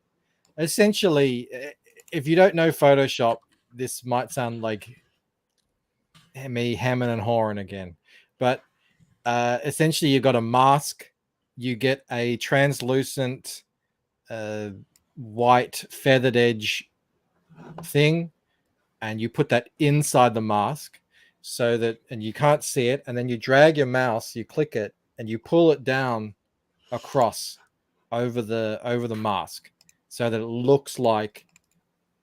Speaker 10: Essentially, if you don't know Photoshop, this might sound like me hemming and hawing again. But essentially, you've got a mask. You get a translucent white feathered edge thing, and you put that inside the mask so that, and you can't see it, and then you drag your mouse, you click it, and you pull it down across over the mask so that it looks like,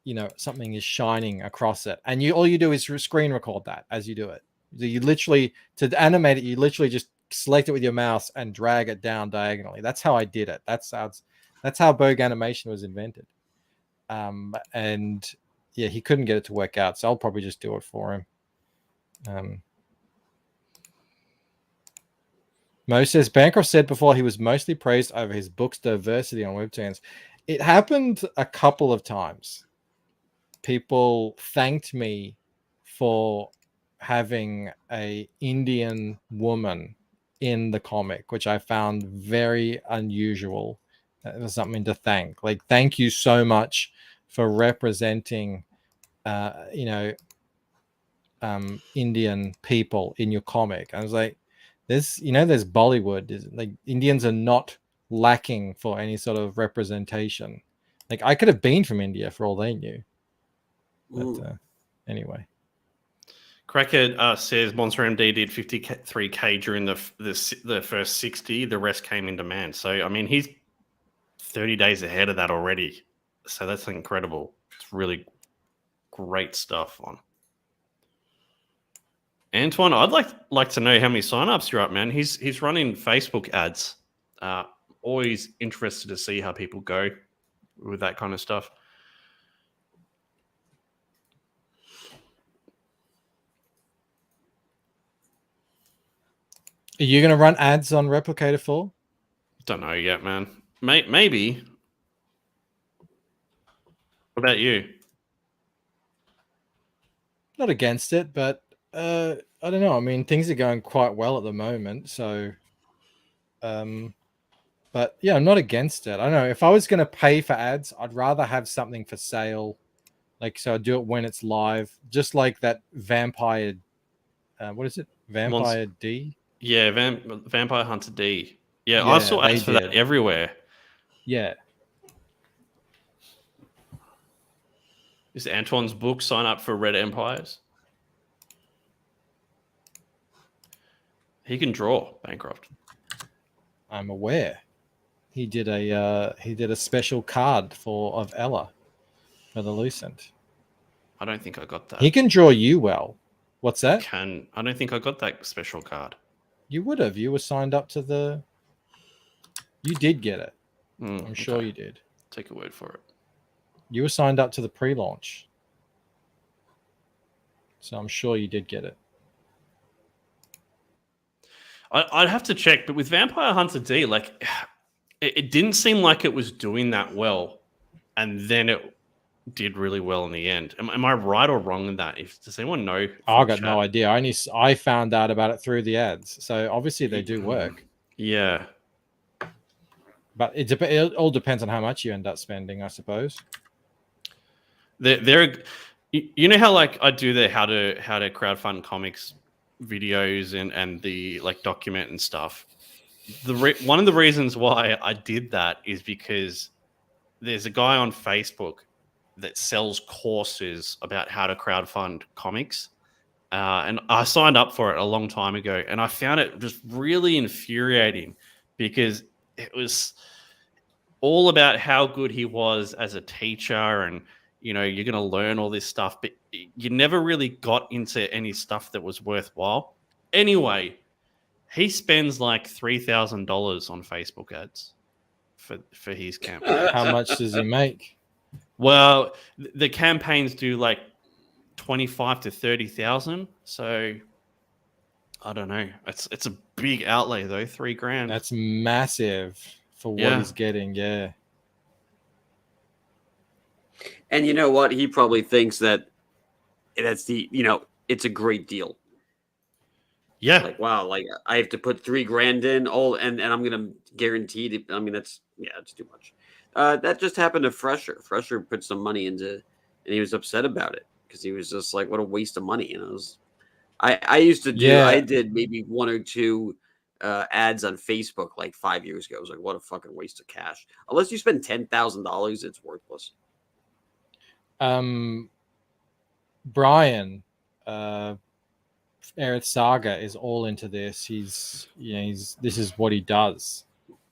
Speaker 10: you know, something is shining across it. And all you do is screen record that as you do it. So you literally, to animate it, you literally just select it with your mouse and drag it down diagonally. That's how I did it. That's how Bogue animation was invented. And yeah, he couldn't get it to work out, so I'll probably just do it for him. Mo says Bancroft said before he was mostly praised over his book's diversity on webtoons. It happened a couple of times. People thanked me for having a Indian woman in the comic, which I found very unusual. It was something to thank. Like, thank you so much for representing, Indian people in your comic. I was like, there's Bollywood. Like, Indians are not lacking for any sort of representation. Like, I could have been from India for all they knew. But anyway.
Speaker 9: Crackhead says Monster MD did 53K during the first 60. The rest came in demand. So, I mean, he's 30 days ahead of that already. So that's incredible. It's really great stuff on. Antoine, I'd like to know how many signups you're up, man. He's running Facebook ads. Always interested to see how people go with that kind of stuff.
Speaker 10: Are you going to run ads on Replicator 4?
Speaker 9: Don't know yet, man. Maybe. What about you?
Speaker 10: Not against it, but I don't know. I mean, things are going quite well at the moment, so but yeah, I'm not against it. I don't know. If I was going to pay for ads, I'd rather have something for sale. Like, so I do it when it's live, just like that Vampire. What is it? Vampire D?
Speaker 9: Yeah, Vampire Hunter D. Yeah, I saw ads for that everywhere.
Speaker 10: Yeah.
Speaker 9: Is Antoine's book sign up for Red Empires? He can draw, Bancroft.
Speaker 10: I'm aware. He did a special card of Ella for the Lucent.
Speaker 9: I don't think I got that.
Speaker 10: He can draw you well. What's that?
Speaker 9: I don't think I got that special card.
Speaker 10: You would have. You were signed up to the. You did get it. I'm sure you did.
Speaker 9: Take a word for it.
Speaker 10: You were signed up to the pre-launch, so I'm sure you did get it.
Speaker 9: I'd have to check, but with Vampire Hunter D, like, it didn't seem like it was doing that well, and then it did really well in the end. Am I right or wrong in that? Does anyone know?
Speaker 10: I got no idea. I found out about it through the ads, so obviously they do work.
Speaker 9: Yeah,
Speaker 10: but it all depends on how much you end up spending, I suppose.
Speaker 9: You know how, like, I do the how to crowdfund comics videos and the, like, document and stuff. One of the reasons why I did that is because there's a guy on Facebook that sells courses about how to crowdfund comics, and I signed up for it a long time ago, and I found it just really infuriating because it was all about how good he was as a teacher, and you're going to learn all this stuff, but you never really got into any stuff that was worthwhile. Anyway, he spends like $3,000 on Facebook ads for his campaign.
Speaker 10: How much does he make?
Speaker 9: Well, the campaigns do like 25 to 30,000. So I don't know. It's a big outlay though. $3,000.
Speaker 10: That's massive for what he's getting. Yeah.
Speaker 13: And you know what? He probably thinks that it's a great deal.
Speaker 9: Yeah.
Speaker 13: Like, wow, like I have to put $3,000 in and I'm gonna guarantee it. I mean, that's too much. That just happened to Fresher. Fresher put some money into, and he was upset about it because he was just like, what a waste of money. I used to do.
Speaker 10: Yeah.
Speaker 13: I did maybe 1 or 2 ads on Facebook like 5 years ago. I was like, what a fucking waste of cash. Unless you spend $10,000, it's worthless.
Speaker 10: Brian, Aerith Saga is all into this. This is what he does,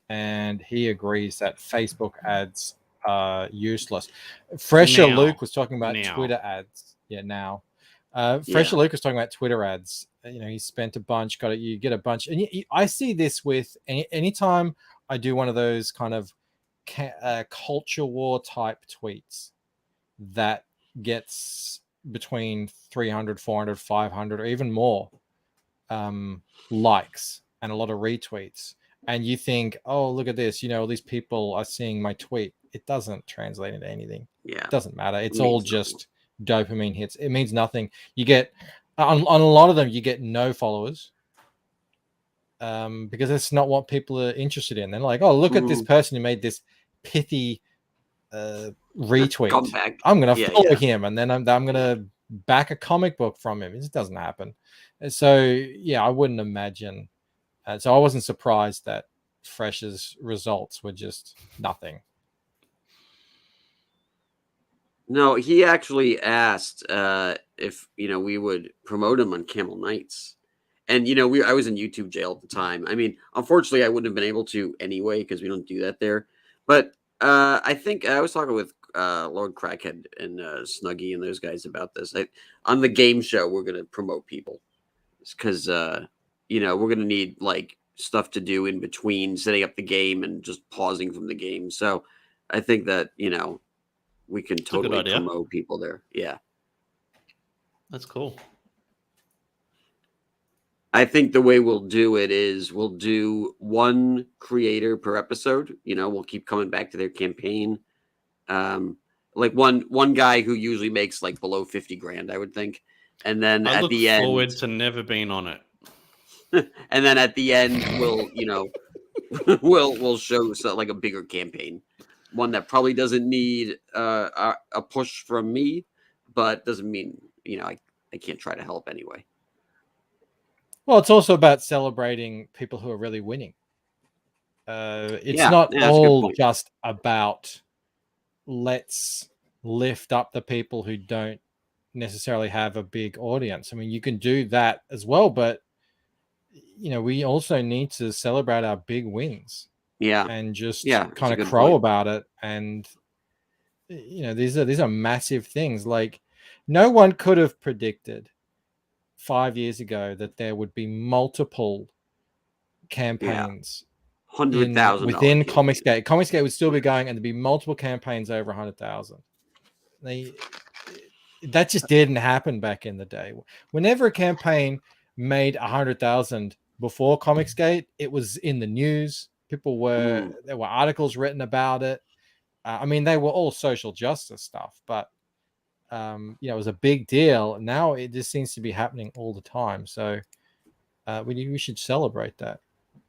Speaker 10: and he agrees that Facebook ads are useless. Fresher Luke was talking about Twitter ads. Now. Fresher Luke was talking about Twitter ads. He spent a bunch. You get a bunch, and I see this with anytime I do one of those kind of culture war type tweets that gets between 300, 400, 500, or even more likes and a lot of retweets. And you think, oh, look at this. All these people are seeing my tweet. It doesn't translate into anything.
Speaker 13: Yeah.
Speaker 10: It doesn't matter. It's all just dopamine hits. It means nothing. You get, on a lot of them, you get no followers because that's not what people are interested in. They're like, oh, look at this person who made this pithy retweet. I'm going to follow him, and then I'm going to back a comic book from him. It just doesn't happen. So I wouldn't imagine. So I wasn't surprised that Fresh's results were just nothing.
Speaker 13: No, he actually asked if we would promote him on Camel Nights, and I was in YouTube jail at the time. I mean, unfortunately, I wouldn't have been able to anyway because we don't do that there. But I think I was talking with Lord Crackhead and Snuggy and those guys about this. On the game show, we're going to promote people because we're going to need like stuff to do in between setting up the game and just pausing from the game. So I think that we can totally promote people there. Yeah,
Speaker 9: that's cool.
Speaker 13: I think the way we'll do it is we'll do one creator per episode. We'll keep coming back to their campaign. Like one guy who usually makes like below 50 grand, I would think. And then
Speaker 9: I
Speaker 13: at
Speaker 9: look
Speaker 13: the end,
Speaker 9: forward to never being on it.
Speaker 13: And then at the end, we'll we'll show like a bigger campaign, one that probably doesn't need a push from me, but doesn't mean I can't try to help anyway.
Speaker 10: Well, it's also about celebrating people who are really winning. It's not all just about let's lift up the people who don't necessarily have a big audience. I mean, you can do that as well, but we also need to celebrate our big wins.
Speaker 13: Yeah,
Speaker 10: and just kind of crow about it. And these are massive things. Like, no one could have predicted 5 years ago that there would be multiple campaigns,
Speaker 13: 100,000
Speaker 10: within Comicsgate. Comicsgate would still be going, and there'd be multiple campaigns over 100,000. That just didn't happen back in the day. Whenever a campaign made 100,000 before Comicsgate, it was in the news. There were articles written about it. I mean, they were all social justice stuff, but it was a big deal. Now it just seems to be happening all the time. So we should celebrate that.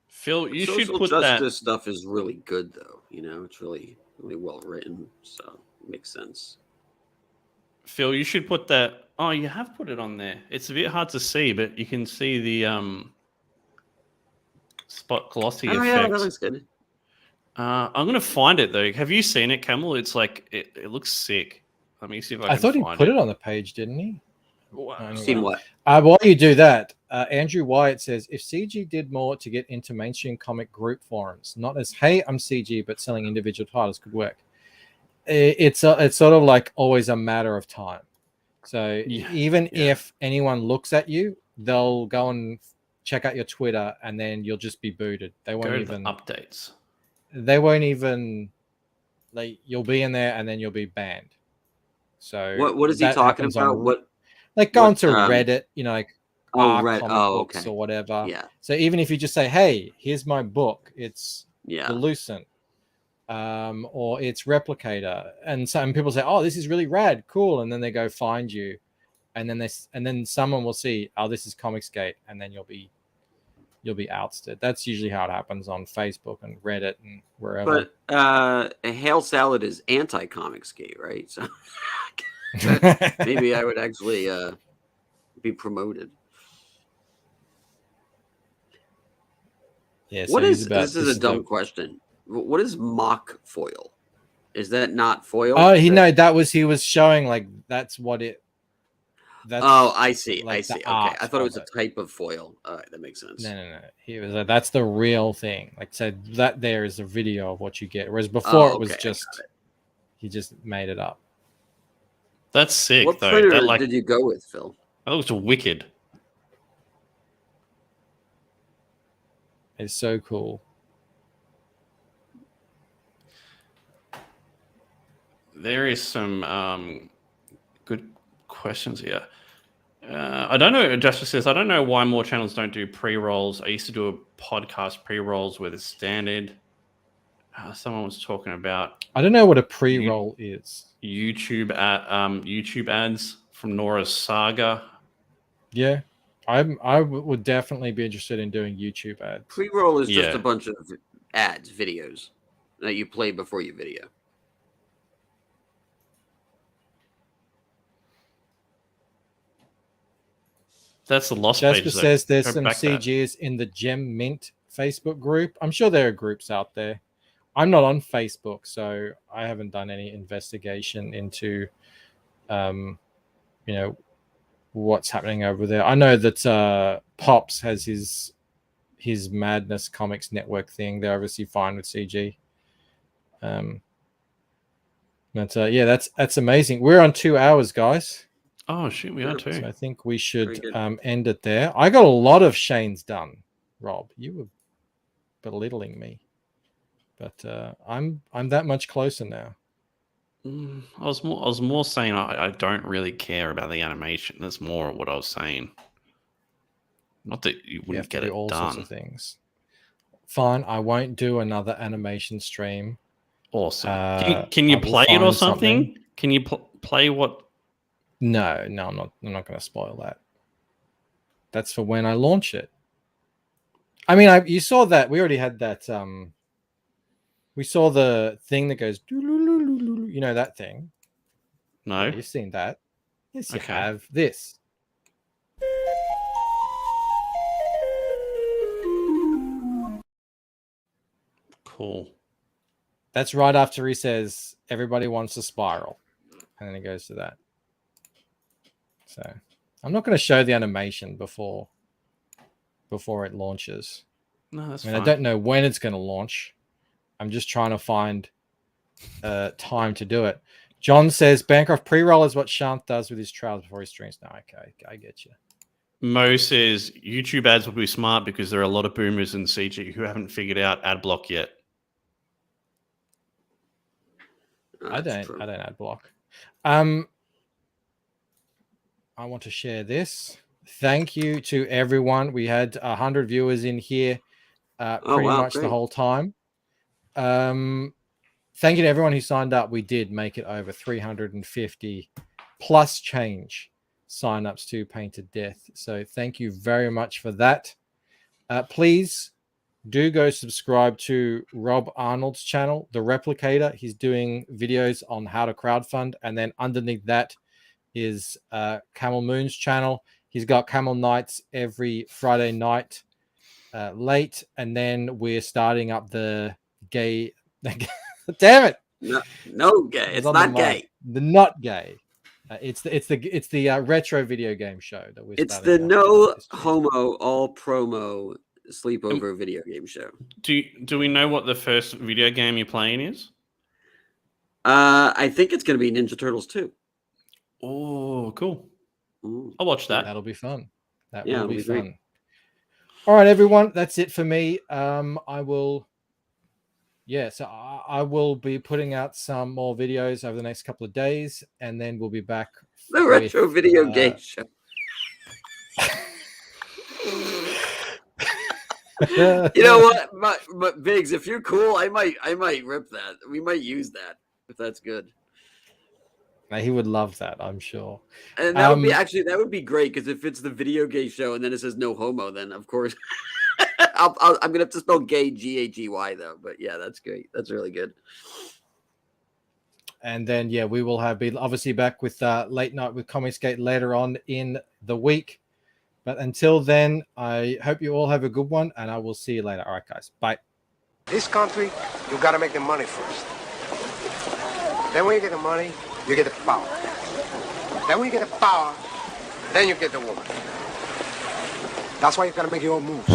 Speaker 9: Phil, you
Speaker 13: social
Speaker 9: should put
Speaker 13: justice stuff is really good, though. It's really, really well written, so it makes sense.
Speaker 9: Phil, you should put that. Oh, you have put it on there. It's a bit hard to see, but you can see the spot glossy effect.
Speaker 13: Yeah, that looks good.
Speaker 9: I'm gonna find it though. Have you seen it, Camel? It's like it looks sick. Let me see if I can
Speaker 10: thought he
Speaker 9: find
Speaker 10: put it on the page, didn't he?
Speaker 13: Seen what?
Speaker 10: While you do that, Andrew Wyatt says, if CG did more to get into mainstream comic group forums, not as, hey, I'm CG, but selling individual titles could work. It's sort of like always a matter of time. So even if anyone looks at you, they'll go and check out your Twitter, and then you'll just be booted. They won't even
Speaker 9: updates.
Speaker 10: They won't even like you'll be in there, and then you'll be banned. So
Speaker 13: what is he talking about?
Speaker 10: Like going to Reddit, like
Speaker 13: Reddit.
Speaker 10: comic books
Speaker 13: Okay.
Speaker 10: or whatever.
Speaker 13: Yeah.
Speaker 10: So even if you just say, "Hey, here's my book," it's
Speaker 13: the
Speaker 10: Lucent, or it's Replicator, and some people say, "Oh, this is really rad, cool," and then they go find you, and then someone will see, "Oh, this is Comicsgate," and then you'll be ousted. That's usually how it happens on Facebook and Reddit and wherever.
Speaker 13: But Hail Salad is anti-Comicsgate, right? So maybe I would actually be promoted.
Speaker 10: Yeah.
Speaker 13: What is this? Is a dumb question. What is mock foil? Is that not foil?
Speaker 10: Oh, he was showing like that's what it. That's
Speaker 13: I see.
Speaker 10: like
Speaker 13: I see.
Speaker 10: the
Speaker 13: Okay,
Speaker 10: art
Speaker 13: I thought it
Speaker 10: of
Speaker 13: was a type of foil. All right, that makes sense.
Speaker 10: No. He was like, that's the real thing. Like said that there is a video of what you get, whereas before it was just he just made it up.
Speaker 9: That's sick.
Speaker 13: What
Speaker 9: though.
Speaker 13: printer
Speaker 9: That,
Speaker 13: did you go with, Phil?
Speaker 9: That looks wicked.
Speaker 10: It's so cool.
Speaker 9: There is some good questions here. I don't know. Justice says, I don't know why more channels don't do pre-rolls. I used to do a podcast pre-rolls with a standard. Someone was talking about.
Speaker 10: I don't know what a pre-roll is.
Speaker 9: YouTube ads from Nora's Saga.
Speaker 10: Yeah, I would definitely be interested in doing YouTube ads.
Speaker 13: Pre-roll is just a bunch of ads, videos that you play before your video.
Speaker 9: That's the lost
Speaker 10: Jasper
Speaker 9: page.
Speaker 10: says there's some CGs in the Gem Mint Facebook group. I'm sure there are groups out there. I'm not on Facebook, so I haven't done any investigation into, what's happening over there. I know that Pops has his Madness Comics Network thing. They're obviously fine with CG. But that's amazing. We're on 2 hours, guys.
Speaker 9: Oh shit, we are too.
Speaker 10: So I think we should end it there. I got a lot of Shane's done, Rob. You were belittling me, but I'm that much closer now.
Speaker 9: I was more saying I don't really care about the animation. That's more what I was saying. Not that you wouldn't get it
Speaker 10: all
Speaker 9: done.
Speaker 10: Sorts of things. Fine, I won't do another animation stream.
Speaker 9: Awesome. Can you play it or something? Can you play what?
Speaker 10: No, I'm not going to spoil that. That's for when I launch it. I mean, you saw that we already had that. We saw the thing that goes, you know that thing.
Speaker 9: No,
Speaker 10: you've seen that. Yes, you have this.
Speaker 9: Cool.
Speaker 10: That's right after he says everybody wants a spiral, and then it goes to that. So I'm not going to show the animation before it launches.
Speaker 9: No, that's
Speaker 10: fine.
Speaker 9: fine.
Speaker 10: I don't know when it's going to launch. I'm just trying to find time to do it. John says Bancroft pre-roll is what Shant does with his trailers before he streams. No, okay, I get you.
Speaker 9: Mo says YouTube ads would be smart because there are a lot of boomers in CG who haven't figured out ad block yet.
Speaker 10: I don't ad block. I want to share this. Thank you to everyone. We had 100 viewers in here pretty much the whole time. Thank you to everyone who signed up. We did make it over 350 plus change signups to Painted Death. So thank you very much for that. Please do go subscribe to Rob Arnold's channel, The Replicator. He's doing videos on how to crowdfund. And then underneath that is Camel Moon's channel. He's got Camel Nights every Friday night late. And then we're starting up the gay... Damn it!
Speaker 13: No gay. It's not gay.
Speaker 10: The not gay It's the retro video game show that we.
Speaker 13: It's the no homo all promo sleepover video game show.
Speaker 9: Do we know what the first video game you're playing is?
Speaker 13: I think it's going to be Ninja Turtles 2.
Speaker 9: Oh, cool. I'll watch that.
Speaker 10: That'll be fun. That
Speaker 13: Yeah,
Speaker 10: will be
Speaker 13: it'll be
Speaker 10: fun.
Speaker 13: great.
Speaker 10: All right, everyone. That's it for me. I will. Yeah, so I will be putting out some more videos over the next couple of days, and then we'll be back.
Speaker 13: The retro video game show. You know what, but Biggs, if you're cool, I might rip that. We might use that if that's good.
Speaker 10: He would love that, I'm sure.
Speaker 13: And that would be great because if it's the video game show and then it says no homo, then of course I'm gonna have to spell gay G-A-G-Y though. But yeah, that's great. That's really good.
Speaker 10: And then we will be obviously back with Late Night with Comicsgate later on in the week. But until then, I hope you all have a good one, and I will see you later. All right, guys. Bye.
Speaker 19: This country, you got to make the money first. Then when you get the money, you get the power. Then when you get the power, then you get the woman. That's why you got to make your own moves.